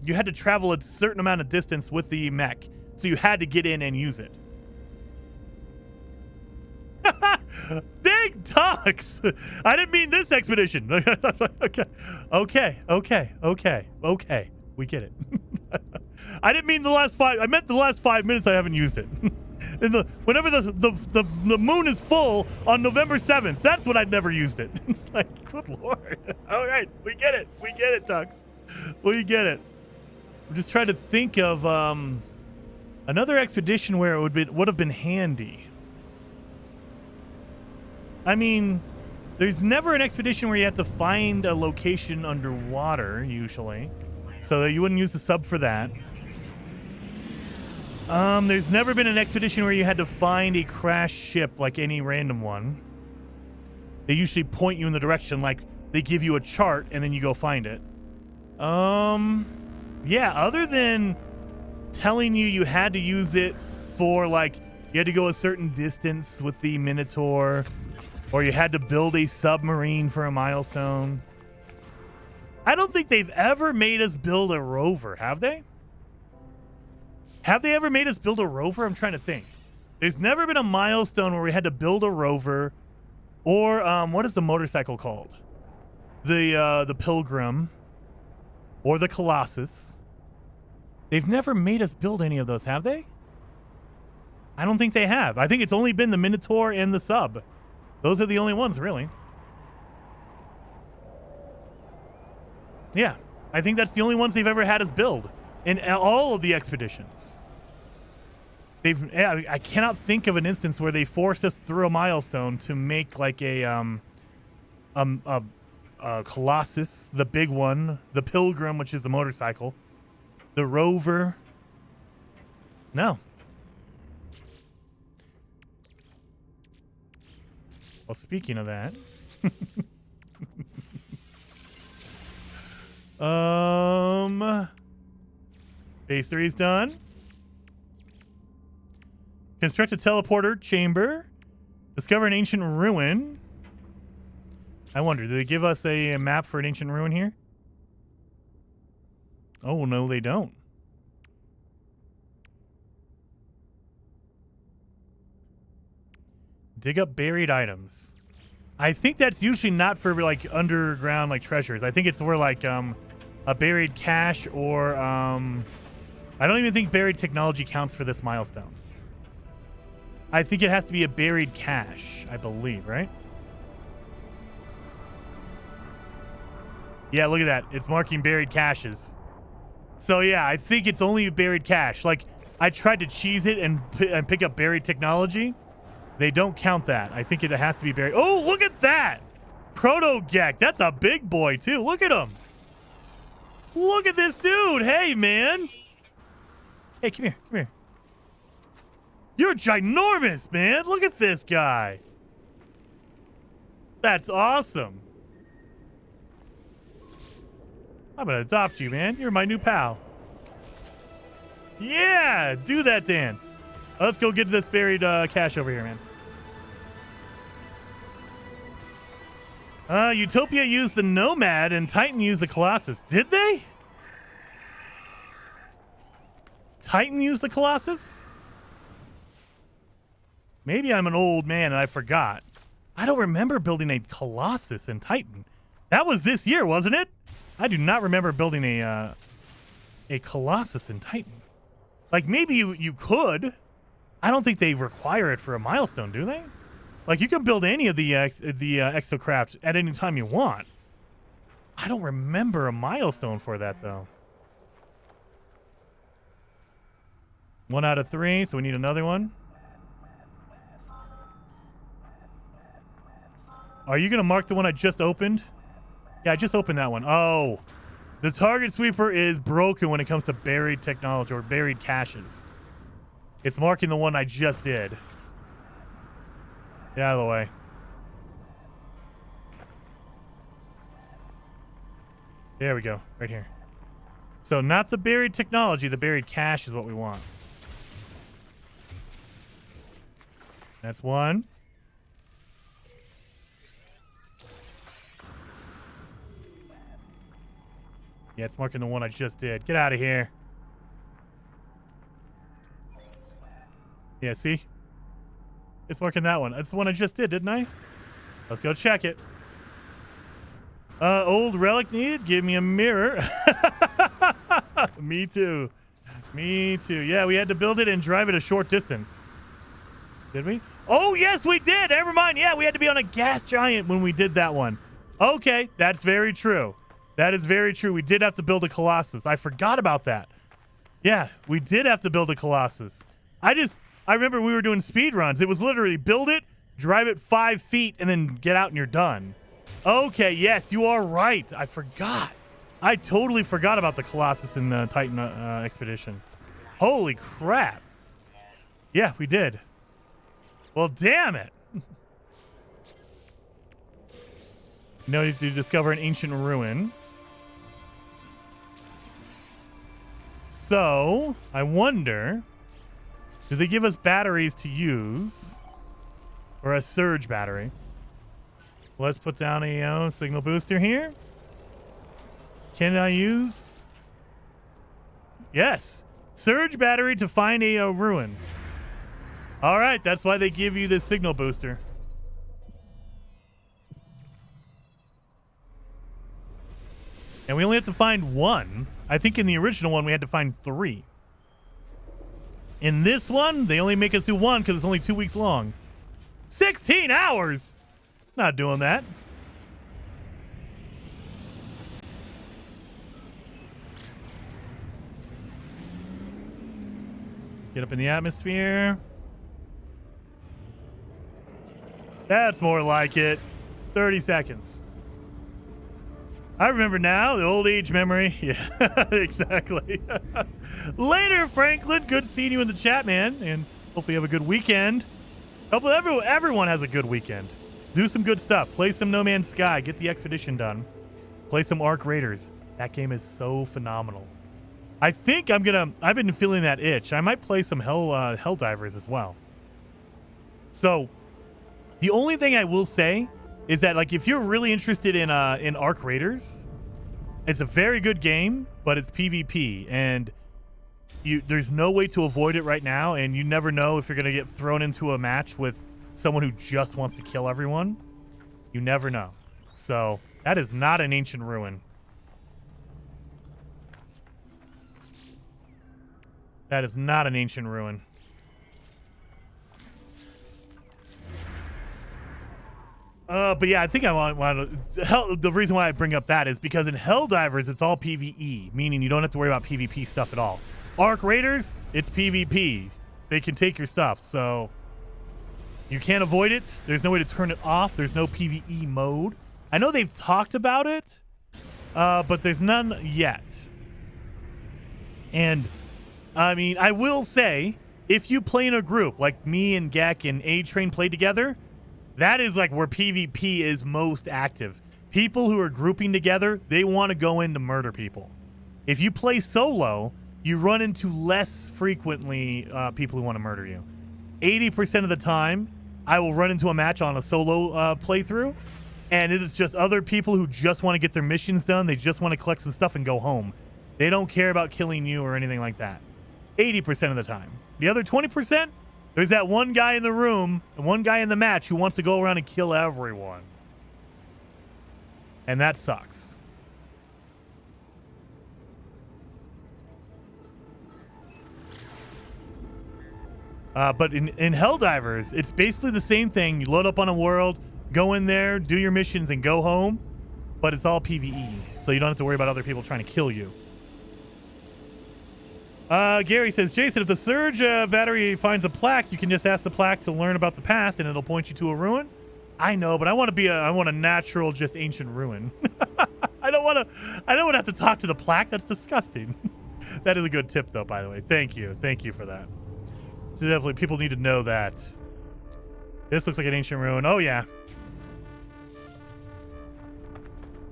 you had to travel a certain amount of distance with the mech. So you had to get in and use it. Dang Tux! I didn't mean this expedition. Okay. We get it. I didn't mean the last 5. I meant the last 5 minutes I haven't used it. Whenever the moon is full on November 7th, that's when I'd never used it. It's like, good lord. All right, we get it. We get it, Tux. We get it. I'm just trying to think of another expedition where it would have been handy. I mean, there's never an expedition where you have to find a location underwater, usually. So you wouldn't use the sub for that. There's never been an expedition where you had to find a crashed ship like any random one. They usually point you in the direction, like they give you a chart and then you go find it. Yeah, other than telling you had to use it for like, you had to go a certain distance with the Minotaur, or you had to build a submarine for a milestone. I don't think they've ever made us build a rover, have they? Have they ever made us build a rover? I'm trying to think. There's never been a milestone where we had to build a rover, or what is the motorcycle called? The Pilgrim, or the Colossus. They've never made us build any of those, have they? I don't think they have. I think it's only been the Minotaur and the sub. Those are the only ones, really. Yeah, I think that's the only ones they've ever had us build in all of the expeditions. I cannot think of an instance where they forced us through a milestone to make like a Colossus, the big one, the Pilgrim, which is the motorcycle, the rover. No. Well, speaking of that, phase 3 is done. Construct a teleporter chamber. Discover an ancient ruin. I wonder, do they give us a map for an ancient ruin here? Oh, no, they don't. Dig up buried items. I think that's usually not for like underground like treasures. I think it's for like a buried cache or I don't even think buried technology counts for this milestone. I think it has to be a buried cache, I believe, right? Yeah, look at that. It's marking buried caches. So yeah, I think it's only a buried cache. Like I tried to cheese it and pick up buried technology. They don't count that. I think it has to be buried. Oh, look at that! Proto-Gek. That's a big boy, too. Look at him. Look at this dude. Hey, man. Hey, come here. Come here. You're ginormous, man. Look at this guy. That's awesome. I'm going to adopt you, man. You're my new pal. Yeah, do that dance. Let's go get to this buried cache over here, man. Utopia used the Nomad and Titan used the Colossus. Did they? Titan used the Colossus? Maybe I'm an old man and I forgot. I don't remember building a Colossus in Titan. That was this year, wasn't it? I do not remember building a Colossus in Titan. Like maybe you could. I don't think they require it for a milestone, do they? Like, you can build any of the exocraft at any time you want. I don't remember a milestone for that, though. 1 out of 3, so we need another one. Are you going to mark the one I just opened? Yeah, I just opened that one. Oh, the target sweeper is broken when it comes to buried technology or buried caches. It's marking the one I just did. Get out of the way. There we go. Right here. So not the buried technology. The buried cache is what we want. That's one. Yeah, it's marking the one I just did. Get out of here. Yeah, see? It's marking that one. That's the one I just did, didn't I? Let's go check it. Old relic needed? Give me a mirror. Me too. Me too. Yeah, we had to build it and drive it a short distance. Did we? Oh, yes, we did. Never mind. Yeah, we had to be on a gas giant when we did that one. Okay, that's very true. That is very true. We did have to build a Colossus. I forgot about that. Yeah, we did have to build a Colossus. I remember we were doing speed runs. It was literally build it, drive it 5 feet, and then get out and you're done. Okay, yes, you are right. I forgot. I totally forgot about the Colossus in the Titan expedition. Holy crap. Yeah, we did. Well, damn it. Now you need to discover an ancient ruin. So, I wonder, do they give us batteries to use? Or a surge battery? Let's put down a signal booster here. Can I use? Yes. Surge battery to find a ruin. All right, that's why they give you this signal booster. And we only have to find one. I think in the original one, we had to find 3. In this one, they only make us do 1 because it's only 2 weeks long. 16 hours! Not doing that. Get up in the atmosphere. That's more like it. 30 seconds. I remember now, the old age memory. Yeah, exactly. Later, Franklin. Good seeing you in the chat, man. And hopefully you have a good weekend. Hopefully everyone has a good weekend. Do some good stuff. Play some No Man's Sky. Get the expedition done. Play some Ark Raiders. That game is so phenomenal. I think I've been feeling that itch. I might play some Helldivers as well. So, the only thing I will say is that, like, if you're really interested in Ark Raiders, it's a very good game, but it's PvP, and there's no way to avoid it right now, and you never know if you're going to get thrown into a match with someone who just wants to kill everyone. You never know. So, that is not an ancient ruin. That is not an ancient ruin. But yeah, I think I want to... The reason why I bring up that is because in Helldivers, it's all PvE, meaning you don't have to worry about PvP stuff at all. Ark Raiders, it's PvP. They can take your stuff, so you can't avoid it. There's no way to turn it off. There's no PvE mode. I know they've talked about it, but there's none yet. And, I mean, I will say, if you play in a group, like me and Gek and A-Train played together, that is like where PvP is most active. People who are grouping together, they want to go in to murder people. If you play solo, you run into less frequently people who want to murder you. 80% of the time, I will run into a match on a solo playthrough, and it is just other people who just want to get their missions done. They just want to collect some stuff and go home. They don't care about killing you or anything like that. 80% of the time. The other 20%, there's that one guy in the room and one guy in the match who wants to go around and kill everyone. And that sucks. But in Helldivers, it's basically the same thing. You load up on a world, go in there, do your missions, and go home. But it's all PvE, so you don't have to worry about other people trying to kill you. Gary says, Jason, if the surge battery finds a plaque, you can just ask the plaque to learn about the past, and it'll point you to a ruin. I know, but I want a natural, just ancient ruin. I don't want to have to talk to the plaque. That's disgusting. That is a good tip, though, by the way. Thank you for that. So definitely, people need to know that. This looks like an ancient ruin. Oh, yeah.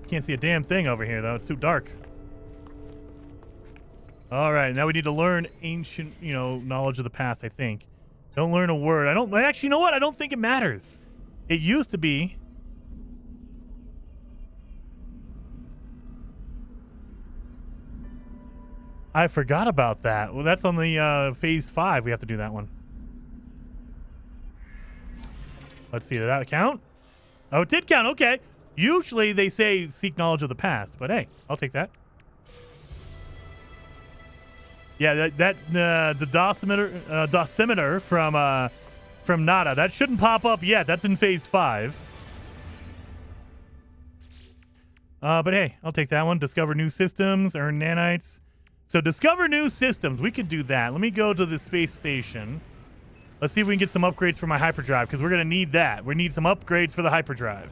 Can't see a damn thing over here, though. It's too dark. All right, now we need to learn ancient, knowledge of the past, I think. Don't learn a word. Actually, you know what? I don't think it matters. It used to be. I forgot about that. Well, that's on the phase 5. We have to do that one. Let's see. Did that count? Oh, it did count. Okay. Usually they say seek knowledge of the past, but hey, I'll take that. Yeah, the dosimeter from Nada, that shouldn't pop up yet. That's in phase 5. But hey, I'll take that one. Discover new systems, earn nanites. So discover new systems. We could do that. Let me go to the space station. Let's see if we can get some upgrades for my hyperdrive, because we're going to need that. We need some upgrades for the hyperdrive.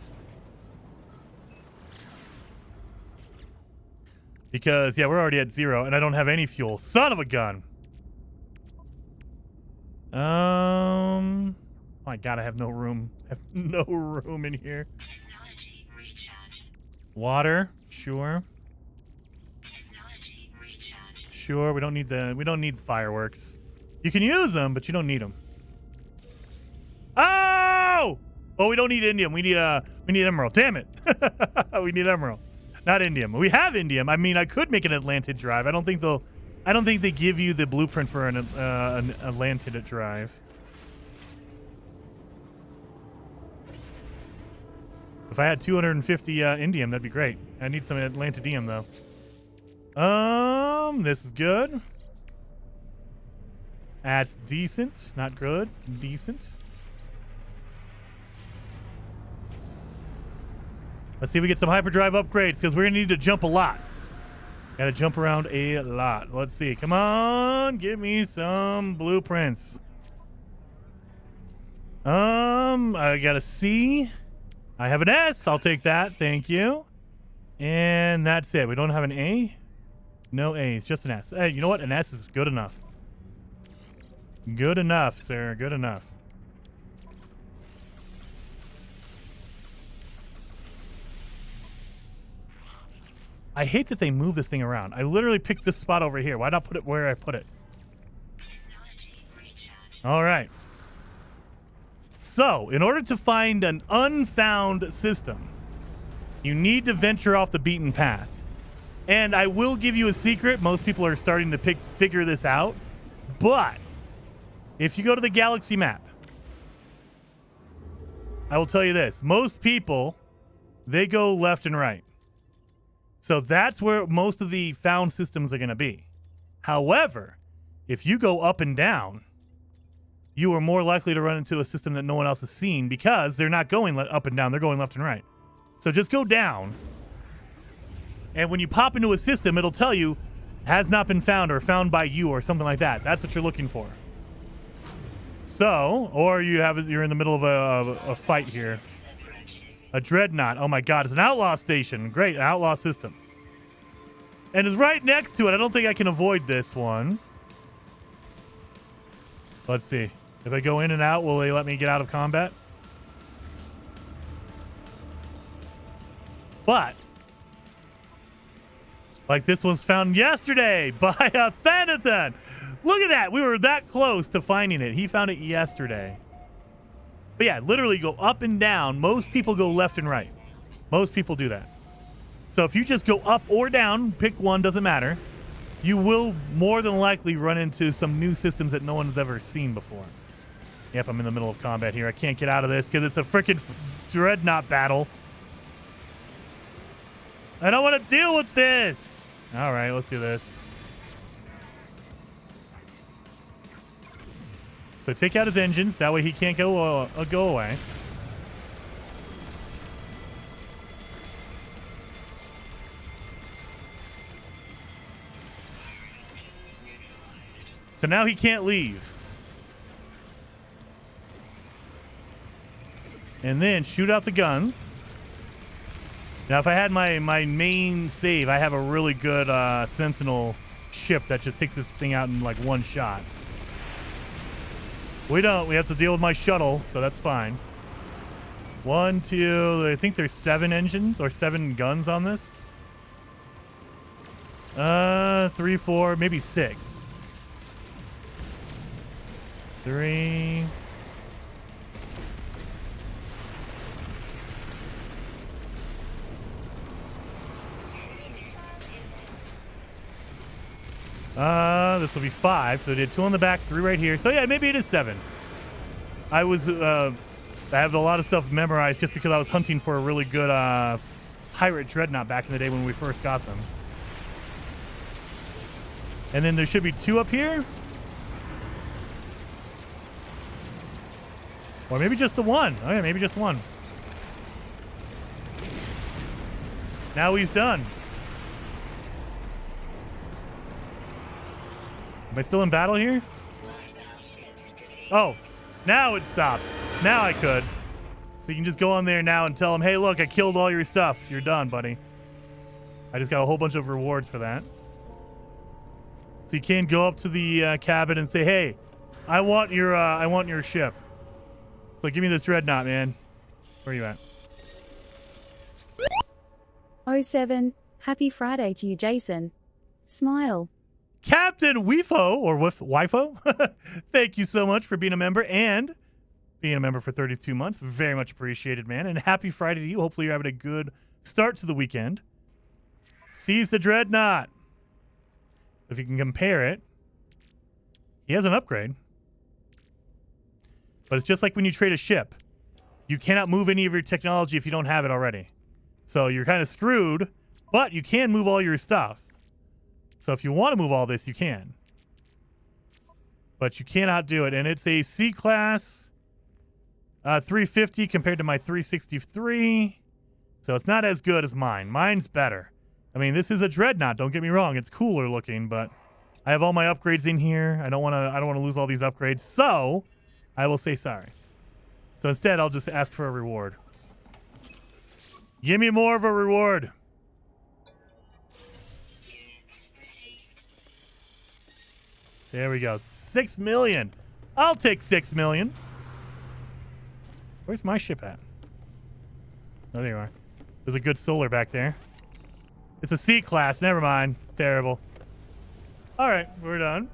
Because, yeah, we're already at 0, and I don't have any fuel. Son of a gun. Oh my God, I have no room. I have no room in here. Technology recharge. Water, sure. Technology recharge. Sure, we don't need fireworks. You can use them, but you don't need them. Oh! Oh, we don't need indium. We need emerald. Damn it. We need emerald. Not indium. We have indium. I mean, I could make an Atlantid drive. I don't think they give you the blueprint for an Atlantid drive. If I had 250 indium, that'd be great. I need some Atlantidium though. This is good. That's decent. Not good. Decent. Let's see if we get some hyperdrive upgrades, because we're going to need to jump a lot. Got to jump around a lot. Let's see. Come on. Give me some blueprints. I got a C. I have an S. I'll take that. Thank you. And that's it. We don't have an A. No A. It's just an S. Hey, you know what? An S is good enough. Good enough, sir. Good enough. I hate that they move this thing around. I literally picked this spot over here. Why not put it where I put it? All right. So, in order to find an unfound system, you need to venture off the beaten path. And I will give you a secret. Most people are starting to figure this out. But if you go to the galaxy map, I will tell you this. Most people, they go left and right. So that's where most of the found systems are going to be. However, if you go up and down, you are more likely to run into a system that no one else has seen, because they're not going up and down. They're going left and right. So just go down. And when you pop into a system, it'll tell you has not been found or found by you or something like that. That's what you're looking for. So, or you're in the middle of a fight here. A Dreadnought. Oh my God, it's an outlaw station. Great, an outlaw system. And it's right next to it. I don't think I can avoid this one. Let's see. If I go in and out, will they let me get out of combat? But, like this was found yesterday by a Thanathon. Look at that. We were that close to finding it. He found it yesterday. But yeah, literally go up and down. Most people go left and right. Most people do that. So if you just go up or down, pick one, doesn't matter. You will more than likely run into some new systems that no one's ever seen before. Yep, I'm in the middle of combat here. I can't get out of this because it's a freaking Dreadnought battle. I don't want to deal with this. All right, let's do this. So take out his engines. That way he can't go away. So now he can't leave. And then shoot out the guns. Now, if I had my main save, I have a really good Sentinel ship that just takes this thing out in like one shot. We don't. We have to deal with my shuttle, so that's fine. 1, 2, I think there's 7 engines or 7 guns on this. 3, 4, maybe 6. 3. This will be 5. So I did 2 on the back, 3 right here. So yeah, maybe it is 7. I have a lot of stuff memorized just because I was hunting for a really good pirate Dreadnought back in the day when we first got them. And then there should be 2 up here. Or maybe just the 1. Oh yeah, maybe just 1. Now he's done. Am I still in battle here? Oh, now it stops. Now I could. So you can just go on there now and tell him, hey, look, I killed all your stuff. You're done, buddy. I just got a whole bunch of rewards for that. So you can go up to the cabin and say, hey, I want your ship. So give me this Dreadnought, man. Where are you at? 07. Happy Friday to you, Jason. Smile. Captain Wifo, or Wifo, thank you so much for being a member and being a member for 32 months. Very much appreciated, man. And happy Friday to you. Hopefully you're having a good start to the weekend. Seize the Dreadnought. If you can compare it, he has an upgrade. But it's just like when you trade a ship. You cannot move any of your technology if you don't have it already. So you're kind of screwed, but you can move all your stuff. So if you want to move all this, you can. But you cannot do it. And it's a C-class 350 compared to my 363. So it's not as good as mine. Mine's better. I mean, this is a Dreadnought. Don't get me wrong. It's cooler looking, but I have all my upgrades in here. I don't want to lose all these upgrades. So I will say sorry. So instead, I'll just ask for a reward. Give me more of a reward. There we go. 6 million. I'll take 6 million. Where's my ship at? Oh, there you are. There's a good solar back there. It's a C-class. Never mind. Terrible. All right, we're done.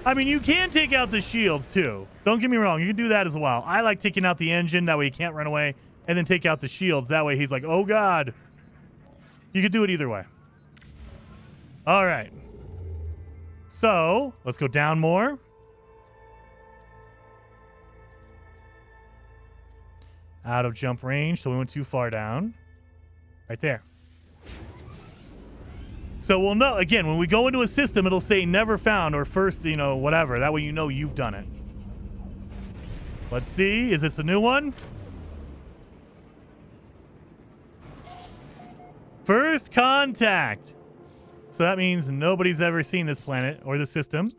I mean, you can take out the shields, too. Don't get me wrong. You can do that as well. I like taking out the engine. That way he can't run away. And then take out the shields. That way he's like, oh, God. You could do it either way. All right. So, let's go down more. Out of jump range, so we went too far down. Right there. So we'll know, again, when we go into a system, it'll say never found or first, whatever. That way you know you've done it. Let's see. Is this a new one? First contact. So that means nobody's ever seen this planet or the system.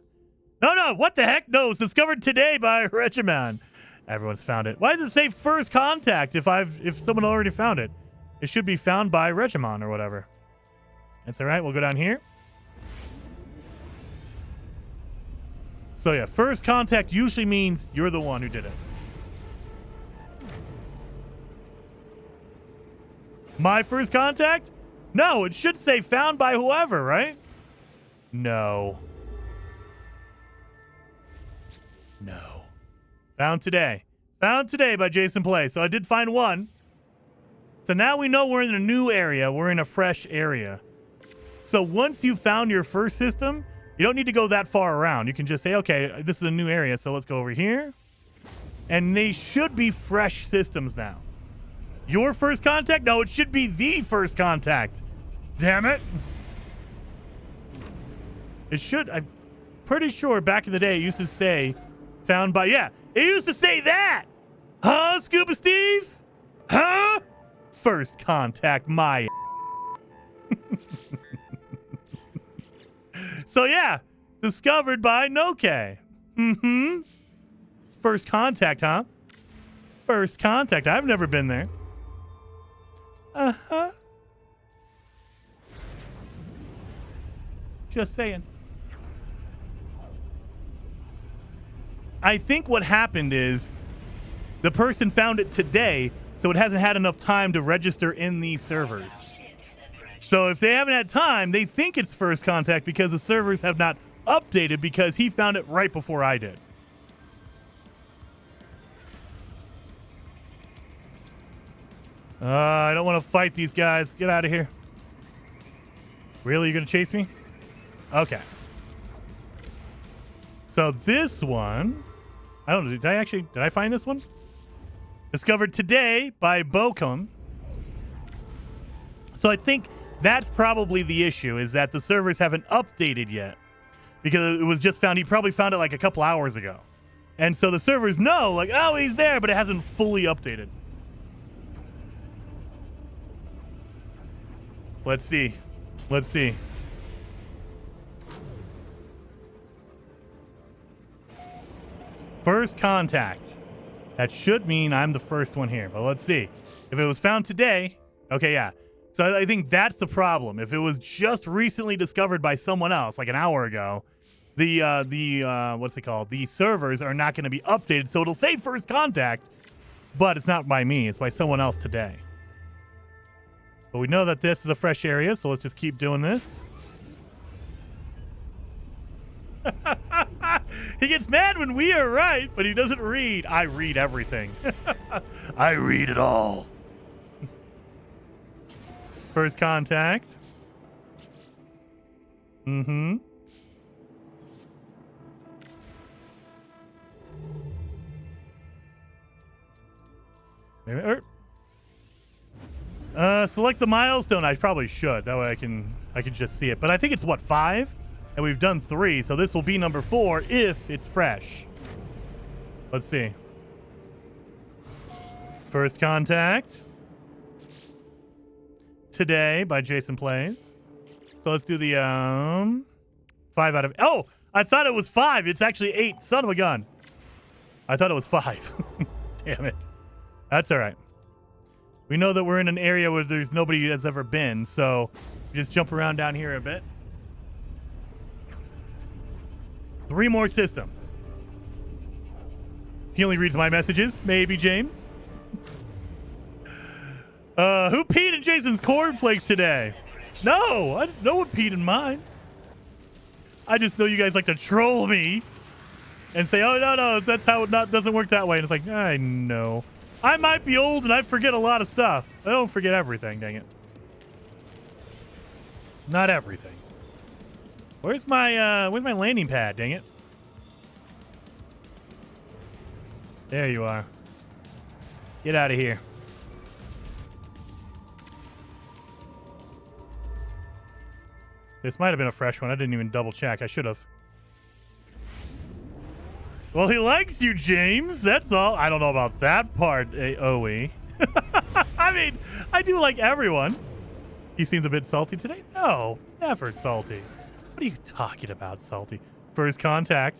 No, what the heck? No, it's discovered today by Regiman. Everyone's found it. Why does it say first contact if someone already found it? It should be found by Regimon or whatever. That's all right. We'll go down here. So yeah, first contact usually means you're the one who did it. My first contact? No, it should say found by whoever, right? No. Found today. Found today by Jason Play. So I did find one. So now we know we're in a new area. We're in a fresh area. So once you found your first system, you don't need to go that far around. You can just say, okay, this is a new area, so let's go over here. And they should be fresh systems now. Your first contact? No, it should be the first contact. Damn it. It should. I'm pretty sure back in the day it used to say found by, yeah, it used to say that. Huh, Scuba Steve? Huh? First contact my So yeah, discovered by Noke. Mm-hmm. First contact, huh? First contact. I've never been there. Uh-huh. Just saying. I think what happened is the person found it today, so it hasn't had enough time to register in these servers. So if they haven't had time, they think it's first contact because the servers have not updated because he found it right before I did. I don't want to fight these guys. Get out of here. Really? You're going to chase me? Okay. So this one, I don't know. Did I find this one? Discovered today by Bokum. So I think that's probably the issue, is that the servers haven't updated yet. Because it was just found, he probably found it like a couple hours ago. And so the servers know, like, oh, he's there, but it hasn't fully updated. Let's see. Let's see. First contact. That should mean I'm the first one here, but let's see. If it was found today, okay, yeah. So I think that's the problem. If it was just recently discovered by someone else, like an hour ago, what's it called? The servers are not going to be updated, so it'll say first contact, but it's not by me. It's by someone else today. But we know that this is a fresh area, so let's just keep doing this. He gets mad when we are right, but he doesn't read. I read everything. I read it all. First contact. Mm-hmm. Select the milestone. I probably should. That way I can just see it. But I think it's what, 5? And we've done 3, so this will be number 4 if it's fresh. Let's see. First contact. Today by Jason Plays. So let's do the 5 out of... Oh! I thought it was 5. It's actually 8. Son of a gun. I thought it was 5. Damn it. That's all right. We know that we're in an area where there's nobody that's ever been, so just jump around down here a bit. 3 more systems. He only reads my messages. Maybe James. Who peed in Jason's cornflakes today? No one peed in mine. I just know you guys like to troll me and say, oh, no, that's how it doesn't work that way. And it's like, I know. I might be old and I forget a lot of stuff. I don't forget everything, dang it. Not everything. Where's my landing pad, dang it? There you are. Get out of here. This might have been a fresh one. I didn't even double check. I should have. Well, he likes you, James. That's all. I don't know about that part, AOE. I mean, I do like everyone. He seems a bit salty today. No, never salty. What are you talking about, salty? First contact.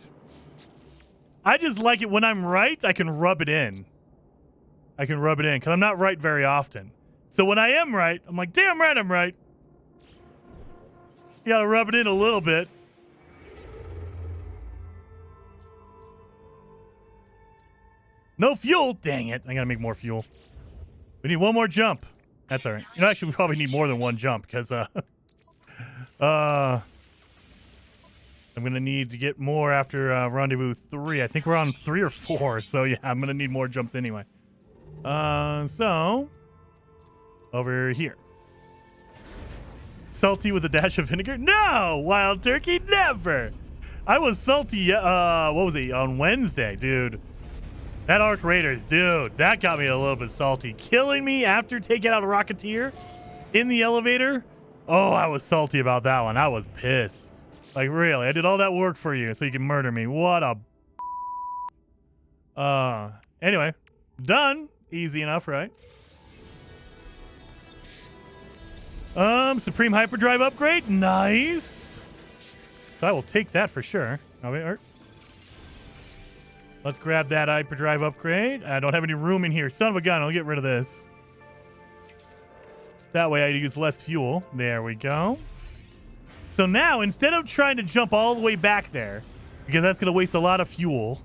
I just like it when I'm right, I can rub it in. I can rub it in because I'm not right very often. So when I am right, I'm like, damn right I'm right. You gotta rub it in a little bit. No fuel. Dang it. I gotta make more fuel. We need one more jump. That's all right. You know, actually, we probably need more than one jump because I'm gonna need to get more after rendezvous 3. I think we're on 3 or 4. So yeah, I'm gonna need more jumps anyway. So over here. Salty with a dash of vinegar? No, wild turkey, never. I was salty. What was it on Wednesday, dude? That Arc Raiders, dude, that got me a little bit salty. Killing me after taking out a Rocketeer in the elevator. Oh, I was salty about that one. I was pissed. Like, really? I did all that work for you so you can murder me. What a... Anyway. Done. Easy enough, right? Supreme Hyperdrive upgrade. Nice. So I will take that for sure. Oh, wait, let's grab that Hyperdrive upgrade. I don't have any room in here. Son of a gun. I'll get rid of this. That way I use less fuel. There we go. So now, instead of trying to jump all the way back there, because that's going to waste a lot of fuel,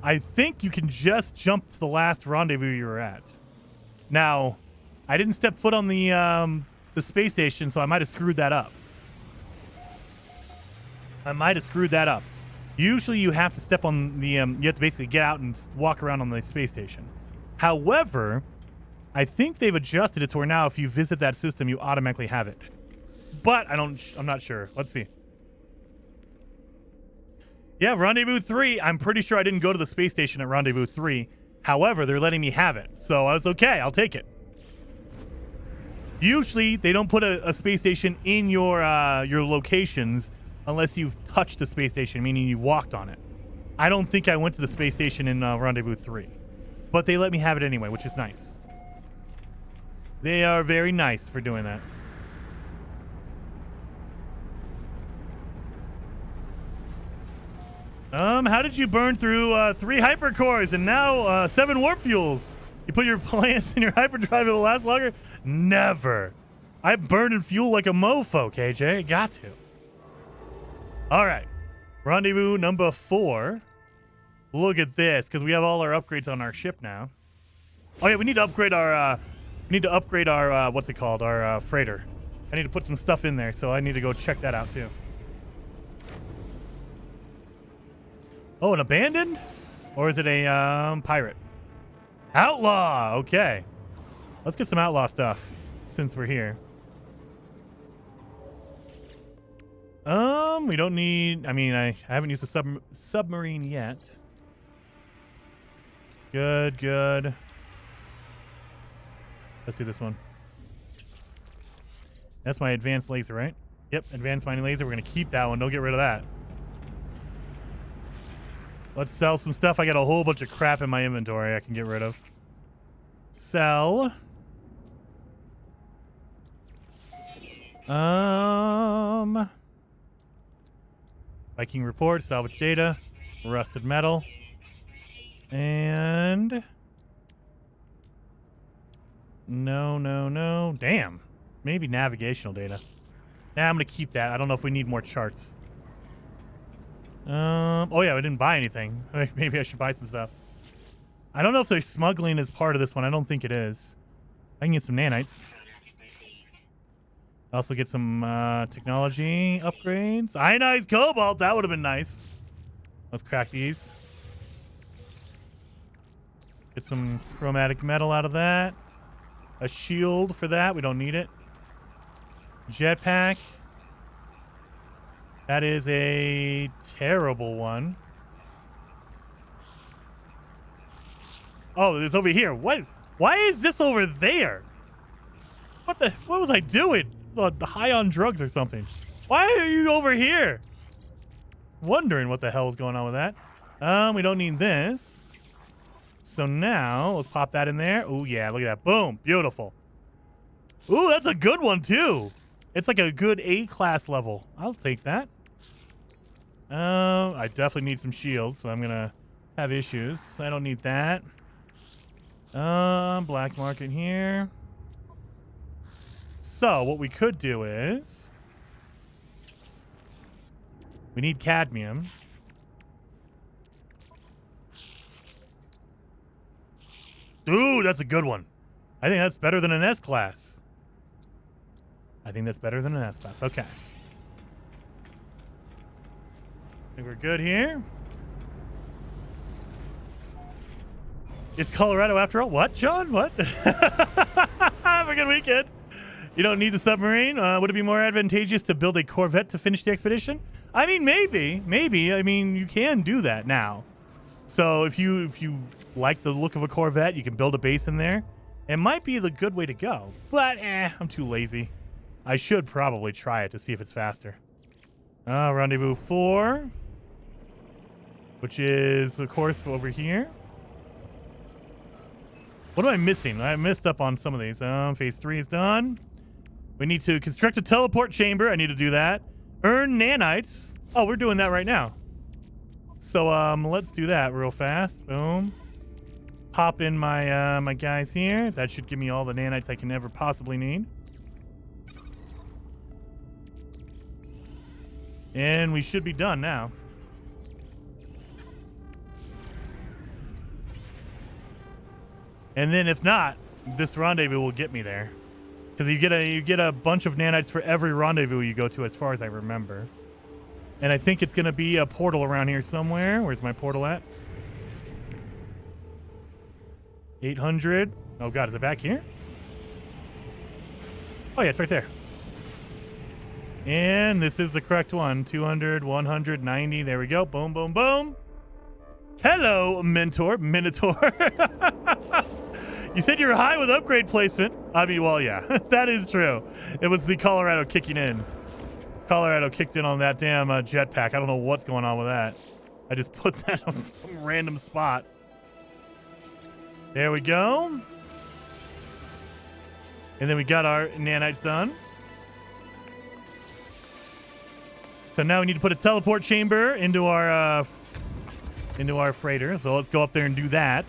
I think you can just jump to the last rendezvous you were at. Now, I didn't step foot on the space station, so I might have screwed that up. Usually you have to step on the, you have to basically get out and walk around on the space station. However, I think they've adjusted it to where now if you visit that system, you automatically have it. But I'm not sure. Let's see. Yeah, Rendezvous 3. I'm pretty sure I didn't go to the space station at Rendezvous 3. However, they're letting me have it. So I was okay. I'll take it. Usually, they don't put a space station in your locations unless you've touched the space station, meaning you walked on it. I don't think I went to the space station in Rendezvous 3. But they let me have it anyway, which is nice. They are very nice for doing that. How did you burn through 3 hypercores and now 7 warp fuels? You put your plants in your hyperdrive, it'll last longer? Never. I burn in fuel like a mofo, KJ. Got to. All right. Rendezvous number 4. Look at this, because we have all our upgrades on our ship now. Oh yeah, we need to upgrade our what's it called? Our freighter. I need to put some stuff in there, so I need to go check that out too. Oh, an abandoned? Or is it a pirate? Outlaw! Okay. Let's get some outlaw stuff since we're here. We don't need... I mean, I haven't used a submarine yet. Good, good. Let's do this one. That's my advanced laser, right? Yep, advanced mining laser. We're going to keep that one. Don't get rid of that. Let's sell some stuff. I got a whole bunch of crap in my inventory I can get rid of. Sell. Viking report, salvage data, rusted metal, and no. Damn. Maybe navigational data. Nah, I'm gonna keep that. I don't know if we need more charts. Oh yeah, I didn't buy anything. Maybe I should buy some stuff. I don't know if they're smuggling as part of this one. I don't think it is. I can get some nanites. Also get some technology upgrades. Ionized cobalt. That would have been nice. Let's crack these. Get some chromatic metal out of that. A shield for that. We don't need it. Jetpack. That is a terrible one. Oh, it's over here. What? Why is this over there? What was I doing? High on drugs or something. Why are you over here? Wondering what the hell is going on with that. We don't need this. So now, let's pop that in there. Oh, yeah, look at that. Boom. Beautiful. Ooh, that's a good one, too. It's like a good A-class level. I'll take that. I definitely need some shields, so I'm going to have issues. I don't need that. Black market here. So, what we could do is... we need cadmium. Dude, that's a good one. I think that's better than an S-class. I think that's better than an S-class. Okay. I think we're good here. Is Colorado after all? What, John? What? Have a good weekend. You don't need the submarine? Would it be more advantageous to build a Corvette to finish the expedition? I mean, maybe. I mean, you can do that now. So if you like the look of a Corvette, you can build a base in there. It might be the good way to go. But, I'm too lazy. I should probably try it to see if it's faster. Rendezvous 4, which is, of course, over here. What am I missing? I messed up on some of these. Phase 3 is done. We need to construct a teleport chamber. I need to do that. Earn nanites. Oh, we're doing that right now. So let's do that real fast. Boom. Pop in my my guys here. That should give me all the nanites I can ever possibly need. And we should be done now. And then if not, this rendezvous will get me there. Because you get a bunch of nanites for every rendezvous you go to, as far as I remember. And I think it's going to be a portal around here somewhere. Where's my portal at? 800. Oh, God. Is it back here? Oh, yeah. It's right there. And this is the correct one. 200, 190. There we go. Boom, boom, boom. Hello, Minotaur. You said you were high with upgrade placement. I mean, well, yeah. That is true. It was the Colorado kicking in. Colorado kicked in on that damn jetpack. I don't know what's going on with that. I just put that on some random spot. There we go. And then we got our nanites done. So now we need to put a teleport chamber into our freighter. So let's go up there and do that.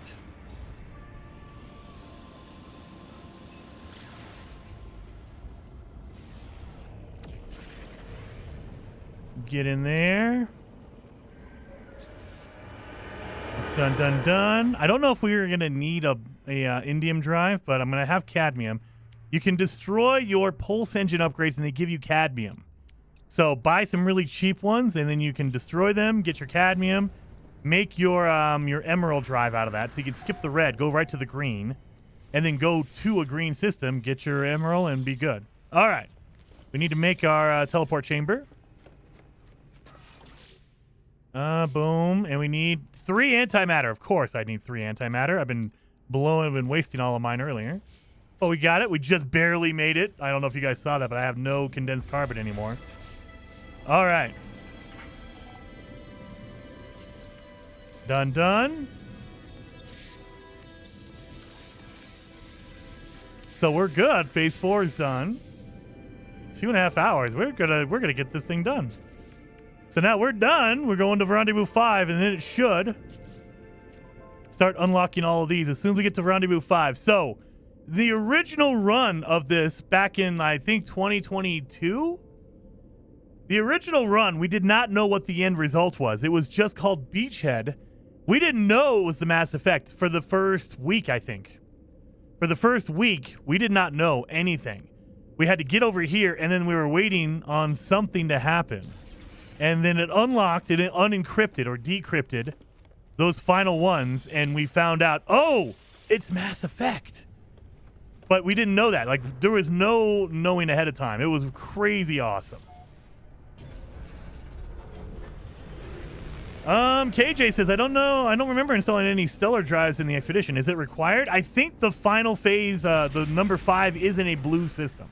Get in there. Dun, dun, dun. I don't know if we're going to need a indium drive, but I'm going to have cadmium. You can destroy your pulse engine upgrades and they give you cadmium. So buy some really cheap ones and then you can destroy them, get your cadmium, make your emerald drive out of that. So you can skip the red, go right to the green, and then go to a green system, get your emerald, and be good. All right. We need to make our teleport chamber. Boom. And we need 3 antimatter. Of course I need 3 antimatter. I've been wasting all of mine earlier. Oh, we got it. We just barely made it. I don't know if you guys saw that, but I have no condensed carbon anymore. All right. Done, done. So we're good. Phase 4 is done. 2.5 hours. We're gonna get this thing done. So now we're done. We're going to Rendezvous 5, and then it should start unlocking all of these as soon as we get to Rendezvous 5. So the original run of this back in, I think, 2022, the original run, we did not know what the end result was. It was just called Beachhead. We didn't know it was the Mass Effect for the first week, I think. For the first week, we did not know anything. We had to get over here, and then we were waiting on something to happen. And then it unlocked and it unencrypted or decrypted those final ones, and we found out, oh, it's Mass Effect. But we didn't know that. Like, there was no knowing ahead of time. It was crazy awesome. KJ says, I don't know. I don't remember installing any stellar drives in the expedition. Is it required? I think the final phase, the number 5, is in a blue system.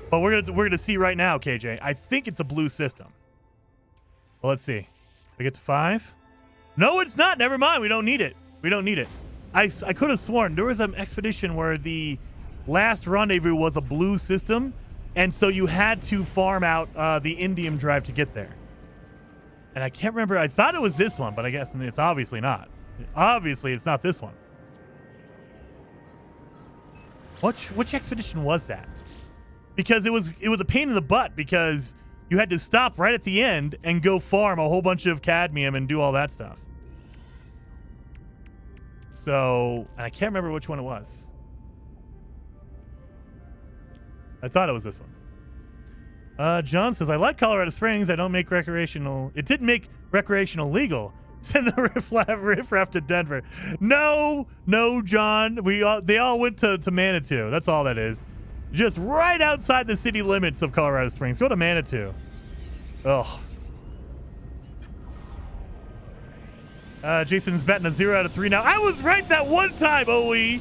But we're gonna see right now, KJ. I think it's a blue system. Well, let's see. We get to 5. No, it's not. Never mind. We don't need it. We don't need it. I could have sworn there was an expedition where the last rendezvous was a blue system, and so you had to farm out the indium drive to get there. And I can't remember. I thought it was this one, but I guess it's obviously not. Obviously, it's not this one. Which expedition was that? Because it was a pain in the butt because you had to stop right at the end and go farm a whole bunch of cadmium and do all that stuff. So, and I can't remember which one it was. I thought it was this one. John says, I like Colorado Springs. I don't make recreational. It didn't make recreational legal. Send the riffraff to Denver. No, John. They all went to Manitou. That's all that is. Just right outside the city limits of Colorado Springs. Go to Manitou. Oh. Jason's betting a 0 out of 3 now. I was right that one time, OE,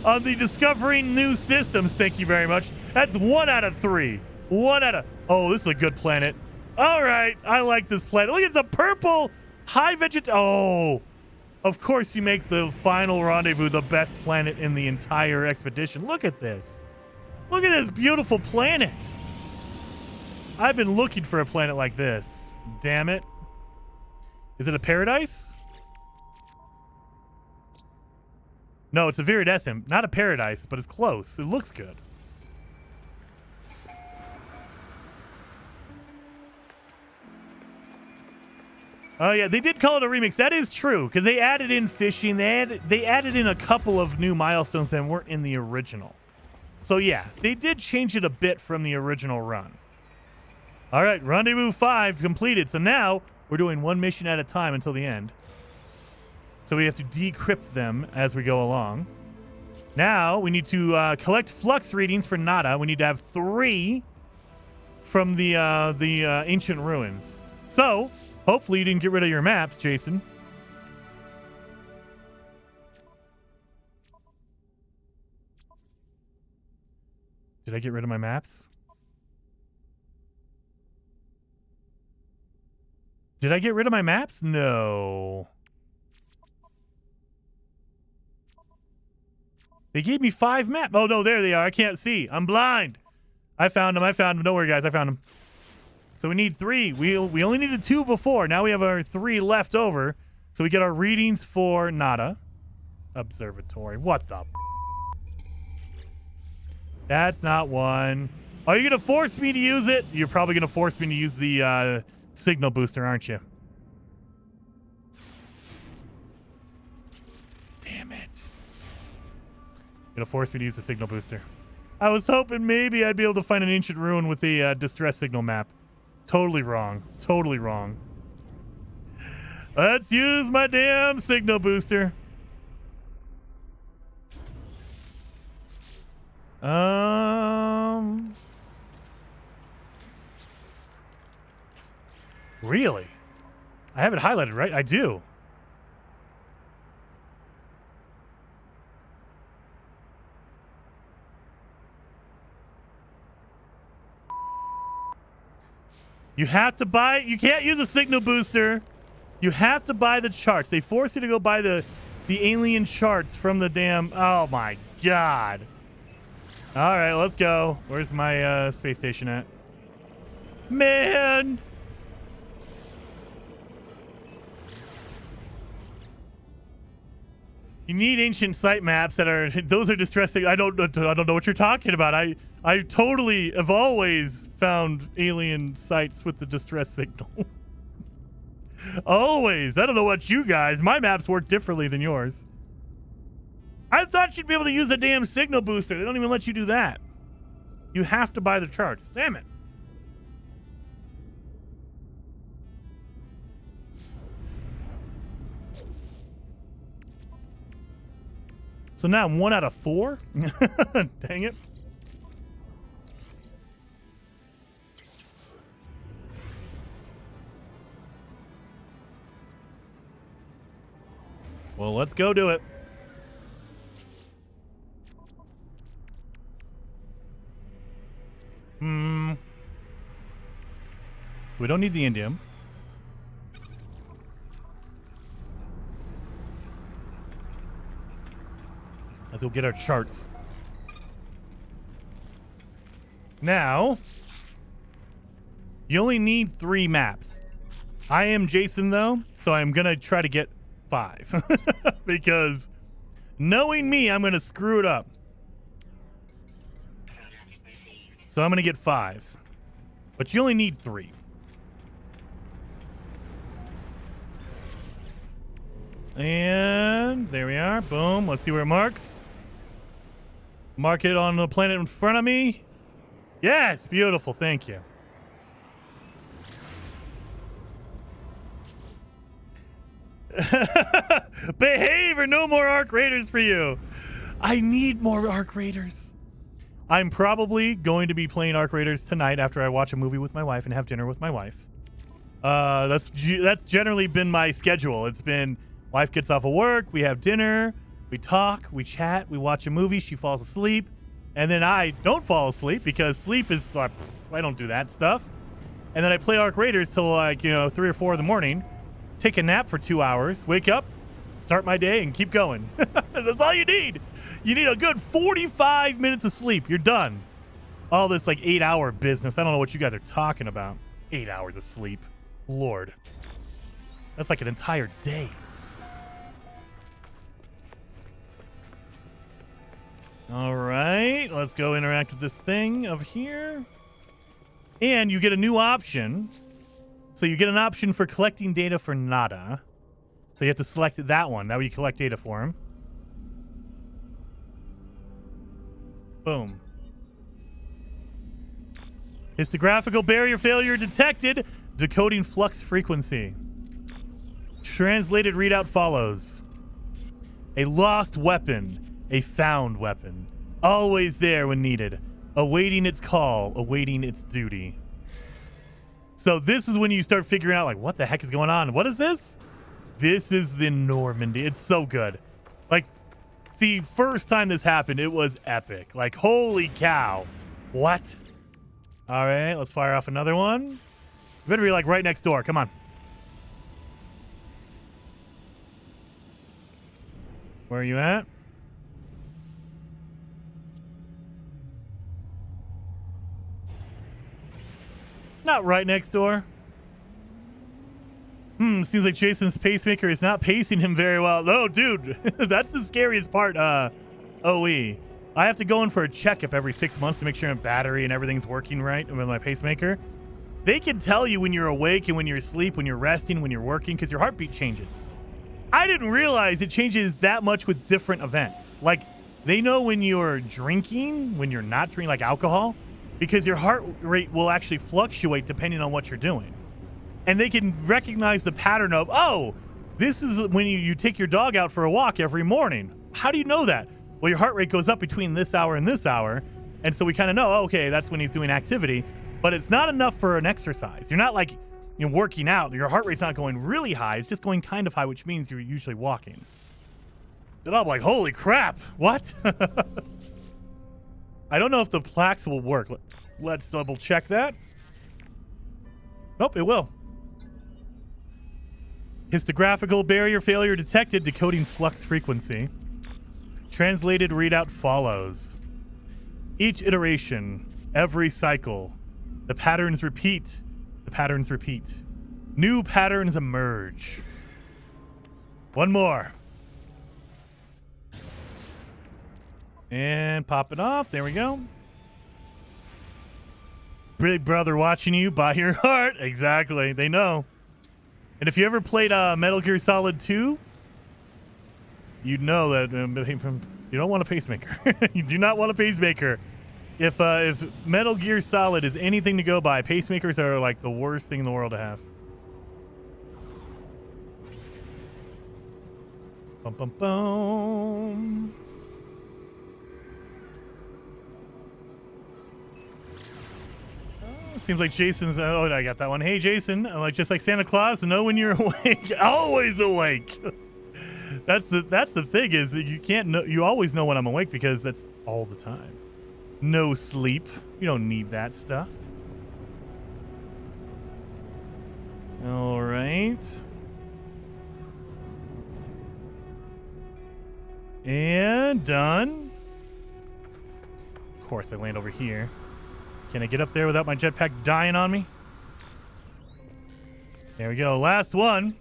on the discovering new systems. Thank you very much. That's 1 out of 3. 1 out of... Oh, this is a good planet. All right. I like this planet. Look, it's a purple high veget. Oh, of course you make the final rendezvous the best planet in the entire expedition. Look at this. Look at this beautiful planet. I've been looking for a planet like this. Damn it. Is it a paradise? No, it's a viridescent. Not a paradise, but it's close. It looks good. Oh, yeah, they did call it a remix. That is true, because they added in fishing. They added in a couple of new milestones that weren't in the original. So, yeah, they did change it a bit from the original run. All right, Rendezvous 5 completed. So now we're doing one mission at a time until the end. So we have to decrypt them as we go along. Now we need to collect flux readings for Nada. We need to have 3 from the ancient ruins. So hopefully you didn't get rid of your maps, Jason. Did I get rid of my maps? Did I get rid of my maps? No. They gave me 5 maps. Oh, no, there they are. I can't see. I'm blind. I found them. Don't worry, guys. I found them. So we need 3. We only needed 2 before. Now we have our 3 left over. So we get our readings for Nada. Observatory. What the? That's not one. Are you going to force me to use it? You're probably going to force me to use the signal booster, aren't you? Damn it. You're going to force me to use the signal booster. I was hoping maybe I'd be able to find an ancient ruin with the distress signal map. Totally wrong. Totally wrong. Let's use my damn signal booster. Really? I have it highlighted, right? I do. You have to buy, you can't use a signal booster. You have to buy the charts. They force you to go buy the alien charts from the damn, oh my God. All right, let's go. Where's my space station at? Man. You need ancient site maps that are, those are distressing. I don't know what you're talking about. I totally have always found alien sites with the distress signal. Always. I don't know what you guys, my maps work differently than yours. I thought you'd be able to use a damn signal booster. They don't even let you do that. You have to buy the charts. Damn it. So now I'm 1 out of 4? Dang it. Well, let's go do it. We don't need the indium. Let's go get our charts. Now, you only need 3 maps. I am Jason, though, so I'm going to try to get 5. Because knowing me, I'm going to screw it up. So I'm going to get 5. But you only need 3. And there we are. Boom. Let's see where it marks. Mark it on the planet in front of me. Yes. Beautiful. Thank you. Behave or no more Arc Raiders for you. I need more Arc Raiders. I'm probably going to be playing Arc Raiders tonight after I watch a movie with my wife and have dinner with my wife. That's generally been my schedule. It's been wife gets off of work, we have dinner, we talk, we chat, we watch a movie, she falls asleep, and then I don't fall asleep because sleep is like, I don't do that stuff. And then I play Arc Raiders till like, 3 or 4 in the morning, take a nap for 2 hours, wake up, start my day, and keep going. That's all you need. You need a good 45 minutes of sleep. You're done. All this like 8-hour business. I don't know what you guys are talking about. 8 hours of sleep. Lord. That's like an entire day. All right. Let's go interact with this thing over here. And you get a new option. So you get an option for collecting data for Nada. So you have to select that one. That way you collect data for him. Boom. Histographical barrier failure detected. Decoding flux frequency. Translated readout follows. A lost weapon. A found weapon. Always there when needed. Awaiting its call. Awaiting its duty. So this is when you start figuring out, like, what the heck is going on? What is this? This is the Normandy. It's so good. Like, the first time this happened, it was epic. Like, holy cow. What? All right, let's fire off another one. You better be, like, right next door. Come on. Where are you at? Not right next door. Seems like Jason's pacemaker is not pacing him very well. No, dude. That's the scariest part, OE. I have to go in for a checkup every 6 months to make sure my battery and everything's working right with my pacemaker. They can tell you when you're awake and when you're asleep, when you're resting, when you're working, because your heartbeat changes. I didn't realize it changes that much with different events. Like, they know when you're drinking, when you're not drinking, like alcohol, because your heart rate will actually fluctuate depending on what you're doing. And they can recognize the pattern of, oh, this is when you take your dog out for a walk every morning. How do you know that? Well, your heart rate goes up between this hour and this hour. And so we kind of know, oh, okay, that's when he's doing activity. But it's not enough for an exercise. You're not like working out. Your heart rate's not going really high. It's just going kind of high, which means you're usually walking. And I'm like, holy crap. What? I don't know if the plaques will work. Let's double check that. Nope, it will. Histographical barrier failure detected. Decoding flux frequency. Translated readout follows. Each iteration, every cycle, the patterns repeat. The patterns repeat. New patterns emerge. One more. And pop it off. There we go. Big brother watching you by your heart. Exactly. They know. And if you ever played Metal Gear Solid 2, you'd know that you don't want a pacemaker. You do not want a pacemaker. If Metal Gear Solid is anything to go by, pacemakers are like the worst thing in the world to have. Bum, bum, bum. Seems like Jason's. Oh, I got that one. Hey, Jason. I'm like just like Santa Claus. Know when you're awake. Always awake. That's the thing is that you can't know. You always know when I'm awake because that's all the time. No sleep. You don't need that stuff. All right. And done. Of course, I land over here. Can I get up there without my jetpack dying on me? There we go. Last one.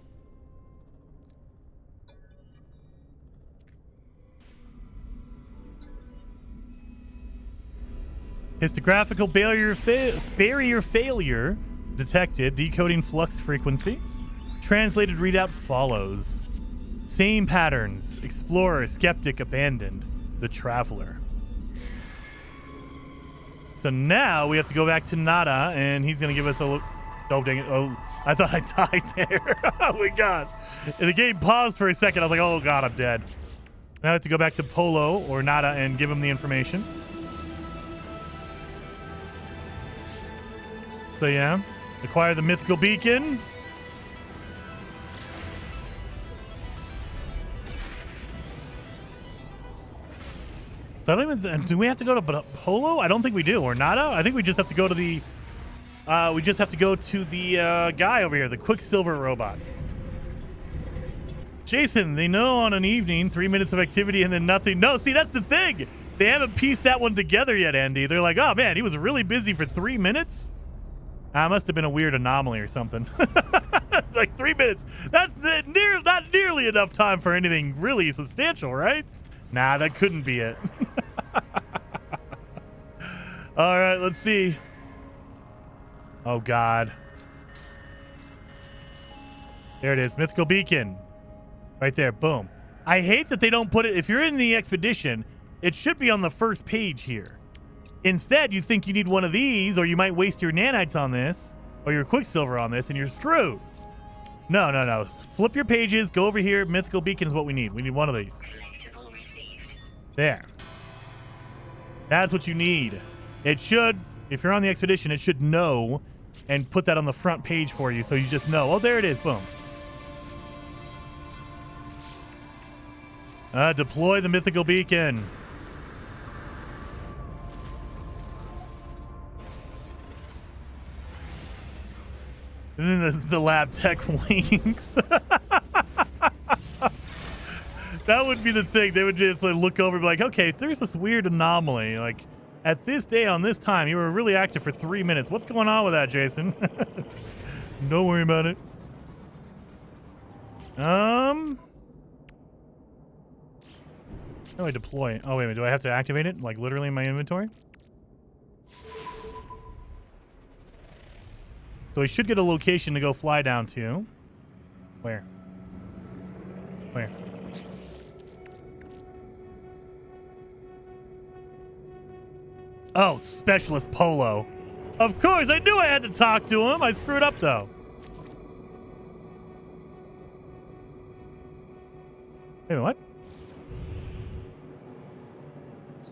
Histographical barrier failure detected. Decoding flux frequency. Translated readout follows. Same patterns. Explorer, skeptic, abandoned. The traveler. So now we have to go back to Nada, and he's going to give us a look. Oh, dang it. Oh, I thought I died there. Oh, my God. And the game paused for a second. I was like, oh, God, I'm dead. Now I have to go back to Polo or Nada and give him the information. So, yeah. Acquire the mythical beacon. So I don't even. Do we have to go to Polo? I don't think we do. Or Nada? I think we just have to go to the We just have to go to the guy over here, the Quicksilver robot. Jason, they know on an evening, 3 minutes of activity and then nothing. No, see, that's the thing. They haven't pieced that one together yet, Andy. They're like, oh, man, he was really busy for 3 minutes? Must have been a weird anomaly or something. Like 3 minutes. That's not nearly enough time for anything really substantial, right? Nah, that couldn't be it. All right, let's see. Oh, God. There it is. Mythical Beacon. Right there. Boom. I hate that they don't put it. If you're in the expedition, it should be on the first page here. Instead, you think you need one of these, or you might waste your nanites on this, or your Quicksilver on this, and you're screwed. No, no, no. Flip your pages. Go over here. Mythical Beacon is what we need. We need one of these. Collectible received. There. That's what you need. It should, if you're on the expedition, it should know and put that on the front page for you, so you just know. Oh, there it is. Boom. Deploy the Mythical Beacon. And then the lab tech winks. That would be the thing. They would just like look over and be like, okay, there's this weird anomaly. Like, at this day on this time, you were really active for 3 minutes. What's going on with that, Jason? Don't worry about it. How do I deploy it? Oh, wait a minute. Do I have to activate it? Like, literally in my inventory? So we should get a location to go fly down to. Where? Where? Oh, Specialist Polo. Of course, I knew I had to talk to him. I screwed up, though. Wait a minute, what?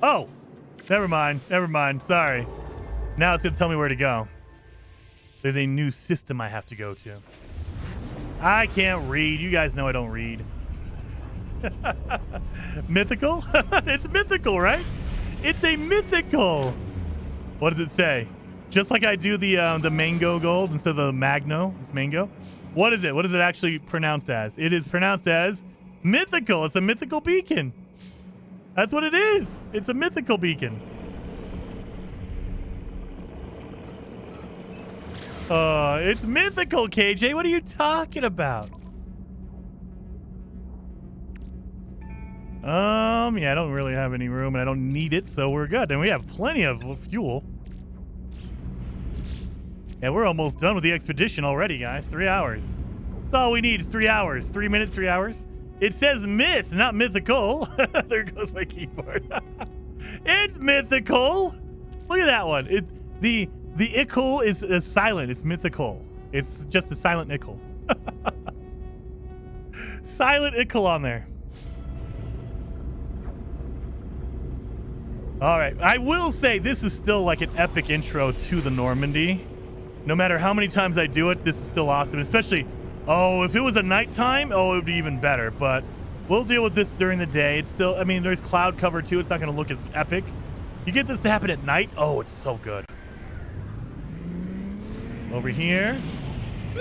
Oh, never mind. Never mind. Sorry. Now it's going to tell me where to go. There's a new system I have to go to. I can't read. You guys know I don't read. Mythical? It's mythical, right? It's a mythical. What does it say? Just like I do the mango gold instead of the magno. It's mango. What is it? What is it actually pronounced as? It is pronounced as mythical. It's a mythical beacon. That's what it is. It's a mythical beacon. It's mythical, KJ. What are you talking about? Yeah, I don't really have any room and I don't need it, so we're good. And we have plenty of fuel. And we're almost done with the expedition already, guys. 3 hours. That's all we need is 3 hours. 3 minutes, 3 hours. It says myth, not mythical. There goes my keyboard. It's mythical. Look at that one. The ickle is silent. It's mythical. It's just a silent ickle. Silent ickle on there. All right. I will say this is still like an epic intro to the Normandy. No matter how many times I do it, this is still awesome. Especially, oh, if it was a nighttime, oh, it would be even better. But we'll deal with this during the day. It's still, I mean, there's cloud cover too. It's not going to look as epic. You get this to happen at night. Oh, it's so good. Over here.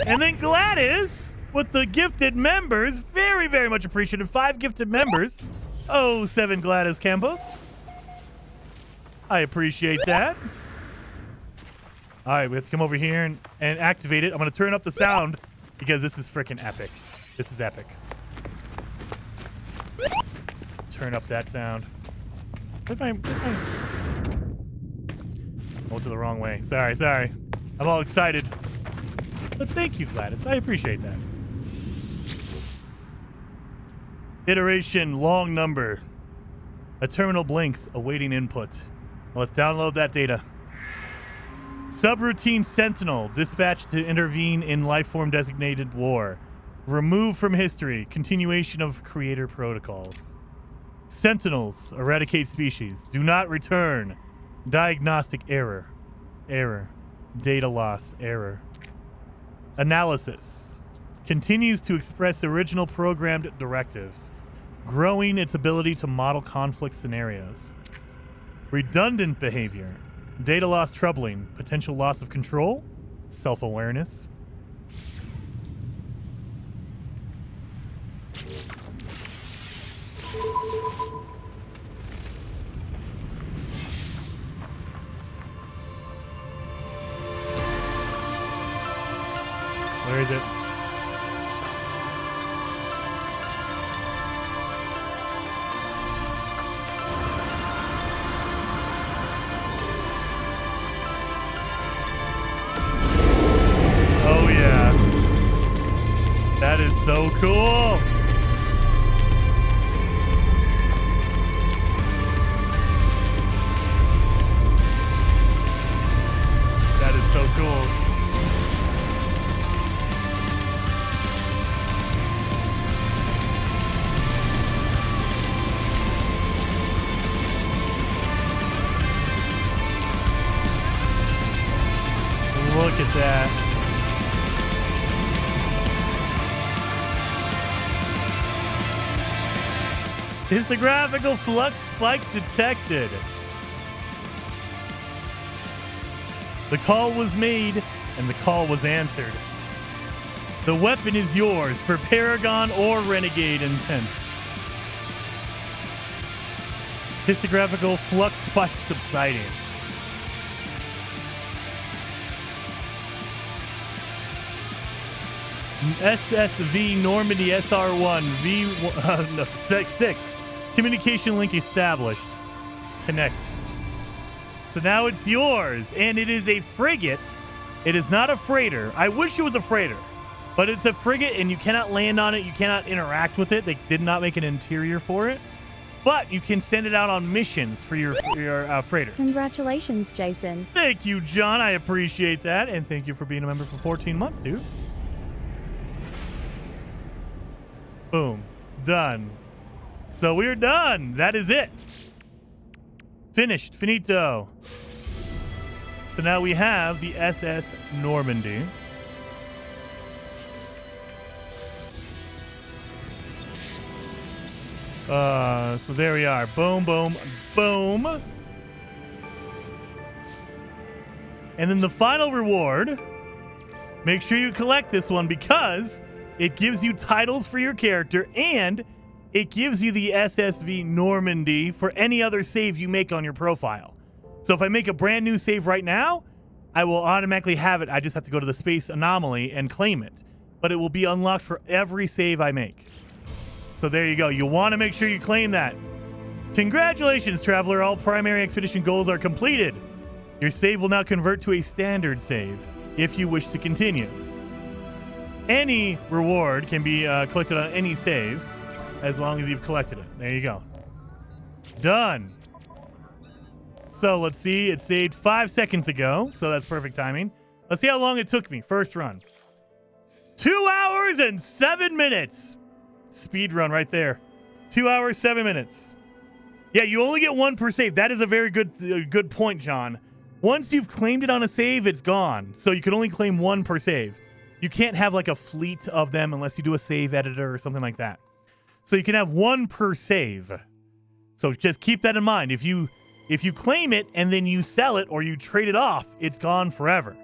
And then Gladys with the gifted members. Very, very much appreciated. 5 gifted members. Oh, 7 Gladys Campos. I appreciate that. All right, we have to come over here and activate it. I'm going to turn up the sound because this is freaking epic. This is epic. Turn up that sound. I went to the wrong way. Sorry. I'm all excited. But thank you, Gladys. I appreciate that. Iteration long number. A terminal blinks awaiting input. Let's download that data. Subroutine Sentinel, dispatched to intervene in lifeform designated war. Remove from history, continuation of creator protocols. Sentinels, eradicate species. Do not return. Diagnostic error. Data loss, error. Analysis. Continues to express original programmed directives, growing its ability to model conflict scenarios. Redundant behavior. Data loss troubling. Potential loss of control. Self-awareness. Where is it? Oh yeah. That is so cool. That is so cool. Look at that. Histographical flux spike detected. The call was made and the call was answered. The weapon is yours for Paragon or Renegade intent. Histographical flux spike subsiding. SSV Normandy SR1 V6. Communication link established. Connect. So now it's yours, and it is a frigate. It is not a freighter. I wish it was a freighter, but it's a frigate, and you cannot land on it. You cannot interact with it. They did not make an interior for it, but you can send it out on missions for your freighter. Congratulations, Jason. Thank you, John. I appreciate that, and thank you for being a member for 14 months, dude. Boom. Done. So we're done. That is it. Finished. Finito. So now we have the SS Normandy. So there we are. Boom, boom, boom. And then the final reward. Make sure you collect this one because it gives you titles for your character, and it gives you the SSV Normandy for any other save you make on your profile. So if I make a brand new save right now, I will automatically have it. I just have to go to the space anomaly and claim it. But it will be unlocked for every save I make. So there you go. You want to make sure you claim that. Congratulations, Traveler. All primary expedition goals are completed. Your save will now convert to a standard save if you wish to continue. Any reward can be collected on any save as long as you've collected it. There you go. Done. So let's see. It saved 5 seconds ago, so that's perfect timing. Let's see how long it took me. First run. 2 hours and 7 minutes. Speed run right there. 2 hours, 7 minutes. Yeah, you only get one per save. That is a very good point, John. Once you've claimed it on a save, it's gone. So you can only claim one per save. You can't have like a fleet of them unless you do a save editor or something like that. So you can have one per save. So just keep that in mind. If you claim it and then you sell it or you trade it off, it's gone forever.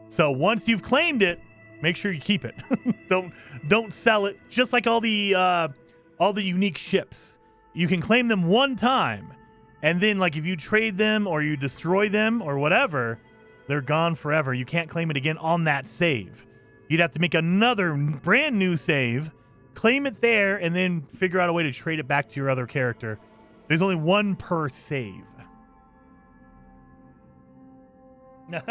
So once you've claimed it, make sure you keep it. Don't sell it. Just like all the unique ships, you can claim them one time, and then like if you trade them or you destroy them or whatever, they're gone forever. You can't claim it again on that save. You'd have to make another brand new save, claim it there, and then figure out a way to trade it back to your other character. There's only one per save. Not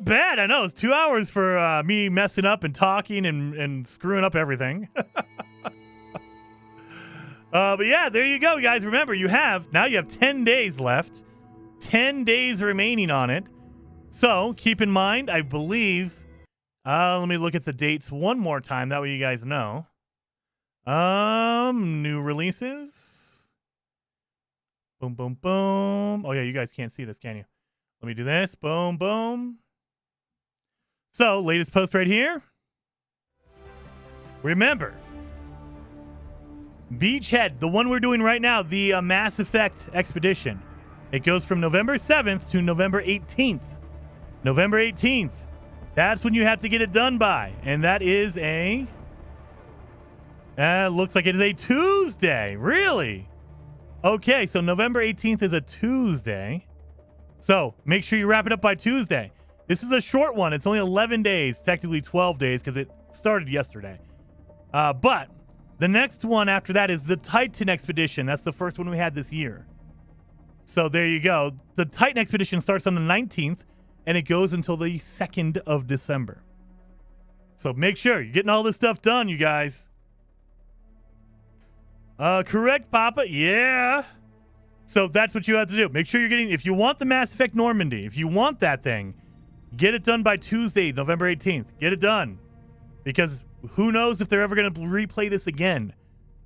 bad. I know it's 2 hours for me messing up and talking and screwing up everything. But yeah, there you go, guys. Remember, you have 10 days left, 10 days remaining on it. So keep in mind, I believe. Let me look at the dates one more time. That way you guys know. New releases. Boom, boom, boom. Oh yeah, you guys can't see this, can you? Let me do this. Boom, boom. So, latest post right here. Remember, Beachhead, the one we're doing right now, the Mass Effect Expedition. It goes from November 7th to November 18th. November 18th. That's when you have to get it done by. And that is a... looks like it is a Tuesday. Really? Okay, so November 18th is a Tuesday. So make sure you wrap it up by Tuesday. This is a short one. It's only 11 days, technically 12 days because it started yesterday. But the next one after that is the Titan Expedition. That's the first one we had this year. So there you go. The Titan Expedition starts on the 19th, and it goes until the 2nd of December. So make sure you're getting all this stuff done, you guys. Correct, Papa. Yeah. So that's what you have to do. Make sure you're getting, if you want the Mass Effect Normandy, if you want that thing, get it done by Tuesday, November 18th. Get it done. Because who knows if they're ever going to replay this again.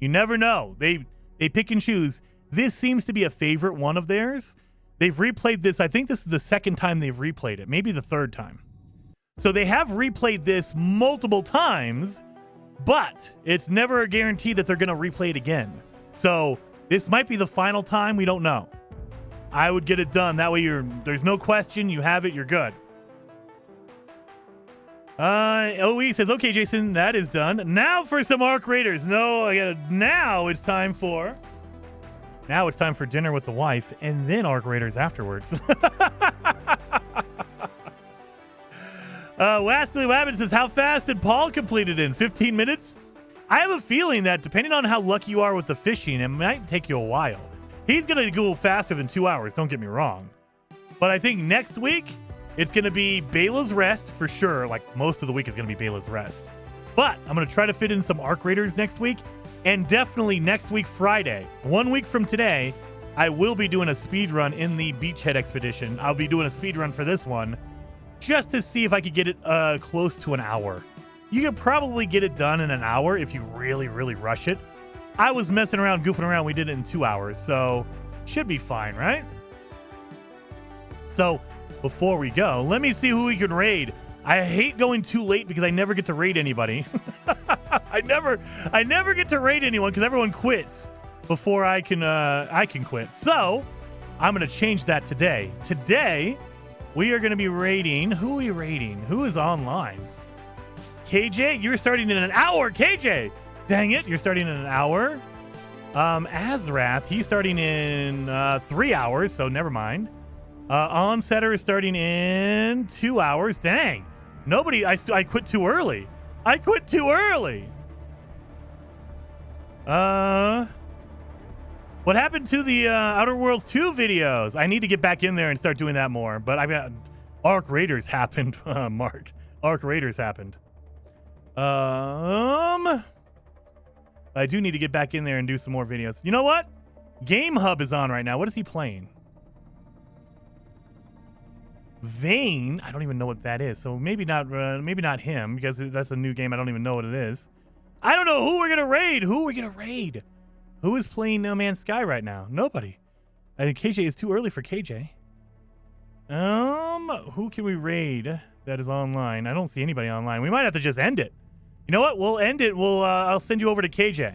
You never know. They pick and choose. This seems to be a favorite one of theirs. They've replayed this. I think this is the second time they've replayed it. Maybe the third time. So they have replayed this multiple times, but it's never a guarantee that they're going to replay it again. So this might be the final time. We don't know. I would get it done. That way there's no question. You have it. You're good. OE says, okay, Jason, that is done. Now for some Arc Raiders. Now it's time for dinner with the wife and then Arc Raiders afterwards. Wastly Wabbit says, how fast did Paul complete it in? 15 minutes? I have a feeling that depending on how lucky you are with the fishing, it might take you a while. He's going to go faster than 2 hours, don't get me wrong. But I think next week, it's going to be Bela's Rest for sure. Like most of the week is going to be Bela's Rest. But I'm going to try to fit in some Arc Raiders next week. And definitely next week, Friday, 1 week from today, I will be doing a speed run in the Beachhead Expedition. I'll be doing a speed run for this one just to see if I could get it close to an hour. You could probably get it done in an hour if you really, really rush it. I was messing around, goofing around. We did it in 2 hours, so should be fine, right? So before we go, let me see who we can raid. I hate going too late because I never get to raid anybody. I never get to raid anyone because everyone quits before I can quit. So I'm gonna change that today. Today we are gonna be raiding. Who are we raiding? Who is online? KJ, you're starting in an hour. KJ, dang it, you're starting in an hour. Azrath, he's starting in 3 hours, so never mind. Onsetter is starting in 2 hours. Dang, nobody. I quit too early. I quit too early. What happened to the Outer Worlds 2 videos? I need to get back in there and start doing that more. But I got Arc Raiders happened, Mark. Arc Raiders happened. I do need to get back in there and do some more videos. You know what? Game Hub is on right now. What is he playing? Vane? I don't even know what that is. So maybe not him because that's a new game. I don't even know what it is. I don't know who we're gonna raid. Who is playing No Man's Sky right now? Nobody. I think KJ is too early for KJ. Who can we raid that is online? I don't see anybody online. We might have to just end it. You know what? We'll end it. I'll send you over to KJ.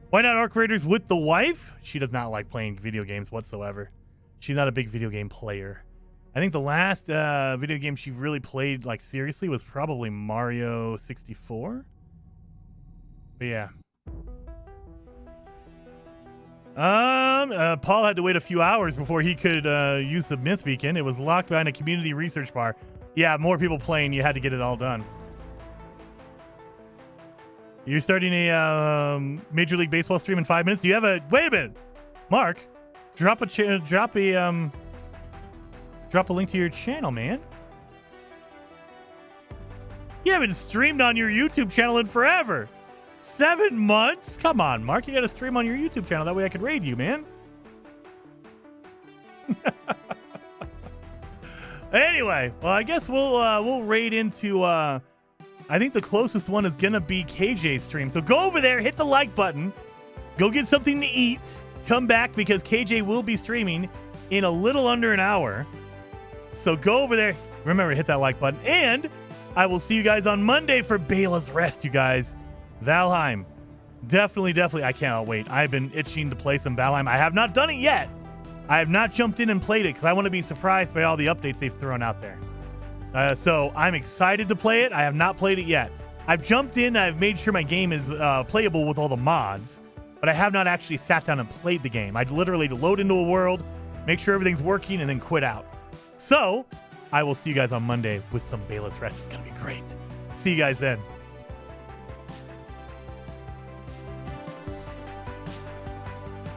Why not Arc Raiders with the wife? She does not like playing video games whatsoever. She's not a big video game player. I think the last video game she really played like seriously was probably Mario 64. But yeah. Paul had to wait a few hours before he could use the Myth Beacon. It was locked behind a community research bar. Yeah, more people playing. You had to get it all done. You're starting a Major League Baseball stream in 5 minutes. Do you have a... Wait a minute. Mark, drop a link to your channel, man. You haven't streamed on your YouTube channel in forever. 7 months? Come on, Mark. You got to stream on your YouTube channel. That way I could raid you, man. Anyway, well, I guess we'll raid into... I think the closest one is going to be KJ's stream. So go over there, hit the like button. Go get something to eat. Come back because KJ will be streaming in a little under an hour. So go over there. Remember, hit that like button. And I will see you guys on Monday for Bela's Rest, you guys. Valheim. Definitely. I cannot wait. I've been itching to play some Valheim. I have not done it yet. I have not jumped in and played it because I want to be surprised by all the updates they've thrown out there. So I'm excited to play it. I have not played it yet. I've jumped in. I've made sure my game is playable with all the mods, but I have not actually sat down and played the game. I'd literally load into a world, make sure everything's working, and then quit out. So I will see you guys on Monday with some Bayless Rest. It's going to be great. See you guys then.